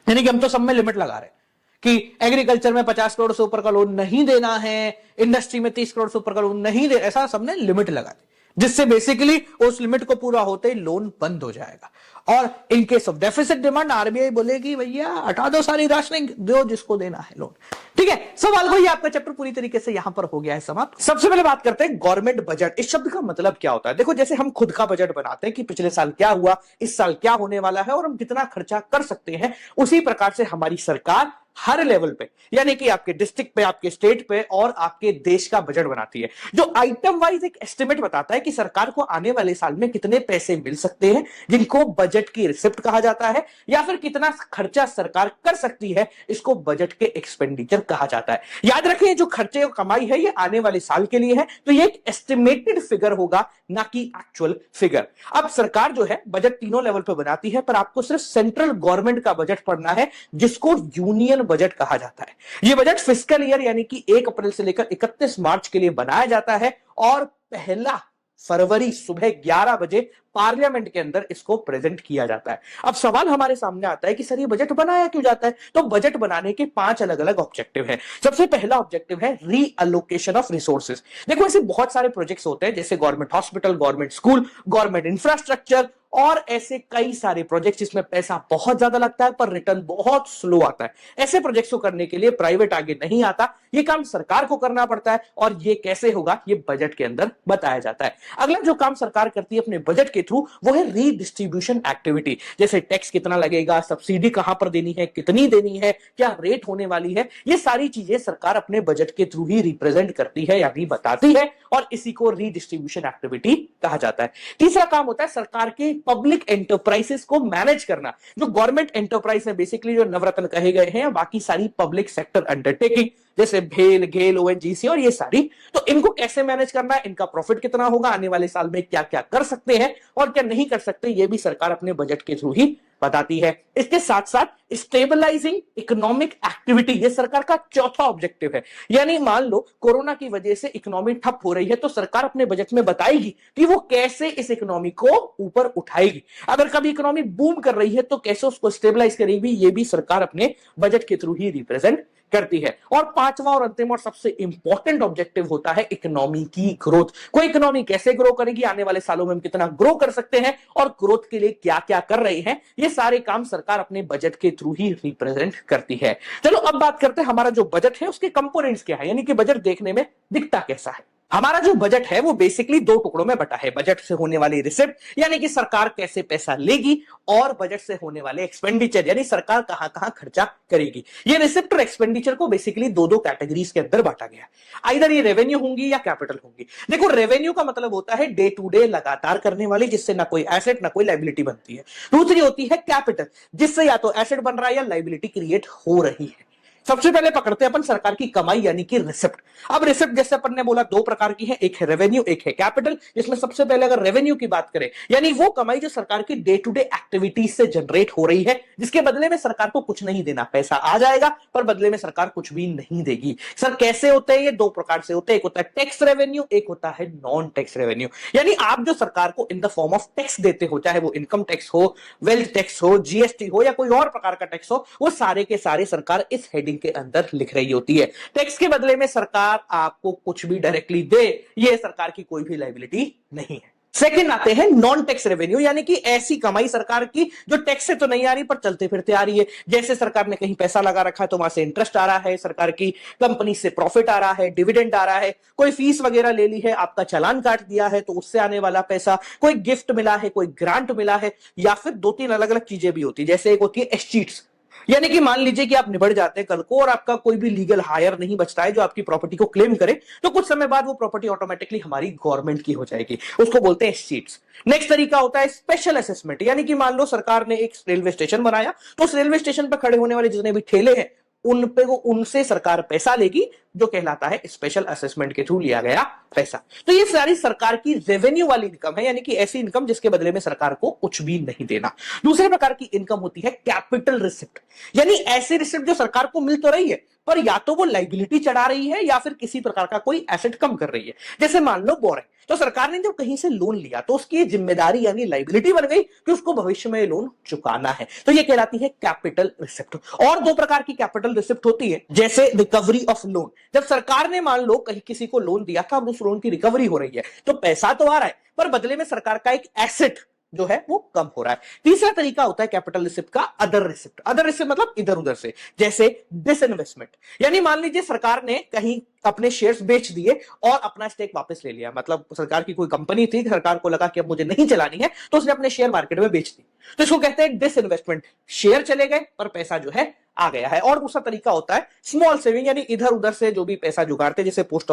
[SPEAKER 1] यानी कि हम तो सब में लिमिट लगा रहे हैं कि एग्रीकल्चर में 50 करोड़ से ऊपर का लोन नहीं देना है, इंडस्ट्री में 30 करोड़ से ऊपर का लोन नहीं दे, ऐसा सबने लिमिट लगा दी, जिससे बेसिकली उस लिमिट को पूरा होते ही लोन बंद हो जाएगा। और in case of deficit demand RBI बोलेगी भैया हटा दो सारी राशनिंग, दो जिसको देना है लोन। ठीक है, सवाल वही, आपका चैप्टर पूरी तरीके से यहां पर हो गया है समाप्त। सबसे पहले बात करते हैं गवर्नमेंट बजट। इस शब्द का मतलब क्या होता है। देखो जैसे हम खुद का बजट बनाते हैं कि पिछले साल क्या हुआ, इस साल क्या होने वाला है और हम कितना खर्चा कर सकते हैं, उसी प्रकार से हमारी सरकार हर लेवल पे, यानी कि आपके डिस्ट्रिक्ट पे, आपके स्टेट पे और आपके देश का बजट बनाती है, जो आइटम वाइज एक एस्टिमेट बताता है कि सरकार को आने वाले साल में कितने पैसे मिल सकते हैं, जिनको बजट की रिसिप्ट कहा जाता है, या फिर कितना खर्चा सरकार कर सकती है, इसको बजट के एक्सपेंडिचर कहा जाता है। याद रखें, जो खर्चे और कमाई है ये आने वाले साल के लिए है, तो ये एक एस्टिमेटेड फिगर होगा, ना कि एक्चुअल फिगर। अब सरकार जो है बजट तीनों लेवल पे बनाती है, पर आपको सिर्फ सेंट्रल गवर्नमेंट का बजट पढ़ना है, जिसको यूनियन बजट कहा जाता है। ये बजट फिस्कल ईयर यानी कि 1 अप्रैल से लेकर 31 मार्च के लिए बनाया जाता है और 1 फरवरी सुबह 11 बजे पार्लियामेंट के अंदर इसको प्रेजेंट किया जाता है। अब सवाल हमारे सामने आता है कि सर ये बजट बनाया क्यों जाता है? तो बजट बनाने के 5 अलग अलग ऑब्जेक्टिव है। सबसे पहला ऑब्जेक्टिव है रीअलोकेशन ऑफ रिसोर्सेज। देखो, ऐसे बहुत सारे प्रोजेक्ट्स होते हैं, जैसे government hospital, government school, government infrastructure और ऐसे कई सारे प्रोजेक्ट्स जिसमें पैसा बहुत ज्यादा लगता है पर रिटर्न बहुत स्लो आता है। ऐसे प्रोजेक्ट्स को करने के लिए प्राइवेट आगे नहीं आता, ये काम सरकार को करना पड़ता है, और ये कैसे होगा ये बजट के अंदर बताया जाता है। अगला जो काम सरकार करती है अपने बजट के थ्रू, वो है रीडिस्ट्रीब्यूशन एक्टिविटी। जैसे टैक्स कितना लगेगा, सब्सिडी कहां पर देनी है, कितनी देनी है, क्या रेट होने वाली है, ये सारी चीजें सरकार अपने बजट के थ्रू ही रिप्रेजेंट करती है, यानी बताती है, और इसी को रीडिस्ट्रीब्यूशन एक्टिविटी कहा जाता है। तीसरा काम होता है सरकार के पब्लिक एंटरप्राइजेस को मैनेज करना। जो गवर्नमेंट एंटरप्राइज है, बेसिकली जो नवरत्न कहे गए हैं, बाकी सारी पब्लिक सेक्टर अंडरटेकिंग जैसे भेल, गेल, ओएनजीसी और ये सारी, तो इनको कैसे मैनेज करना है, इनका प्रॉफिट कितना होगा, आने वाले साल में क्या क्या कर सकते हैं और क्या नहीं कर सकते, ये भी सरकार अपने बजट के थ्रू ही बताती है। इसके साथ साथ स्टेबलाइजिंग इकोनॉमिक एक्टिविटी, ये सरकार का चौथा ऑब्जेक्टिव है। यानी मान लो कोरोना की वजह से इकोनॉमी ठप हो रही है, तो सरकार अपने बजट में बताएगी कि वो कैसे इस इकोनॉमी को ऊपर उठाएगी। अगर कभी इकोनॉमी बूम कर रही है तो कैसे उसको स्टेबलाइज करेगी, ये भी सरकार अपने बजट के थ्रू ही रिप्रेजेंट करती है। और पांचवा और अंतिम और सबसे इंपॉर्टेंट ऑब्जेक्टिव होता है इकोनॉमी की ग्रोथ। कोई इकोनॉमी कैसे ग्रो करेगी, आने वाले सालों में हम कितना ग्रो कर सकते हैं और ग्रोथ के लिए क्या क्या कर रहे हैं, ये सारे काम सरकार अपने बजट के थ्रू ही रिप्रेजेंट करती है। चलो अब बात करते हैं हमारा जो बजट है उसके कंपोनेंट्स क्या है, यानी कि बजट देखने में दिखता कैसा है। हमारा जो बजट है वो बेसिकली 2 टुकड़ों में बटा है। बजट से होने वाली रिसिप्ट, यानी कि सरकार कैसे पैसा लेगी, और बजट से होने वाले एक्सपेंडिचर, यानी सरकार कहां कहां खर्चा करेगी। ये रिसिप्ट और एक्सपेंडिचर को बेसिकली दो कैटेगरीज के अंदर बांटा गया है। आइदर ये रेवेन्यू होंगी या कैपिटल होंगी। देखो, रेवेन्यू का मतलब होता है डे टू डे लगातार करने वाली, जिससे ना कोई एसेट ना कोई लाइबिलिटी बनती है। दूसरी होती है कैपिटल, जिससे या तो एसेट बन रहा है या लाइबिलिटी क्रिएट हो रही है। सबसे पहले पकड़ते हैं अपन सरकार की कमाई यानी कि रिसिप्ट। अब रिसिप्ट जैसे अपन ने बोला 2 प्रकार की है, एक है रेवेन्यू, एक है कैपिटल। जिसमें सबसे पहले अगर रेवेन्यू की बात करें, यानी वो कमाई जो सरकार की डे टू डे एक्टिविटीज से जनरेट हो रही है, जिसके बदले में सरकार को कुछ नहीं देना, पैसा आ जाएगा पर बदले में सरकार कुछ भी नहीं देगी। सर कैसे होते हैं ये? 2 प्रकार से होते हैं, एक होता है टैक्स रेवेन्यू, एक होता है नॉन टैक्स रेवेन्यू। यानी आप जो सरकार को इन द फॉर्म ऑफ टैक्स देते हो, चाहे वो इनकम टैक्स हो, वेल्थ टैक्स हो, जीएसटी हो या कोई और प्रकार का टैक्स हो, वो सारे के सारे सरकार इस हेडिंग के अंदर लिख रही होती है। टैक्स के बदले में सरकार आपको कुछ भी डायरेक्टली दे, ये सरकार की कोई भी लायबिलिटी नहीं है। सेकंड आते हैं नॉन टैक्स रेवेन्यू, यानी कि ऐसी कमाई सरकार की जो टैक्स से तो नहीं आ रही पर चलते फिरते आ रही है। जैसे सरकार ने कहीं पैसा लगा रखा है तो वहां से इंटरेस्ट आ रहा है, सरकार की कंपनी से प्रॉफिट आ रहा है, डिविडेंड आ रहा है, कोई फीस वगैरह ले ली है, आपका चालान काट दिया है तो उससे आने वाला पैसा, कोई गिफ्ट मिला है, कोई ग्रांट मिला है, या फिर 2-3 अलग अलग चीजें भी होती है। जैसे एक होती है एस्टीट्स, यानी कि मान लीजिए कि आप निबड़ जाते हैं कल को और आपका कोई भी लीगल हायर नहीं बचता है जो आपकी प्रॉपर्टी को क्लेम करे, तो कुछ समय बाद वो प्रॉपर्टी ऑटोमेटिकली हमारी गवर्नमेंट की हो जाएगी, उसको बोलते हैं एस्टीट्स। नेक्स्ट तरीका होता है स्पेशल असेसमेंट, यानी कि मान लो सरकार ने एक रेलवे स्टेशन बनाया, तो उस रेलवे स्टेशन पर खड़े होने वाले जितने भी ठेले हैं उन पे वो उनसे सरकार पैसा लेगी, जो कहलाता है स्पेशल असेसमेंट के थ्रू लिया गया पैसा। तो ये सारी सरकार की रेवेन्यू वाली इनकम है, यानी कि ऐसी इनकम जिसके बदले में सरकार को कुछ भी नहीं देना। दूसरे प्रकार की इनकम होती है कैपिटल रिसिप्ट, यानी ऐसी रिसिप्ट जो सरकार को मिल तो रही है पर या तो वो लाइबिलिटी चढ़ा रही है या फिर किसी प्रकार का कोई एसेट कम कर रही है। जैसे मान लो बोरिंग, तो सरकार ने जब कहीं से लोन लिया तो उसकी जिम्मेदारी यानी लाइबिलिटी बन गई कि उसको भविष्य में लोन चुकाना है, तो ये कहलाती है कैपिटल रिसिप्ट। और 2 प्रकार की कैपिटल रिसिप्ट होती है, जैसे रिकवरी ऑफ लोन। जब सरकार ने मान लो कहीं किसी को लोन दिया था, अब उस लोन की रिकवरी हो रही है, तो पैसा तो आ रहा है पर बदले में सरकार का एक एसेट जो है वो कम हो रहा है। तीसरा तरीका होता है कैपिटल रिसिप्ट का अदर रिसिप्ट। अदर रिसिप्ट मतलब इधर उधर से, जैसे डिसइन्वेस्टमेंट, यानी मान लीजिए सरकार ने कहीं अपने शेयर्स बेच दिए और अपना स्टेक वापस ले लिया। मतलब सरकार की कोई कंपनी थी, सरकार को लगा कि अब मुझे नहीं चलानी है तो उसने अपने शेयर मार्केट में बेच दी, तो इसको कहते हैं डिसइन्वेस्टमेंट। शेयर चले गए पर पैसा जो है आ गया है। और दूसरा तरीका होता है स्मॉल सेविंग, यानी इधर उधर से जो भी पैसा जुगाड़ते, जैसे पोस्ट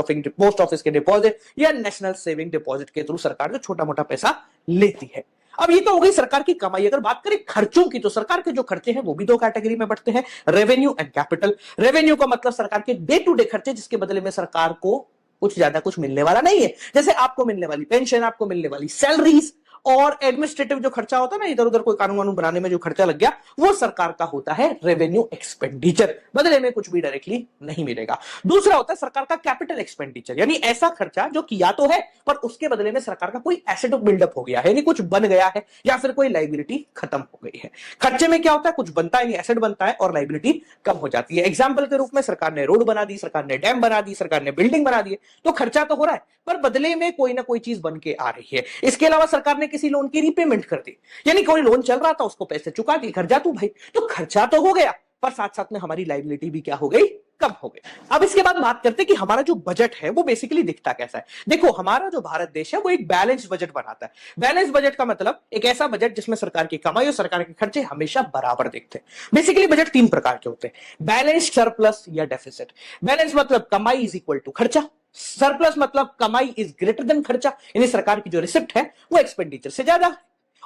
[SPEAKER 1] ऑफिस के डिपॉजिट या नेशनल सेविंग डिपॉजिट के थ्रू सरकार जो छोटा मोटा पैसा लेती है। अब ये तो हो गई सरकार की कमाई। अगर बात करें खर्चों की, तो सरकार के जो खर्चे हैं वो भी दो कैटेगरी में बढ़ते हैं, रेवेन्यू एंड कैपिटल। रेवेन्यू का मतलब सरकार के डे टू डे खर्चे, जिसके बदले में सरकार को कुछ ज्यादा कुछ मिलने वाला नहीं है, जैसे आपको मिलने वाली पेंशन, आपको मिलने वाली सैलरीज, और एडमिनिस्ट्रेटिव जो खर्चा होता है ना, इधर उधर कोई कानून वानून बनाने में जो खर्चा लग गया, वो सरकार का होता है रेवेन्यू एक्सपेंडिचर, बदले में कुछ भी डायरेक्टली नहीं मिलेगा। दूसरा होता है सरकार का कैपिटल एक्सपेंडिचर, यानी ऐसा खर्चा जो किया तो है पर उसके बदले में सरकार का कोई एसेट बिल्डअप हो गया है, यानी कुछ बन गया है या फिर कोई लाइबिलिटी खत्म हो गई है। खर्चे में क्या होता है, कुछ बनता है, एसेट बनता है और लाइबिलिटी कम हो जाती है। एग्जाम्पल के रूप में सरकार ने रोड बना दी, सरकार ने डैम बना दी, सरकार ने बिल्डिंग बना दी, तो खर्चा तो हो रहा है पर बदले में कोई ना कोई चीज बन के आ रही है। इसके अलावा सरकार ने किसी लोन की रीपेमेंट कर दी, यानी कोई लोन चल रहा था उसको पैसे चुका दी, खर्चा तू भाई, तो खर्चा तो हो गया पर साथ साथ में हमारी लायबिलिटी भी क्या हो गई, कम हो गई। अब इसके बाद बात करते हैं कि हमारा जो बजट है वो बेसिकली दिखता कैसा है। देखो, हमारा जो भारत देश है वो एक बैलेंस बजट बनाता है। बैलेंस बजट का मतलब एक ऐसा बजट जिसमें सरकार की कमाई और सरकार के खर्चे हमेशा बराबर दिखते हैं। बेसिकली बजट तीन प्रकार के होते हैं, बैलेंस, सरप्लस या डेफिसिट। बैलेंस मतलब कमाई इज इक्वल टू खर्चा, सरप्लस मतलब कमाई इज ग्रेटर देन खर्चा, यानी सरकार की जो रिसिप्ट है वो एक्सपेंडिचर से ज्यादा है।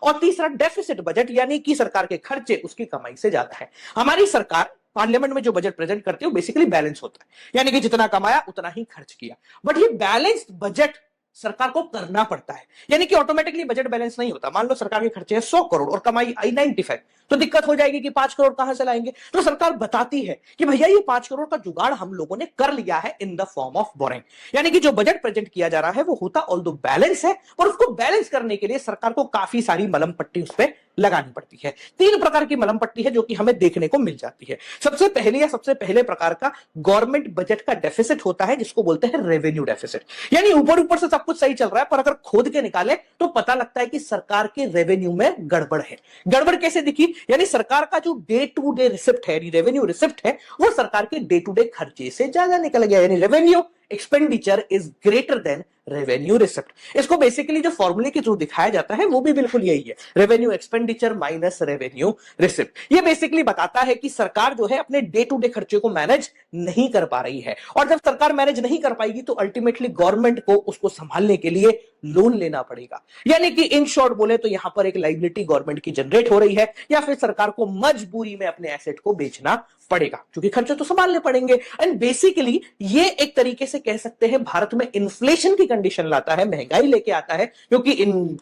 [SPEAKER 1] और तीसरा डेफिसिट बजट, यानी कि सरकार के खर्चे उसकी कमाई से ज्यादा है। हमारी सरकार पार्लियामेंट में जो बजट प्रेजेंट करती है वो बेसिकली बैलेंस होता है, यानी कि जितना कमाया उतना ही खर्च किया। बट ये बैलेंस्ड बजट सरकार को करना पड़ता है, यानी कि ऑटोमेटिकली बजट बैलेंस नहीं होता। मान लो सरकार के खर्चे हैं 100 करोड़ और कमाई आई 95, तो दिक्कत हो जाएगी कि 5 करोड़ कहां से लाएंगे। तो सरकार बताती है कि भैया ये 5 करोड़ का जुगाड़ हम लोगों ने कर लिया है इन द फॉर्म ऑफ बोरिंग, यानी कि जो बजट प्रेजेंट किया जा रहा है वो होता ऑल्दो बैलेंस है, और उसको बैलेंस करने के लिए सरकार को काफी सारी मलम पट्टी उस पर लगानी पड़ती है। तीन प्रकार की मलम पट्टी है जो कि हमें देखने को मिल जाती है। सबसे पहले प्रकार का गवर्नमेंट बजट का डेफिसिट होता है, जिसको बोलते हैं रेवेन्यू डेफिसिट, यानी ऊपर ऊपर से सब कुछ सही चल रहा है पर अगर खोद के निकाले तो पता लगता है कि सरकार के रेवेन्यू में गड़बड़ है। गड़बड़ कैसे दिखी, यानी सरकार का जो डे टू डे रिसिप्ट है, रेवेन्यू रिसिप्ट है, वो सरकार के डे टू डे खर्चे से ज्यादा निकल गया, यानी revenue expenditure is greater than revenue receipt. इसको बेसिकली जो फॉर्मूले के थ्रू दिखाया जाता है वो भी बिल्कुल यही है, revenue expenditure minus revenue receipt. ये बेसिकली बताता है कि सरकार जो है अपने डे टू डे खर्चे को मैनेज नहीं कर पा रही है, और जब सरकार मैनेज नहीं कर पाएगी तो अल्टीमेटली गवर्नमेंट को उसको संभालने के लिए लोन लेना पड़ेगा, यानी कि इन शॉर्ट बोले तो यहां पर एक लायबिलिटी गवर्नमेंट की जनरेट हो रही है, या फिर सरकार को मजबूरी में अपने एसेट को बेचना पड़ेगा क्योंकि खर्चे तो संभालने पड़ेंगे। एंड बेसिकली ये एक तरीके से कह सकते हैं भारत में इन्फ्लेशन की कंडीशन लाता है, महंगाई लेके आता है, क्योंकि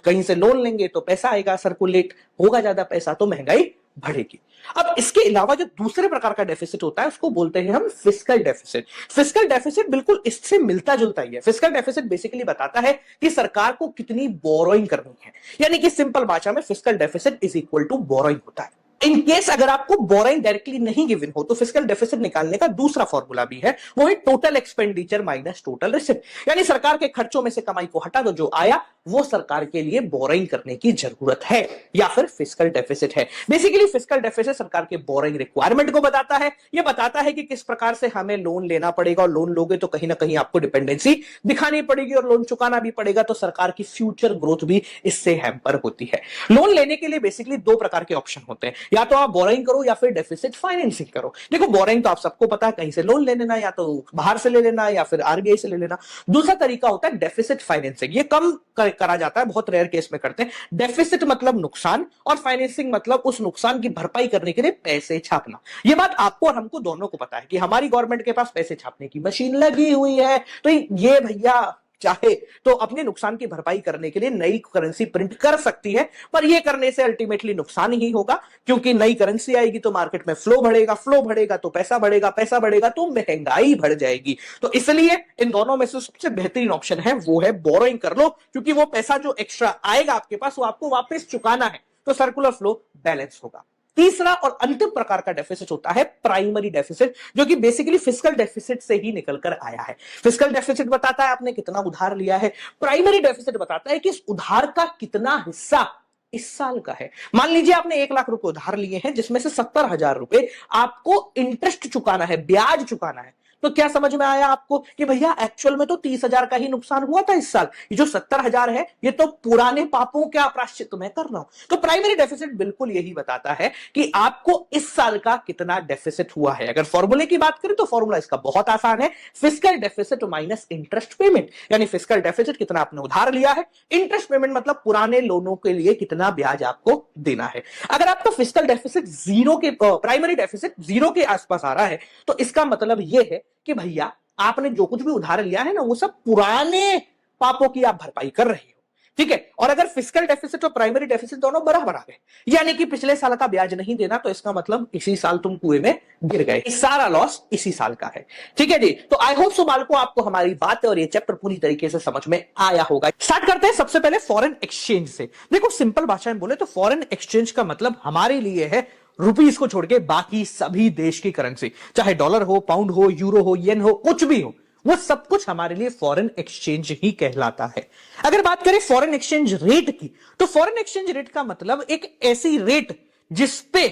[SPEAKER 1] कहीं से लोन लेंगे तो पैसा आएगा, सर्कुलेट होगा ज्यादा पैसा तो महंगाई बढ़ेगी। अब इसके अलावा जो दूसरे प्रकार का डेफिसिट होता है उसको बोलते हैं हम फिस्कल डेफिसिट। फिस्कल डेफिसिट बिल्कुल इससे मिलता जुलता ही है। फिस्कल डेफिसिट बेसिकली बताता है कि सरकार को कितनी बोरोइंग करनी है, यानी कि सिंपल भाषा में fiscal deficit is equal to borrowing होता है। इन केस अगर आपको बोरिंग डायरेक्टली नहीं गिवन हो तो फिस्कल डेफिसिट निकालने का दूसरा फॉर्मूला भी है, वो है total expenditure minus total receipt, यानी सरकार के खर्चों में से कमाई को हटा दो, जो आया वो सरकार के लिए बोरिंग करने की जरूरत है या फिर फिस्कल डेफिसिट है। बेसिकली फिस्कल डेफिसिट सरकार के बोरिंग रिक्वायरमेंट को बताता है। ये बताता है कि किस प्रकार से हमें लोन लेना पड़ेगा, और लोन लोगे तो कहीं ना कहीं आपको डिपेंडेंसी दिखानी पड़ेगी और लोन चुकाना भी पड़ेगा, तो सरकार की फ्यूचर ग्रोथ भी इससे हैम्पर होती है। लोन लेने के लिए बेसिकली दो प्रकार के ऑप्शन होते हैं, या तो आप बोरिंग करो या फिर डेफिसिट फाइनेंसिंग करो। देखो बोरिंग तो आप सबको पता है, कहीं से लोन ले लेना, या तो बाहर से ले लेना या फिर आरबीआई से ले लेना। दूसरा तरीका होता है डेफिसिट फाइनेंसिंग, ये कम करा जाता है, बहुत रेयर केस में करते हैं। डेफिसिट मतलब नुकसान और फाइनेंसिंग मतलब उस नुकसान की भरपाई करने के लिए पैसे छापना। ये बात आपको और हमको दोनों को पता है कि हमारी गवर्नमेंट के पास पैसे छापने की मशीन लगी हुई है, तो ये भैया चाहे तो अपने नुकसान की भरपाई करने के लिए नई करेंसी प्रिंट कर सकती है, पर यह करने से अल्टीमेटली नुकसान ही होगा, क्योंकि नई करेंसी आएगी तो मार्केट में फ्लो बढ़ेगा, फ्लो बढ़ेगा तो पैसा बढ़ेगा, पैसा बढ़ेगा तो महंगाई बढ़ जाएगी। तो इसलिए इन दोनों में से सबसे बेहतरीन ऑप्शन है वो है बोरोइंग कर लो, क्योंकि वो पैसा जो एक्स्ट्रा आएगा आपके पास वो आपको वापस चुकाना है, तो सर्कुलर फ्लो बैलेंस होगा। तीसरा और अंतिम प्रकार का डेफिसिट होता है प्राइमरी डेफिसिट, जो कि बेसिकली फिस्कल डेफिसिट से ही निकलकर आया है। फिस्कल डेफिसिट बताता है आपने कितना उधार लिया है, प्राइमरी डेफिसिट बताता है कि इस उधार का कितना हिस्सा इस साल का है। मान लीजिए आपने 1 लाख रुपए उधार लिए हैं, जिसमें से 70,000 रुपए आपको इंटरेस्ट चुकाना है, ब्याज चुकाना है, तो क्या समझ में आया आपको कि भैया एक्चुअल में तो 30,000 का ही नुकसान हुआ था इस साल, ये जो 70,000 है ये तो पुराने पापों का प्रायश्चित मैं कर रहा हूं। तो प्राइमरी डेफिसिट बिल्कुल यही बताता है कि आपको इस साल का कितना डेफिसिट हुआ है। अगर फॉर्मूले की बात करें तो फॉर्मूला इसका बहुत आसान है, fiscal deficit minus interest payment. यानी फिस्कल डेफिसिट कितना आपने उधार लिया है, इंटरेस्ट पेमेंट मतलब पुराने लोनों के लिए कितना ब्याज आपको देना है। अगर आपका फिस्कल डेफिसिट जीरो के प्राइमरी डेफिसिट जीरो के आसपास आ रहा है तो इसका मतलब यह है कि भैया आपने जो कुछ भी उधार लिया है ना वो सब पुराने पापों की आप भरपाई कर रहे हो, ठीक है। और अगर फिस्कल डेफिसिट और प्राइमरी डेफिसिट दोनों बराबर आ गए, यानी कि पिछले साल का ब्याज नहीं देना, तो इसका मतलब इसी साल तुम कुएं में गिर गए, सारा लॉस इसी साल का है, ठीक है जी। तो आई होप सो बालकों आपको हमारी बात और ये चैप्टर पूरी तरीके से समझ में आया होगा। स्टार्ट करते हैं सबसे पहले फॉरेन एक्सचेंज से। देखो सिंपल भाषा में बोले तो फॉरेन एक्सचेंज का मतलब हमारे लिए है रुपीस को छोड़ के बाकी सभी देश की करेंसी, चाहे डॉलर हो, पाउंड हो, यूरो हो, येन हो, कुछ भी हो, वो सब कुछ हमारे लिए फॉरेन एक्सचेंज ही कहलाता है। अगर बात करें फॉरेन एक्सचेंज रेट की, तो फॉरेन एक्सचेंज रेट का मतलब एक ऐसी रेट जिसपे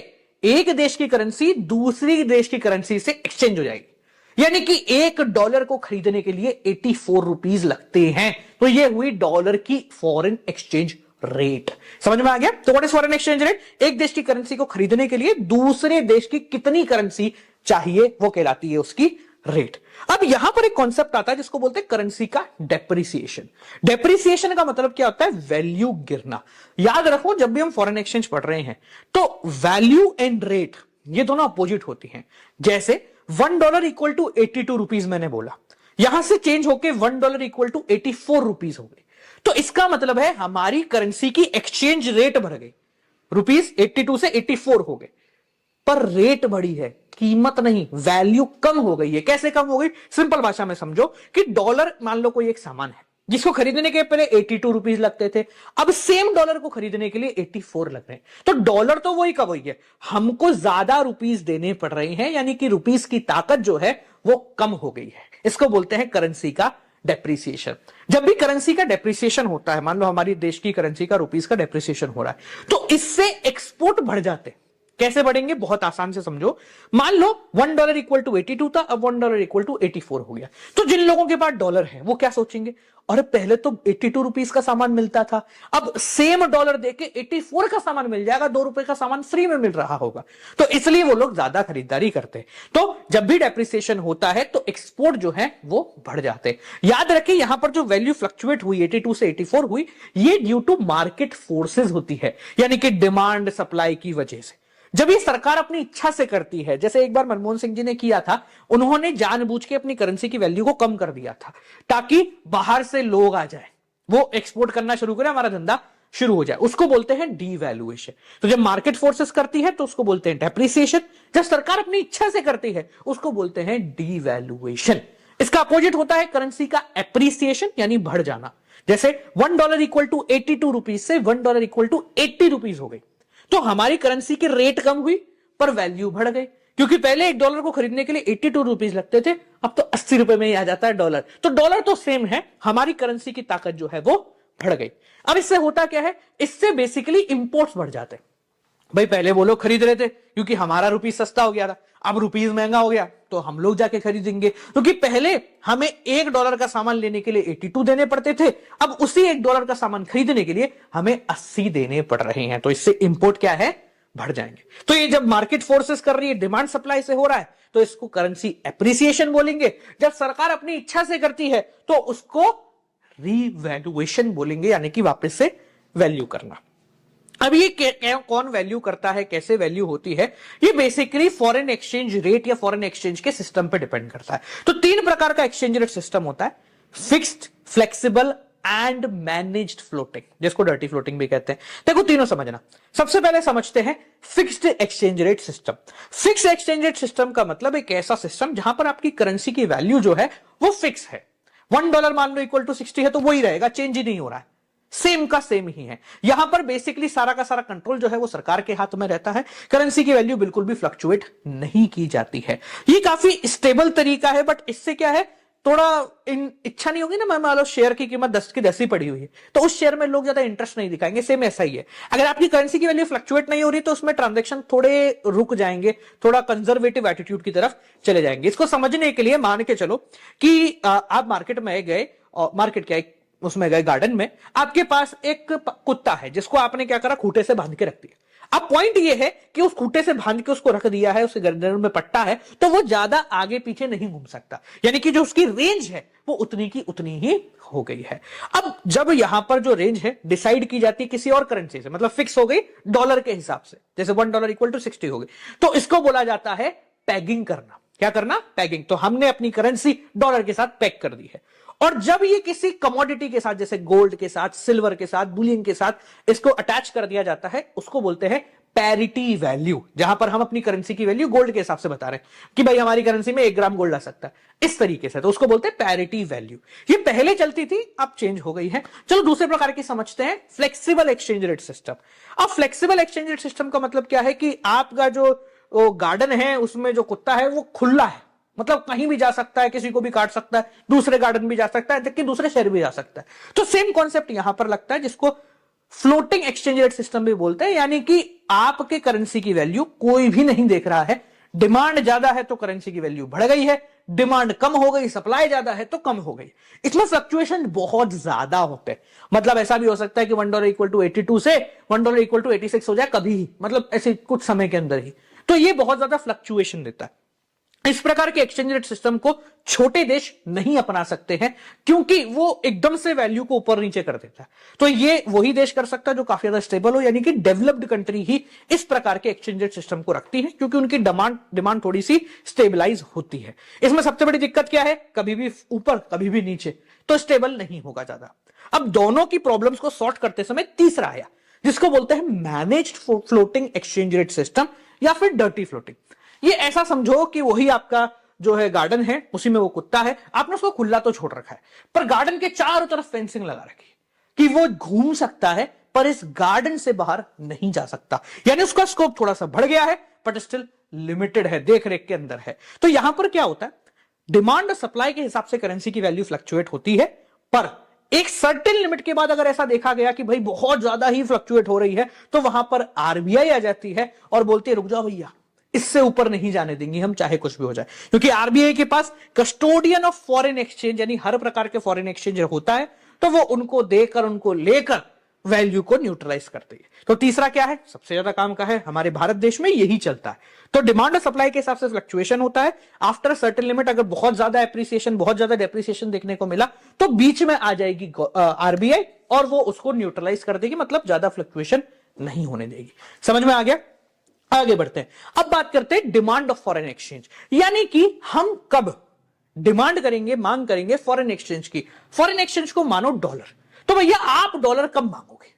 [SPEAKER 1] एक देश की करेंसी दूसरी देश की करेंसी से एक्सचेंज हो जाएगी। यानी कि $1 को खरीदने के लिए 84 रुपीस लगते हैं, तो ये हुई डॉलर की फॉरेन एक्सचेंज रेट। समझ में आ गया? तो what is foreign exchange rate? एक देश की करेंसी को खरीदने के लिए दूसरे देश की कितनी करेंसी चाहिए वो कहलाती है उसकी रेट। अब यहां पर एक कॉन्सेप्ट आता है जिसको बोलते हैं करेंसी का डेप्रिसिएशन। डेप्रिसिएशन का मतलब क्या होता है? वैल्यू गिरना। याद रखो जब भी हम फॉरेन एक्सचेंज पढ़ रहे हैं तो वैल्यू एंड रेट ये दोनों अपोजिट होती हैं। जैसे $1 इक्वल टू 82 रुपीज मैंने बोला, यहां से चेंज होके $1 इक्वल टू 84 रुपीज हो गई, तो इसका मतलब है हमारी करेंसी की एक्सचेंज रेट बढ़ गई, रुपीस 82 से 84 हो गए, पर रेट बढ़ी है, कीमत नहीं, वैल्यू कम हो गई है। कैसे कम हो गई? सिंपल भाषा में समझो कि डॉलर मान लो कोई एक सामान है जिसको खरीदने के पहले 82 रुपीज लगते थे, अब सेम डॉलर को खरीदने के लिए 84 लग रहे हैं, तो डॉलर तो वही का वही है, हमको ज्यादा रुपीस देने पड़ रहे हैं, यानी कि रुपीस की ताकत जो है वो कम हो गई है। इसको बोलते हैं करेंसी का डेप्रिसिएशन। जब भी करेंसी का डेप्रिसिएशन होता है, मान लो हमारी देश की करेंसी का रुपीस का डेप्रिसिएशन हो रहा है, तो इससे एक्सपोर्ट बढ़ जाते हैं। कैसे बढ़ेंगे? बहुत आसान से समझो। मान लो $1 इक्वल टू 82 था, अब $1 इक्वल टू 84 हो गया, तो जिन लोगों के पास डॉलर है वो क्या सोचेंगे? अरे पहले तो 82 रुपीस का सामान मिलता था, अब सेम डॉलर देके 84 का सामान मिल जाएगा, $2 का सामान फ्री में मिल रहा होगा, तो इसलिए वो लोग ज्यादा खरीदारी करते हैं। तो जब भी डेप्रिसिएशन होता है तो एक्सपोर्ट जो है वो बढ़ जाते हैं। याद रखिए यहां पर जो वैल्यू फ्लक्चुएट हुई 82 से 84 हुई, ये ड्यू टू मार्केट फोर्सेस होती है, यानी कि डिमांड सप्लाई की वजह से। जब ये सरकार अपनी इच्छा से करती है, जैसे एक बार मनमोहन सिंह जी ने किया था, उन्होंने जानबूझ के अपनी करेंसी की वैल्यू को कम कर दिया था ताकि बाहर से लोग आ जाए, वो एक्सपोर्ट करना शुरू करें, हमारा धंधा शुरू हो जाए, उसको बोलते हैं डीवैल्यूएशन। तो जब मार्केट फोर्सेस करती है तो उसको बोलते हैं डेप्रिसिएशन, जब सरकार अपनी इच्छा से करती है उसको बोलते हैं डीवैल्यूएशन। इसका अपोजिट होता है करेंसी का एप्रिसिएशन, यानी बढ़ जाना। जैसे $1 इक्वल टू 82 रुपीज से $1 इक्वल टू 80 रुपीज हो गई, तो हमारी करेंसी की रेट कम हुई पर वैल्यू बढ़ गई, क्योंकि पहले $1 को खरीदने के लिए 82 रुपीज लगते थे, अब तो 80 रुपए में ही आ जाता है डॉलर। तो डॉलर तो सेम है, हमारी करेंसी की ताकत जो है वो बढ़ गई। अब इससे होता क्या है? इससे बेसिकली इंपोर्ट्स बढ़ जाते हैं। भाई पहले वो लोग खरीद रहे थे क्योंकि हमारा रुपीस सस्ता हो गया था, अब रुपीस महंगा हो गया तो हम लोग जाके खरीदेंगे, क्योंकि पहले हमें $1 का सामान लेने के लिए 82 देने पड़ते थे, अब उसी $1 का सामान खरीदने के लिए हमें 80 देने पड़ रहे हैं, तो इससे इंपोर्ट क्या है? बढ़ जाएंगे। तो ये जब मार्केट फोर्सेस कर रही है, डिमांड सप्लाई से हो रहा है, तो इसको करेंसी एप्रिसिएशन बोलेंगे। जब सरकार अपनी इच्छा से करती है तो उसको रीवैल्यूएशन बोलेंगे, यानी कि वापस से वैल्यू करना। अब ये कौन वैल्यू करता है, कैसे वैल्यू होती है, ये बेसिकली फॉरेन एक्सचेंज रेट या फॉरेन एक्सचेंज के सिस्टम पे डिपेंड करता है। तो 3 प्रकार का एक्सचेंज रेट सिस्टम होता है, fixed, flexible and managed floating, जिसको डर्टी फ्लोटिंग भी कहते हैं। देखो तीनों समझना। सबसे पहले समझते हैं fixed exchange rate system. Fixed exchange rate system का मतलब एक ऐसा सिस्टम जहां पर आपकी करेंसी की वैल्यू जो है वो फिक्स है। $1 मान लो इक्वल टू 60 है तो वही रहेगा, चेंज ही नहीं हो रहा है, सेम का सेम ही है। यहां पर बेसिकली सारा का सारा कंट्रोल जो है वो सरकार के हाथ में रहता है, करेंसी की वैल्यू बिल्कुल भी फ्लक्चुएट नहीं की जाती है। ये काफी स्टेबल तरीका है, बट इससे क्या है, थोड़ा इच्छा नहीं होगी ना, मान लो शेयर की कीमत 10 की 10 ही पड़ी हुई है, तो उस शेयर में लोग ज्यादा इंटरेस्ट नहीं दिखाएंगे। सेम ऐसा ही है, अगर आपकी करेंसी की वैल्यू फ्लक्चुएट नहीं हो रही तो उसमें ट्रांजेक्शन थोड़े रुक जाएंगे, थोड़ा कंजर्वेटिव एटीट्यूड की तरफ चले जाएंगे। इसको समझने के लिए मान के चलो कि आप मार्केट में गए, और मार्केट क्या उसमें गए गार्डन में, आपके पास एक कुत्ता है जिसको आपने क्या करा, खूंटे से बांध के रख दिया। अब पॉइंट ये है कि उस खूंटे से बांध के उसको रख दिया है, उसके गर्दन में पट्टा है, तो वो ज्यादा आगे पीछे नहीं घूम सकता, यानी कि जो उसकी रेंज है वो उतनी की उतनी ही हो गई है। अब जब यहां पर जो रेंज है डिसाइड की जाती है किसी और करेंसी से, मतलब फिक्स हो गई डॉलर के हिसाब से, जैसे $1 इक्वल टू 60 हो गई, तो इसको बोला जाता है पैगिंग करना। क्या करना? पैगिंग। तो हमने अपनी करेंसी डॉलर के साथ पैग कर दी है, और जब ये किसी कमोडिटी के साथ, जैसे गोल्ड के साथ, सिल्वर के साथ, बुलियन के साथ इसको अटैच कर दिया जाता है, उसको बोलते हैं पैरिटी वैल्यू। जहां पर हम अपनी करेंसी की वैल्यू गोल्ड के हिसाब से बता रहे हैं कि भाई हमारी करेंसी में 1 ग्राम गोल्ड आ सकता है, इस तरीके से, तो उसको बोलते हैं पैरिटी वैल्यू। ये पहले चलती थी, अब चेंज हो गई है। चलो दूसरे प्रकार की समझते हैं, फ्लेक्सिबल एक्सचेंज रेट सिस्टम। अब फ्लेक्सिबल एक्सचेंज रेट सिस्टम का मतलब क्या है कि आपका जो गार्डन है उसमें जो कुत्ता है वो खुला है, मतलब कहीं भी जा सकता है, किसी को भी काट सकता है, दूसरे गार्डन भी जा सकता है, कि दूसरे शहर भी जा सकता है। तो सेम कॉन्सेप्ट यहां पर लगता है, जिसको फ्लोटिंग एक्सचेंज रेट सिस्टम भी बोलते हैं, यानी कि आपके करेंसी की वैल्यू कोई भी नहीं देख रहा है। डिमांड ज्यादा है तो करेंसी की वैल्यू बढ़ गई है, डिमांड कम हो गई, सप्लाई ज्यादा है तो कम हो गई। इसमें फ्लक्चुएशन बहुत ज्यादा होते हैं, मतलब ऐसा भी हो सकता है कि $1 इक्वल टू 82 से $1 इक्वल टू 86 हो जाए कभी ही, मतलब ऐसे कुछ समय के अंदर ही। तो ये बहुत ज्यादा फ्लक्चुएशन देता है। इस प्रकार के एक्सचेंज रेट सिस्टम को छोटे देश नहीं अपना सकते हैं, क्योंकि वो एकदम से वैल्यू को ऊपर नीचे कर देता है। तो ये वही देश कर सकता है जो काफी ज्यादा स्टेबल हो, यानी कि डेवलप्ड कंट्री ही इस प्रकार के एक्सचेंज रेट सिस्टम को रखती है, क्योंकि उनकी डिमांड थोड़ी सी स्टेबलाइज होती है। इसमें सबसे बड़ी दिक्कत क्या है? कभी भी ऊपर कभी भी नीचे, तो स्टेबल नहीं होगा ज्यादा। अब दोनों की प्रॉब्लम्स को सॉर्ट करते समय तीसरा आया, जिसको बोलते हैं managed floating exchange rate system, या फिर डर्टी फ्लोटिंग। ये ऐसा समझो कि वही आपका जो है गार्डन है, उसी में वो कुत्ता है, आपने उसको खुला तो छोड़ रखा है, पर गार्डन के चारों तरफ फेंसिंग लगा रखी है कि वो घूम सकता है पर इस गार्डन से बाहर नहीं जा सकता, यानी उसका स्कोप थोड़ा सा बढ़ गया है, बट स्टिल लिमिटेड है, देख रेख के अंदर है। तो यहां पर क्या होता है, डिमांड और सप्लाई के हिसाब से करेंसी की वैल्यू फ्लक्चुएट होती है, पर एक सर्टेन लिमिट के बाद अगर ऐसा देखा गया कि भाई बहुत ज्यादा ही फ्लक्चुएट हो रही है, तो वहां पर आरबीआई आ जाती है और बोलती है रुक जाओ भैया, इससे ऊपर नहीं जाने देंगे हम, चाहे कुछ भी हो जाए, क्योंकि आरबीआई के पास कस्टोडियन ऑफ फॉरेन एक्सचेंज, यानी हर प्रकार के फॉरेन एक्सचेंज होता है, तो वो उनको देकर, उनको लेकर वैल्यू को न्यूट्रलाइज करती है। तो तीसरा क्या है, सबसे ज्यादा काम का है, हमारे भारत देश में यही चलता है। तो डिमांड और सप्लाई के हिसाब से फ्लक्चुएशन होता है। आफ्टर सर्टेन लिमिट अगर बहुत ज्यादा एप्रिसिएशन, बहुत ज्यादा डेप्रिसिएशन देखने को मिला, तो बीच में आ जाएगी आरबीआई और वो उसको न्यूट्रलाइज कर देगी, मतलब ज्यादा फ्लक्चुएशन नहीं होने देगी। समझ में आ गया? आगे बढ़ते हैं, अब बात करते हैं डिमांड ऑफ फॉरेन एक्सचेंज, यानी कि हम कब डिमांड करेंगे, मांग करेंगे फॉरेन एक्सचेंज की। फॉरेन एक्सचेंज को मानो डॉलर, तो भैया आप डॉलर कब मांगोगे?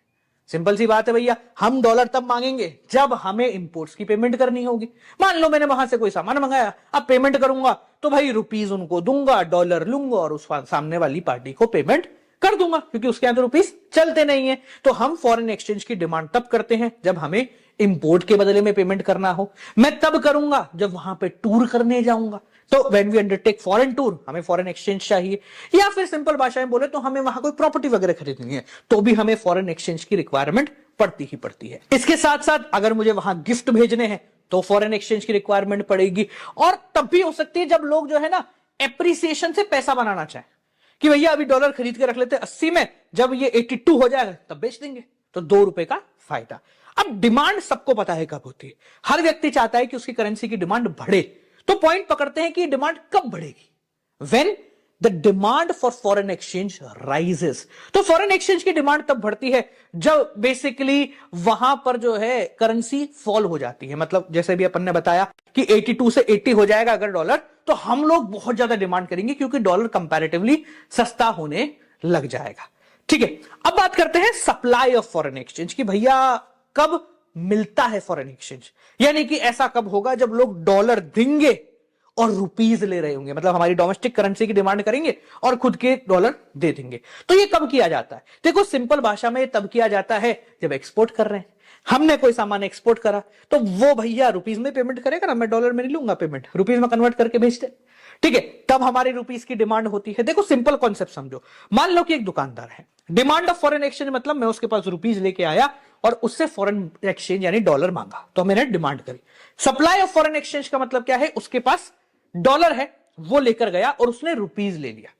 [SPEAKER 1] सिंपल सी बात है भैया, हम डॉलर तब मांगेंगे जब हमें इंपोर्ट्स की पेमेंट करनी होगी। मान लो मैंने वहां से कोई सामान मंगाया, अब पेमेंट करूंगा तो भाई रुपीज उनको दूंगा, डॉलर लूंगा और उस सामने वाली पार्टी को पेमेंट कर दूंगा, क्योंकि उसके अंदर रुपीस चलते नहीं है। तो हम फॉरेन एक्सचेंज की डिमांड तब करते हैं जब हमें इंपोर्ट के बदले में पेमेंट करना हो। मैं तब करूंगा जब वहां पे टूर करने जाऊंगा, तो when we undertake foreign tour, हमें फॉरेन एक्सचेंज चाहिए। या फिर सिंपल भाषा में बोले तो हमें वहां कोई प्रॉपर्टी वगैरह खरीदनी है, तो भी हमें फॉरेन एक्सचेंज की रिक्वायरमेंट पड़ती ही पड़ती है। इसके साथ साथ अगर मुझे वहां गिफ्ट भेजने हैं तो फॉरेन एक्सचेंज की रिक्वायरमेंट पड़ेगी, और तब भी हो सकती है जब लोग जो है ना एप्रिसिएशन से पैसा बनाना चाहे, कि भैया अभी डॉलर खरीद के रख लेते 80 में, जब ये 82 हो जाएगा तब बेच देंगे, तो ₹2 का फायदा। अब डिमांड सबको पता है कब होती है, हर व्यक्ति चाहता है कि उसकी करेंसी की डिमांड बढ़े। तो पॉइंट पकड़ते हैं कि डिमांड कब बढ़ेगी, when the demand for foreign exchange rises. तो फॉरेन एक्सचेंज की डिमांड तब बढ़ती है जब बेसिकली वहां पर जो है करेंसी फॉल हो जाती है। मतलब जैसे भी अपन ने बताया कि 82 से 80 हो जाएगा अगर डॉलर, तो हम लोग बहुत ज्यादा डिमांड करेंगे, क्योंकि डॉलर कंपैरेटिवली सस्ता होने लग जाएगा। ठीक है, अब बात करते हैं सप्लाई ऑफ फॉरेन एक्सचेंज की। भैया कब मिलता है फॉरेन एक्सचेंज, यानी कि ऐसा कब होगा जब लोग डॉलर देंगे और रुपीज ले रहे होंगे, मतलब हमारी डोमेस्टिक करेंसी की डिमांड करेंगे और खुद के डॉलर दे देंगे। तो ये कब किया जाता है? देखो सिंपल भाषा में तब किया जाता है जब एक्सपोर्ट कर रहे हैं, हमने कोई सामान एक्सपोर्ट करा तो वो भैया रुपीज में पेमेंट करेगा ना, मैं डॉलर में नहीं लूंगा पेमेंट, रुपीज में कन्वर्ट करके भेज दे। ठीक है, तब हमारे रुपीस की डिमांड होती है। देखो सिंपल कॉन्सेप्ट समझो, मान लो कि एक दुकानदार है, डिमांड ऑफ फॉरेन एक्सचेंज मतलब मैं उसके पास रुपीस लेके आया और उससे फॉरेन एक्सचेंज यानी डॉलर मांगा, तो मैंने डिमांड करी। सप्लाई ऑफ फॉरेन एक्सचेंज का मतलब क्या है, उसके पास डॉलर है, वो लेकर गया और उसने रुपीस ले लिया,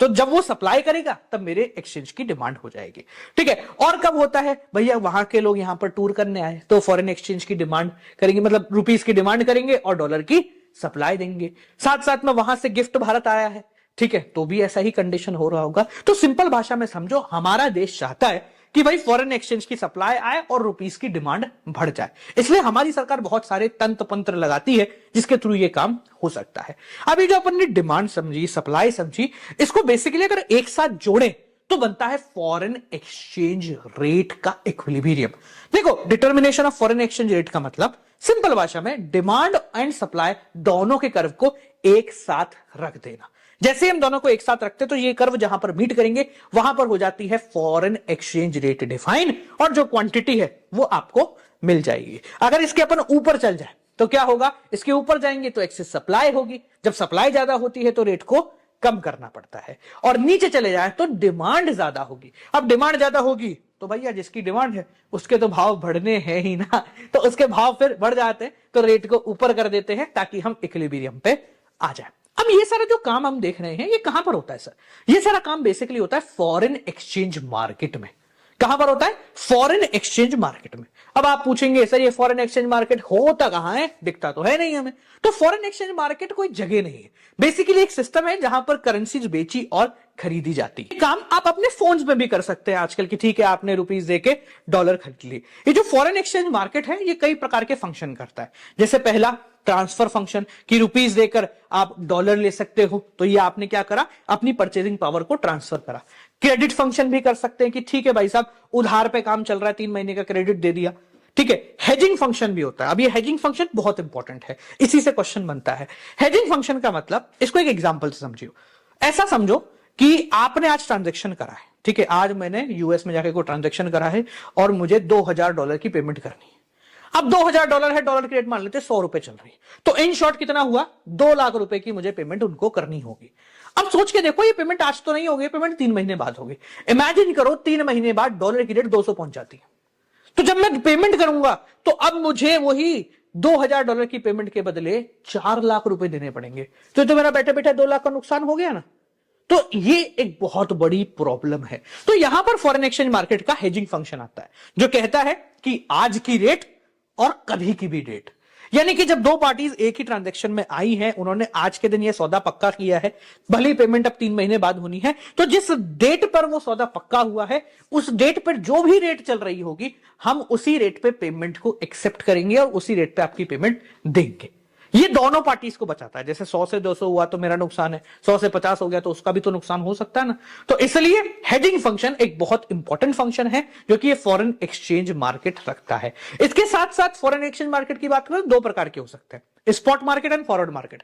[SPEAKER 1] तो जब वो सप्लाई करेगा तब मेरे एक्सचेंज की डिमांड हो जाएगी। ठीक है, और कब होता है भैया, वहां के लोग यहां पर टूर करने आए तो फॉरेन एक्सचेंज की डिमांड करेंगे, मतलब रुपीस की डिमांड करेंगे और डॉलर की सप्लाई देंगे। साथ साथ में वहां से गिफ्ट भारत आया है, ठीक है, तो भी ऐसा ही कंडीशन हो रहा होगा। तो सिंपल भाषा में समझो, हमारा देश चाहता है कि भाई फॉरेन एक्सचेंज की सप्लाई आए और रुपीस की डिमांड बढ़ जाए, इसलिए हमारी सरकार बहुत सारे तंत्र पंत्र लगाती है जिसके थ्रू ये काम हो सकता है। अभी जो अपन ने डिमांड समझी, सप्लाई समझी, इसको बेसिकली अगर एक साथ जोड़ें तो बनता है फॉरेन एक्सचेंज रेट का इक्विलिब्रियम। देखो, determination of foreign exchange rate का मतलब सिंपल भाषा में डिमांड एंड सप्लाई दोनों के कर्व को एक साथ रख देना। जैसे हम दोनों को एक साथ रखते तो ये कर्व जहां पर मीट करेंगे वहां पर हो जाती है फॉरेन एक्सचेंज रेट डिफाइन, और जो क्वांटिटी है वो आपको मिल जाएगी। अगर इसके अपन ऊपर चल जाए तो क्या होगा, इसके ऊपर जाएंगे तो एक्सेस सप्लाई होगी, जब सप्लाई ज्यादा होती है तो रेट को कम करना पड़ता है, और नीचे चले जाए तो डिमांड ज्यादा होगी। अब डिमांड ज्यादा होगी तो भैया जिसकी डिमांड है उसके तो भाव बढ़ने हैं ही ना, तो उसके भाव फिर बढ़ जाते हैं, तो रेट को ऊपर कर देते हैं ताकि हम इक्विलिब्रियम पे आ जाए। अब ये सारा जो काम हम देख रहे हैं ये कहां पर होता है सर, ये सारा काम बेसिकली होता है फॉरेन एक्सचेंज मार्केट में। कहां पर होता है, फॉरेन एक्सचेंज मार्केट में। अब आप पूछेंगे सर ये फॉरेन एक्सचेंज मार्केट होता कहां है, दिखता तो है नहीं हमें। तो फॉरेन एक्सचेंज मार्केट कोई जगह नहीं है, बेसिकली एक सिस्टम है जहां पर करेंसीज बेची और खरीदी जाती है। काम आप अपने फोन्स में भी कर सकते हैं आजकल की, ठीक है, आपने रुपीस देके डॉलर खरीद लिए। ये जो फॉरेन एक्सचेंज मार्केट है ये कई प्रकार के फंक्शन करता है। जैसे पहला ट्रांसफर फंक्शन, कि रुपीस देकर आप डॉलर ले सकते हो, तो ये आपने क्या करा, अपनी परचेजिंग पावर को ट्रांसफर करा। क्रेडिट फंक्शन भी कर सकते हैं कि ठीक है भाई साहब उधार पे काम चल रहा है, 3 महीने का क्रेडिट दे दिया। ठीक है, हेजिंग फंक्शन भी होता है। अब ये हेजिंग फंक्शन बहुत इंपॉर्टेंट है, इसी से क्वेश्चन बनता है। हेजिंग फंक्शन का मतलब, इसको एक एग्जांपल से समझियो। ऐसा समझो कि आपने आज ट्रांजैक्शन करा है, ठीक है, आज मैंने यूएस में जाके कोई ट्रांजैक्शन करा है और मुझे $2000 की पेमेंट करनी है। अब $2000 है, डॉलर की रेट मान लेते 100 रुपए चल रही है, तो इन शॉर्ट कितना हुआ, 2 लाख रुपए की मुझे पेमेंट उनको करनी होगी। अब सोच के देखो, ये पेमेंट आज तो नहीं होगी, पेमेंट 3 महीने बाद होगी। इमेजिन करो 3 महीने बाद डॉलर की रेट 200 पहुंच जाती है, तो जब मैं पेमेंट करूंगा तो अब मुझे वही $2000 की पेमेंट के बदले 4 लाख रुपए देने पड़ेंगे, तो मेरा बैठे बैठे 2 लाख का नुकसान हो गया ना। तो ये एक बहुत बड़ी प्रॉब्लम है। तो यहां पर फॉरेन एक्सचेंज मार्केट का हेजिंग फंक्शन आता है, जो कहता है कि आज की रेट और कभी की भी डेट, यानी कि जब दो पार्टीज एक ही ट्रांजैक्शन में आई हैं, उन्होंने आज के दिन यह सौदा पक्का किया है, भले पेमेंट अब 3 महीने बाद होनी है, तो जिस डेट पर वो सौदा पक्का हुआ है उस डेट पर जो भी रेट चल रही होगी हम उसी रेट पे पेमेंट को एक्सेप्ट करेंगे और उसी रेट पे आपकी पेमेंट देंगे। ये दोनों पार्टीज को बचाता है। जैसे 100 से 200 हुआ तो मेरा नुकसान है, 100 से 50 हो गया तो उसका भी तो नुकसान हो सकता है ना। तो इसलिए हेजिंग फंक्शन एक बहुत इंपॉर्टेंट फंक्शन है जो कि ये फॉरेन एक्सचेंज मार्केट रखता है। इसके साथ साथ फॉरेन एक्सचेंज मार्केट की बात करें, 2 प्रकार के हो सकते हैं, spot market and forward market.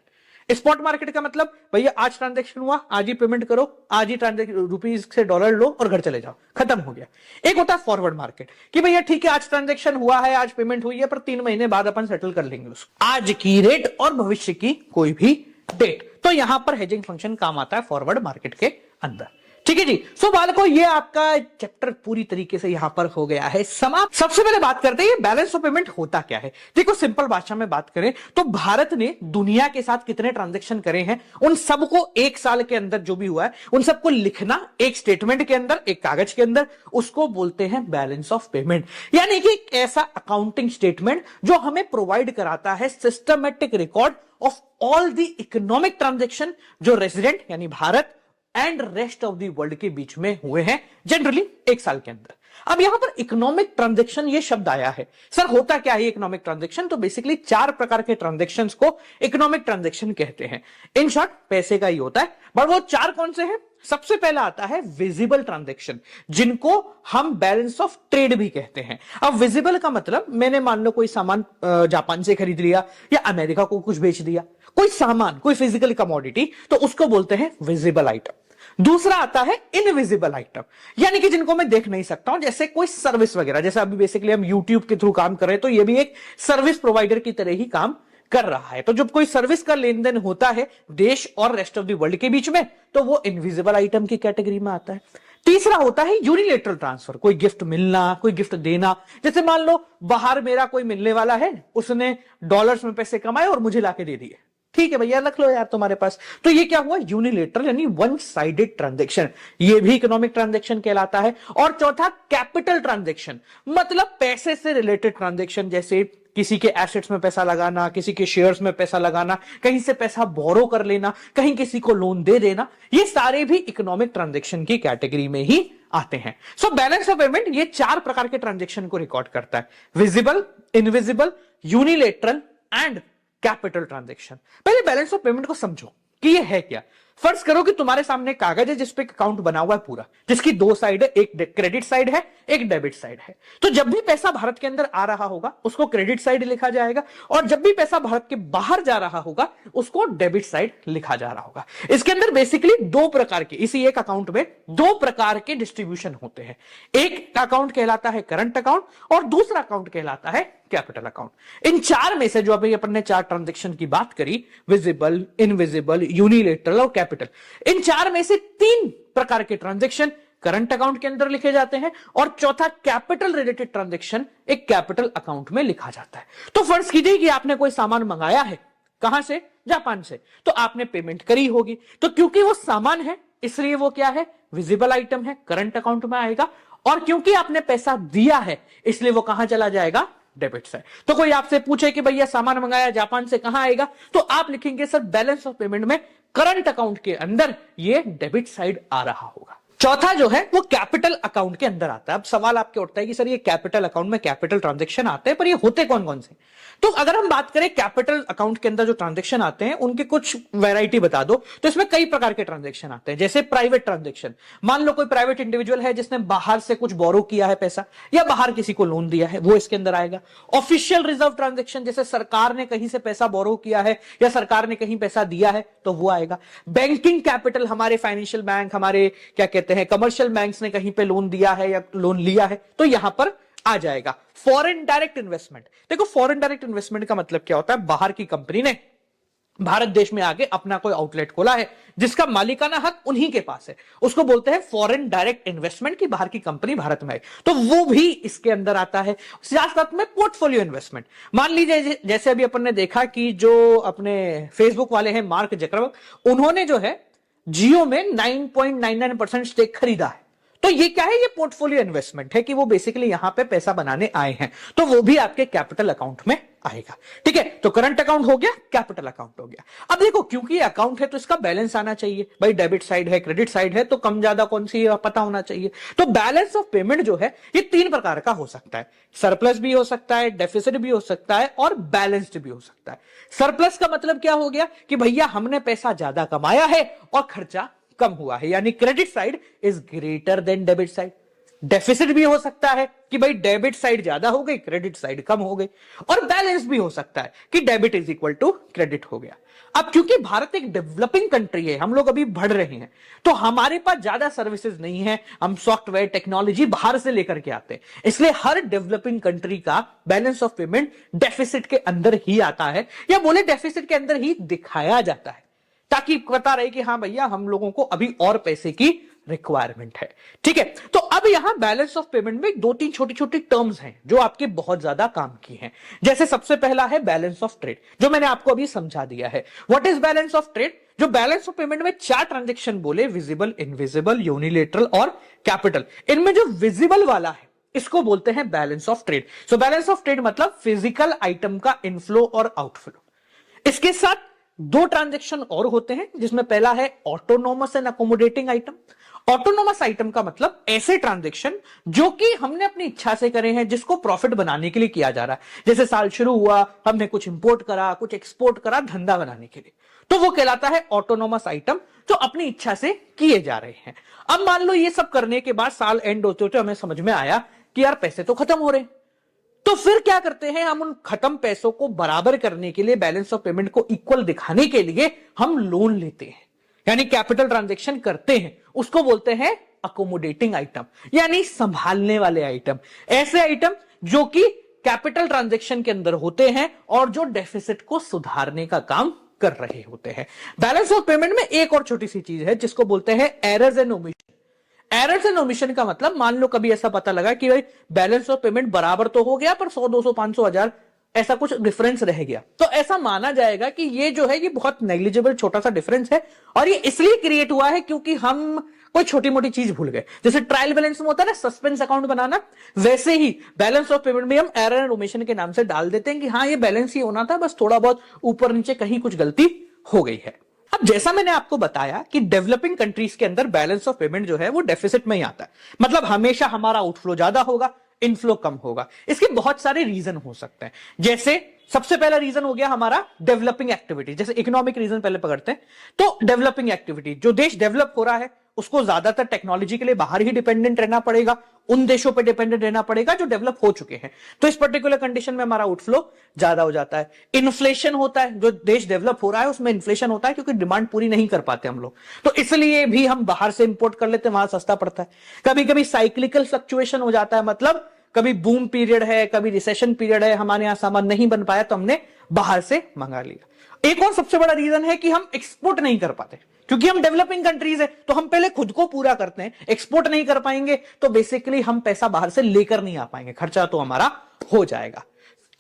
[SPEAKER 1] Spot market का मतलब भैया आज ट्रांजैक्शन हुआ, आज ही पेमेंट करो, आज ही ट्रांजैक्शन रुपीस से डॉलर लो और घर चले जाओ, खत्म हो गया। एक होता है फॉरवर्ड मार्केट कि भैया ठीक है आज ट्रांजैक्शन हुआ है, आज पेमेंट हुई है, पर 3 महीने बाद अपन सेटल कर लेंगे उसको, आज की रेट और भविष्य की कोई भी डेट। तो यहां पर हेजिंग फंक्शन काम आता है फॉरवर्ड मार्केट के अंदर। ठीक है जी। सो बालकों, ये आपका चैप्टर पूरी तरीके से यहां पर हो गया है समाप्त। सबसे पहले बात करते हैं बैलेंस ऑफ पेमेंट होता क्या है। देखो सिंपल भाषा में बात करें तो भारत ने दुनिया के साथ कितने ट्रांजैक्शन करे हैं उन सबको 1 साल के अंदर जो भी हुआ है उन सबको लिखना एक स्टेटमेंट के अंदर, एक कागज के अंदर, उसको बोलते हैं बैलेंस ऑफ पेमेंट। यानी कि एक ऐसा अकाउंटिंग स्टेटमेंट जो हमें प्रोवाइड कराता है systematic record of all the economic transaction जो रेजिडेंट यानी Bharat and rest of the world के बीच में हुए हैं, जनरली 1 साल के अंदर। अब यहां पर इकोनॉमिक ट्रांजैक्शन ये शब्द आया है, सर होता क्या है इकोनॉमिक ट्रांजैक्शन? तो बेसिकली 4 प्रकार के ट्रांजैक्शंस को इकोनॉमिक ट्रांजैक्शन कहते हैं। इन शॉर्ट पैसे का ही होता है, बट वो 4 कौन से हैं? सबसे पहला आता है विजिबल ट्रांजैक्शन, जिनको हम बैलेंस ऑफ ट्रेड भी कहते हैं। अब विजिबल का मतलब मैंने मान लो कोई सामान जापान से खरीद लिया या अमेरिका को कुछ बेच दिया, कोई सामान, कोई फिजिकल कमोडिटी, तो उसको बोलते हैं विजिबल आइटम। दूसरा आता है इनविजिबल आइटम, यानी कि जिनको मैं देख नहीं सकता हूं, जैसे कोई सर्विस वगैरह, जैसे अभी बेसिकली हम YouTube के थ्रू काम कर रहे हैं तो ये भी एक सर्विस प्रोवाइडर की तरह ही काम कर रहा है। तो जब कोई सर्विस का लेन देन होता है देश और रेस्ट ऑफ द वर्ल्ड के बीच में, तो वो इनविजिबल आइटम की कैटेगरी में आता है। तीसरा होता है यूनिलेटरल ट्रांसफर, कोई गिफ्ट मिलना, कोई गिफ्ट देना। जैसे मान लो बाहर मेरा कोई मिलने वाला है, उसने डॉलर्स में पैसे कमाए और मुझे लाके दे दिए, ठीक है भैया रख लो यार तुम्हारे पास, तो ये क्या हुआ, यूनिलेटरल यानी वन साइडेड ट्रांजेक्शन, ये भी इकोनॉमिक ट्रांजेक्शन कहलाता है। और चौथा कैपिटल ट्रांजेक्शन, मतलब पैसे से रिलेटेड ट्रांजेक्शन, जैसे किसी के एसेट्स में पैसा लगाना, किसी के शेयर्स में पैसा लगाना, कहीं से पैसा बोरो कर लेना, कहीं किसी को लोन दे देना, ये सारे भी इकोनॉमिक ट्रांजेक्शन की कैटेगरी में ही आते हैं। सो बैलेंस ऑफ पेमेंट ये 4 प्रकार के ट्रांजेक्शन को रिकॉर्ड करता है, visible, invisible, unilateral and capital transaction. पहले बैलेंस ऑफ पेमेंट को समझो कि ये है क्या। फर्ज करो कि तुम्हारे सामने कागज है जिसपे अकाउंट बना हुआ है पूरा, जिसकी 2 साइड है, एक क्रेडिट साइड है, एक डेबिट साइड है। तो जब भी पैसा भारत के अंदर आ रहा होगा उसको क्रेडिट साइड लिखा जाएगा, और जब भी पैसा भारत के बाहर जा रहा होगा उसको डेबिट साइड लिखा जा रहा होगा। इसके अंदर बेसिकली 2 प्रकार के, इसी एक अकाउंट में 2 प्रकार के डिस्ट्रीब्यूशन होते हैं। एक अकाउंट कहलाता है करंट अकाउंट और दूसरा अकाउंट कहलाता है कैपिटल अकाउंट। इन 4 में से जो अभी अपन ने 4 ट्रांजेक्शन की बात करी, विजिबल, इनविजिबल, यूनिलेटरल और कैपिटल, इन 4 में से 3 प्रकार के ट्रांजेक्शन करंट अकाउंट के अंदर लिखे जाते हैं और चौथा कैपिटल रिलेटेड ट्रांजेक्शन एक कैपिटल अकाउंट में लिखा जाता है। तो फर्ज कीजिए कि आपने कोई सामान मंगाया है, कहां से, जापान से, तो आपने पेमेंट करी होगी, तो क्योंकि वो सामान है इसलिए वो क्या है, विजिबल आइटम है, करंट अकाउंट में आएगा, और क्योंकि आपने पैसा दिया है इसलिए वो कहां चला जाएगा, डेबिट साइड। तो कोई आपसे पूछे कि भैया सामान मंगाया जापान से, कहां आएगा, तो आप लिखेंगे सर बैलेंस ऑफ पेमेंट में करंट अकाउंट के अंदर ये डेबिट साइड आ रहा होगा। चौथा जो है वो कैपिटल अकाउंट के अंदर आता है। अब सवाल आपके उठता है कि सर ये कैपिटल अकाउंट में कैपिटल ट्रांजैक्शन आते हैं, पर ये होते कौन कौन से। तो अगर हम बात करें कैपिटल अकाउंट के अंदर जो ट्रांजैक्शन आते हैं उनके कुछ वैरायटी बता दो, तो इसमें कई प्रकार के ट्रांजैक्शन आते हैं। जैसे प्राइवेट ट्रांजैक्शन, मान लो कोई प्राइवेट इंडिविजुअल है जिसने बाहर से कुछ बोरो किया है पैसा, या बाहर किसी को लोन दिया है, वो इसके अंदर आएगा। ऑफिशियल रिजर्व ट्रांजैक्शन, जैसे सरकार ने कहीं से पैसा बोरो किया है या सरकार ने कहीं पैसा दिया है तो वो आएगा। बैंकिंग कैपिटल, हमारे फाइनेंशियल बैंक, हमारे क्या कहते हैं कमर्शियल बैंक्स ने कहीं पे लोन दिया है या लोन लिया है तो यहां पर आ जाएगा। फॉरेन डायरेक्ट इन्वेस्टमेंट, देखो फॉरेन डायरेक्ट इन्वेस्टमेंट का मतलब क्या होता है, बाहर की कंपनी ने भारत देश में आके अपना कोई आउटलेट खोला है जिसका मालिकाना हक उन्हीं के पास है, उसको बोलते हैं फॉरेन डायरेक्ट इन्वेस्टमेंट, की बाहर की कंपनी भारत में आई, तो वो भी इसके अंदर आता है। साथ में पोर्टफोलियो इन्वेस्टमेंट, मान लीजिए जैसे अभी अपन ने देखा कि जो अपने फेसबुक वाले हैं मार्क जकरबर्ग, उन्होंने जो है जियो में 9.99% स्टेक खरीदा है, तो ये क्या है, ये पोर्टफोलियो इन्वेस्टमेंट है कि वो बेसिकली यहां पे पैसा बनाने आए हैं, तो वो भी आपके कैपिटल अकाउंट में आएगा। ठीक है, तो करंट अकाउंट हो गया, कैपिटल अकाउंट हो गया। अब देखो क्योंकि अकाउंट है तो इसका बैलेंस आना चाहिए, भाई डेबिट साइड है, क्रेडिट साइड है, तो कम ज्यादा कौन सी पता होना चाहिए। तो बैलेंस ऑफ पेमेंट जो है ये 3 प्रकार का हो सकता है, सरप्लस भी हो सकता है, डेफिसिट भी हो सकता है और बैलेंस्ड भी हो सकता है। सरप्लस का मतलब क्या हो गया कि भैया हमने पैसा ज्यादा कमाया है और खर्चा कम हुआ है, यानी credit side is greater than debit side. Deficit भी हो सकता है कि भाई डेबिट साइड ज्यादा हो गई, क्रेडिट साइड कम हो गई। और बैलेंस भी हो सकता है कि debit is equal to credit हो गया। अब क्योंकि भारत एक डेवलपिंग कंट्री है, हम लोग अभी बढ़ रहे हैं, तो हमारे पास ज्यादा सर्विसेज नहीं है, हम सॉफ्टवेयर टेक्नोलॉजी बाहर से लेकर के आते हैं, इसलिए हर डेवलपिंग कंट्री का बैलेंस ऑफ पेमेंट डेफिसिट के अंदर ही आता है, या बोले डेफिसिट के अंदर ही दिखाया जाता है, ताकि पता रहे कि हाँ भैया हम लोगों को अभी और पैसे की रिक्वायरमेंट है। ठीक है, तो अब यहां बैलेंस ऑफ पेमेंट में 2-3 छोटी छोटी टर्म्स हैं जो आपके बहुत ज्यादा काम की हैं। जैसे सबसे पहला है बैलेंस ऑफ ट्रेड, जो मैंने आपको अभी समझा दिया है। What is balance of trade, जो बैलेंस ऑफ पेमेंट में 4 ट्रांजेक्शन बोले, विजिबल, इनविजिबल, यूनिलेटरल और कैपिटल, इनमें जो विजिबल वाला है इसको बोलते हैं balance of trade. So balance of trade मतलब फिजिकल आइटम का इनफ्लो और आउटफ्लो। इसके साथ 2 ट्रांजेक्शन और होते हैं, जिसमें पहला है autonomous and accommodating item. Autonomous item का मतलब ऐसे ट्रांजेक्शन जो कि हमने अपनी इच्छा से करे हैं, जिसको प्रॉफिट बनाने के लिए किया जा रहा है। जैसे साल शुरू हुआ, हमने कुछ इंपोर्ट करा, कुछ एक्सपोर्ट करा धंधा बनाने के लिए, तो वो कहलाता है ऑटोनोमस आइटम, जो अपनी इच्छा से किए जा रहे हैं। अब मान लो ये सब करने के बाद साल एंड होते होते हमें समझ में आया कि यार पैसे तो खत्म हो रहे हैं, तो फिर क्या करते हैं, हम उन खत्म पैसों को बराबर करने के लिए, बैलेंस ऑफ पेमेंट को इक्वल दिखाने के लिए हम लोन लेते हैं, यानी कैपिटल ट्रांजैक्शन करते हैं। उसको बोलते हैं अकोमोडेटिंग आइटम, यानी संभालने वाले आइटम। ऐसे आइटम जो कि कैपिटल ट्रांजैक्शन के अंदर होते हैं और जो डेफिसिट को सुधारने का काम कर रहे होते हैं। बैलेंस ऑफ पेमेंट में एक और छोटी सी चीज है जिसको बोलते हैं errors and omission. Errors and omission का मतलब, मान लो कभी ऐसा पता लगा कि भाई बैलेंस ऑफ पेमेंट बराबर तो हो गया पर 100, 200, 500, 1000 ऐसा कुछ डिफरेंस रह गया, तो ऐसा माना जाएगा कि ये जो है ये बहुत नेग्लिजिबल छोटा सा डिफरेंस है और ये इसलिए क्रिएट हुआ है क्योंकि हम कोई छोटी मोटी चीज भूल गए। जैसे ट्रायल बैलेंस में होता है ना सस्पेंस अकाउंट बनाना, वैसे ही बैलेंस ऑफ पेमेंट में हम एरर एंड ओमिशन के नाम से डाल देते हैं कि हाँ ये बैलेंस ही होना था, बस थोड़ा बहुत ऊपर नीचे कहीं कुछ गलती हो गई है। अब जैसा मैंने आपको बताया कि डेवलपिंग कंट्रीज के अंदर बैलेंस ऑफ पेमेंट जो है वो डेफिसिट में ही आता है, मतलब हमेशा हमारा आउटफ्लो ज्यादा होगा, इनफ्लो कम होगा। इसके बहुत सारे रीजन हो सकते हैं, जैसे सबसे पहला रीजन हो गया हमारा डेवलपिंग एक्टिविटी। जैसे इकोनॉमिक रीजन पहले पकड़ते हैं, तो डेवलपिंग एक्टिविटी, जो देश डेवलप हो रहा है उसको ज्यादातर टेक्नोलॉजी के लिए बाहर ही डिपेंडेंट रहना पड़ेगा, उन देशों पे डिपेंडेंट रहना पड़ेगा जो डेवलप हो चुके हैं, तो इस पर्टिकुलर कंडीशन में हमारा आउटफ्लो ज्यादा हो जाता है। इन्फ्लेशन होता है, जो देश डेवलप हो रहा है उसमें इन्फ्लेशन होता है क्योंकि डिमांड पूरी नहीं कर पाते हम लोग, तो इसलिए भी हम बाहर से इंपोर्ट कर लेते हैं, वहां सस्ता पड़ता है। कभी कभी साइक्लिकल फ्लक्चुएशन हो जाता है, मतलब कभी बूम पीरियड है, कभी रिसेशन पीरियड है, हमारे यहां सामान नहीं बन पाया तो हमने बाहर से मंगा लिया। एक और सबसे बड़ा रीजन है कि हम एक्सपोर्ट नहीं कर पाते, क्योंकि हम डेवलपिंग कंट्रीज है तो हम पहले खुद को पूरा करते हैं, एक्सपोर्ट नहीं कर पाएंगे तो बेसिकली हम पैसा बाहर से लेकर नहीं आ पाएंगे, खर्चा तो हमारा हो जाएगा।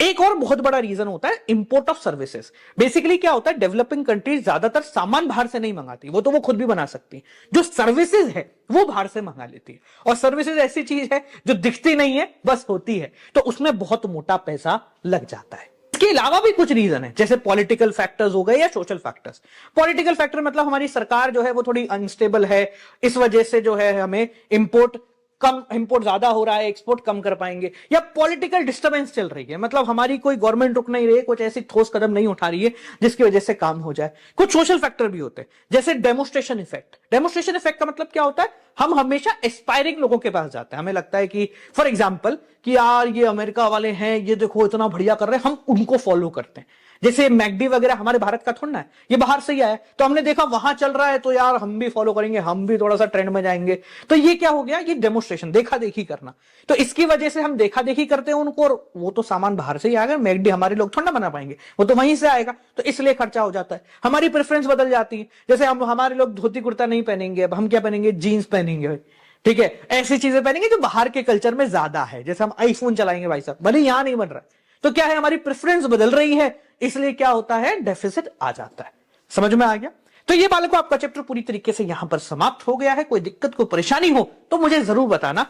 [SPEAKER 1] एक और बहुत बड़ा रीजन होता है इंपोर्ट ऑफ सर्विसेज। बेसिकली क्या होता है, डेवलपिंग कंट्रीज ज्यादातर सामान बाहर से नहीं मंगाती, वो तो वो खुद भी बना सकती है, जो सर्विसेज है वो बाहर से मंगा लेती है। और सर्विसेज ऐसी चीज है जो दिखती नहीं है, बस होती है, तो उसमें बहुत मोटा पैसा लग जाता है। इसके अलावा भी कुछ रीजन है, जैसे पॉलिटिकल फैक्टर्स हो गए या सोशल फैक्टर्स। पॉलिटिकल फैक्टर मतलब हमारी सरकार जो है वो थोड़ी अनस्टेबल है, इस वजह से जो है हमें इंपोर्ट ज्यादा हो रहा है, एक्सपोर्ट कम कर पाएंगे, या पॉलिटिकल डिस्टर्बेंस चल रही है, मतलब हमारी कोई गवर्नमेंट रुक नहीं रही है, कुछ ऐसी ठोस कदम नहीं उठा रही है जिसकी वजह से काम हो जाए। कुछ सोशल फैक्टर भी होते हैं, जैसे डेमोस्ट्रेशन इफेक्ट। डेमोस्ट्रेशन इफेक्ट का मतलब क्या होता है, हम हमेशा एस्पायरिंग लोगों के पास जाते हैं, हमें लगता है कि फॉर एग्जाम्पल कि यार ये अमेरिका वाले हैं, ये देखो इतना बढ़िया कर रहे हैं, हम उनको फॉलो करते हैं। जैसे मैकडी वगैरह हमारे भारत का थोड़ा है, ये बाहर से ही आया, तो हमने देखा वहां चल रहा है तो यार हम भी फॉलो करेंगे, हम भी थोड़ा सा ट्रेंड में जाएंगे। तो ये क्या हो गया, ये डेमोस्ट्रेशन, देखा देखी करना। तो इसकी वजह से हम देखा देखी करते हैं उनको, और वो तो सामान बाहर से ही आएगा, मैकडी हमारे लोग थोड़ा बना पाएंगे, वो तो वहीं से आएगा, तो इसलिए खर्चा हो जाता है। हमारी प्रेफरेंस बदल जाती है, जैसे हम हमारे लोग धोती कुर्ता नहीं पहनेंगे, अब हम क्या पहनेंगे, जीन्स पहनेंगे, ठीक है, ऐसी चीजें पहनेंगे जो बाहर के कल्चर में ज्यादा है। जैसे हम आईफोन चलाएंगे भाई साहब, भले यहां नहीं बन रहा, तो क्या है, हमारी प्रेफरेंस बदल रही है, इसलिए क्या होता है, डेफिसिट आ जाता है। समझ में आ गया? तो ये बालकों आपका चैप्टर पूरी तरीके से यहां पर समाप्त हो गया है। कोई दिक्कत, कोई परेशानी हो तो मुझे जरूर बताना।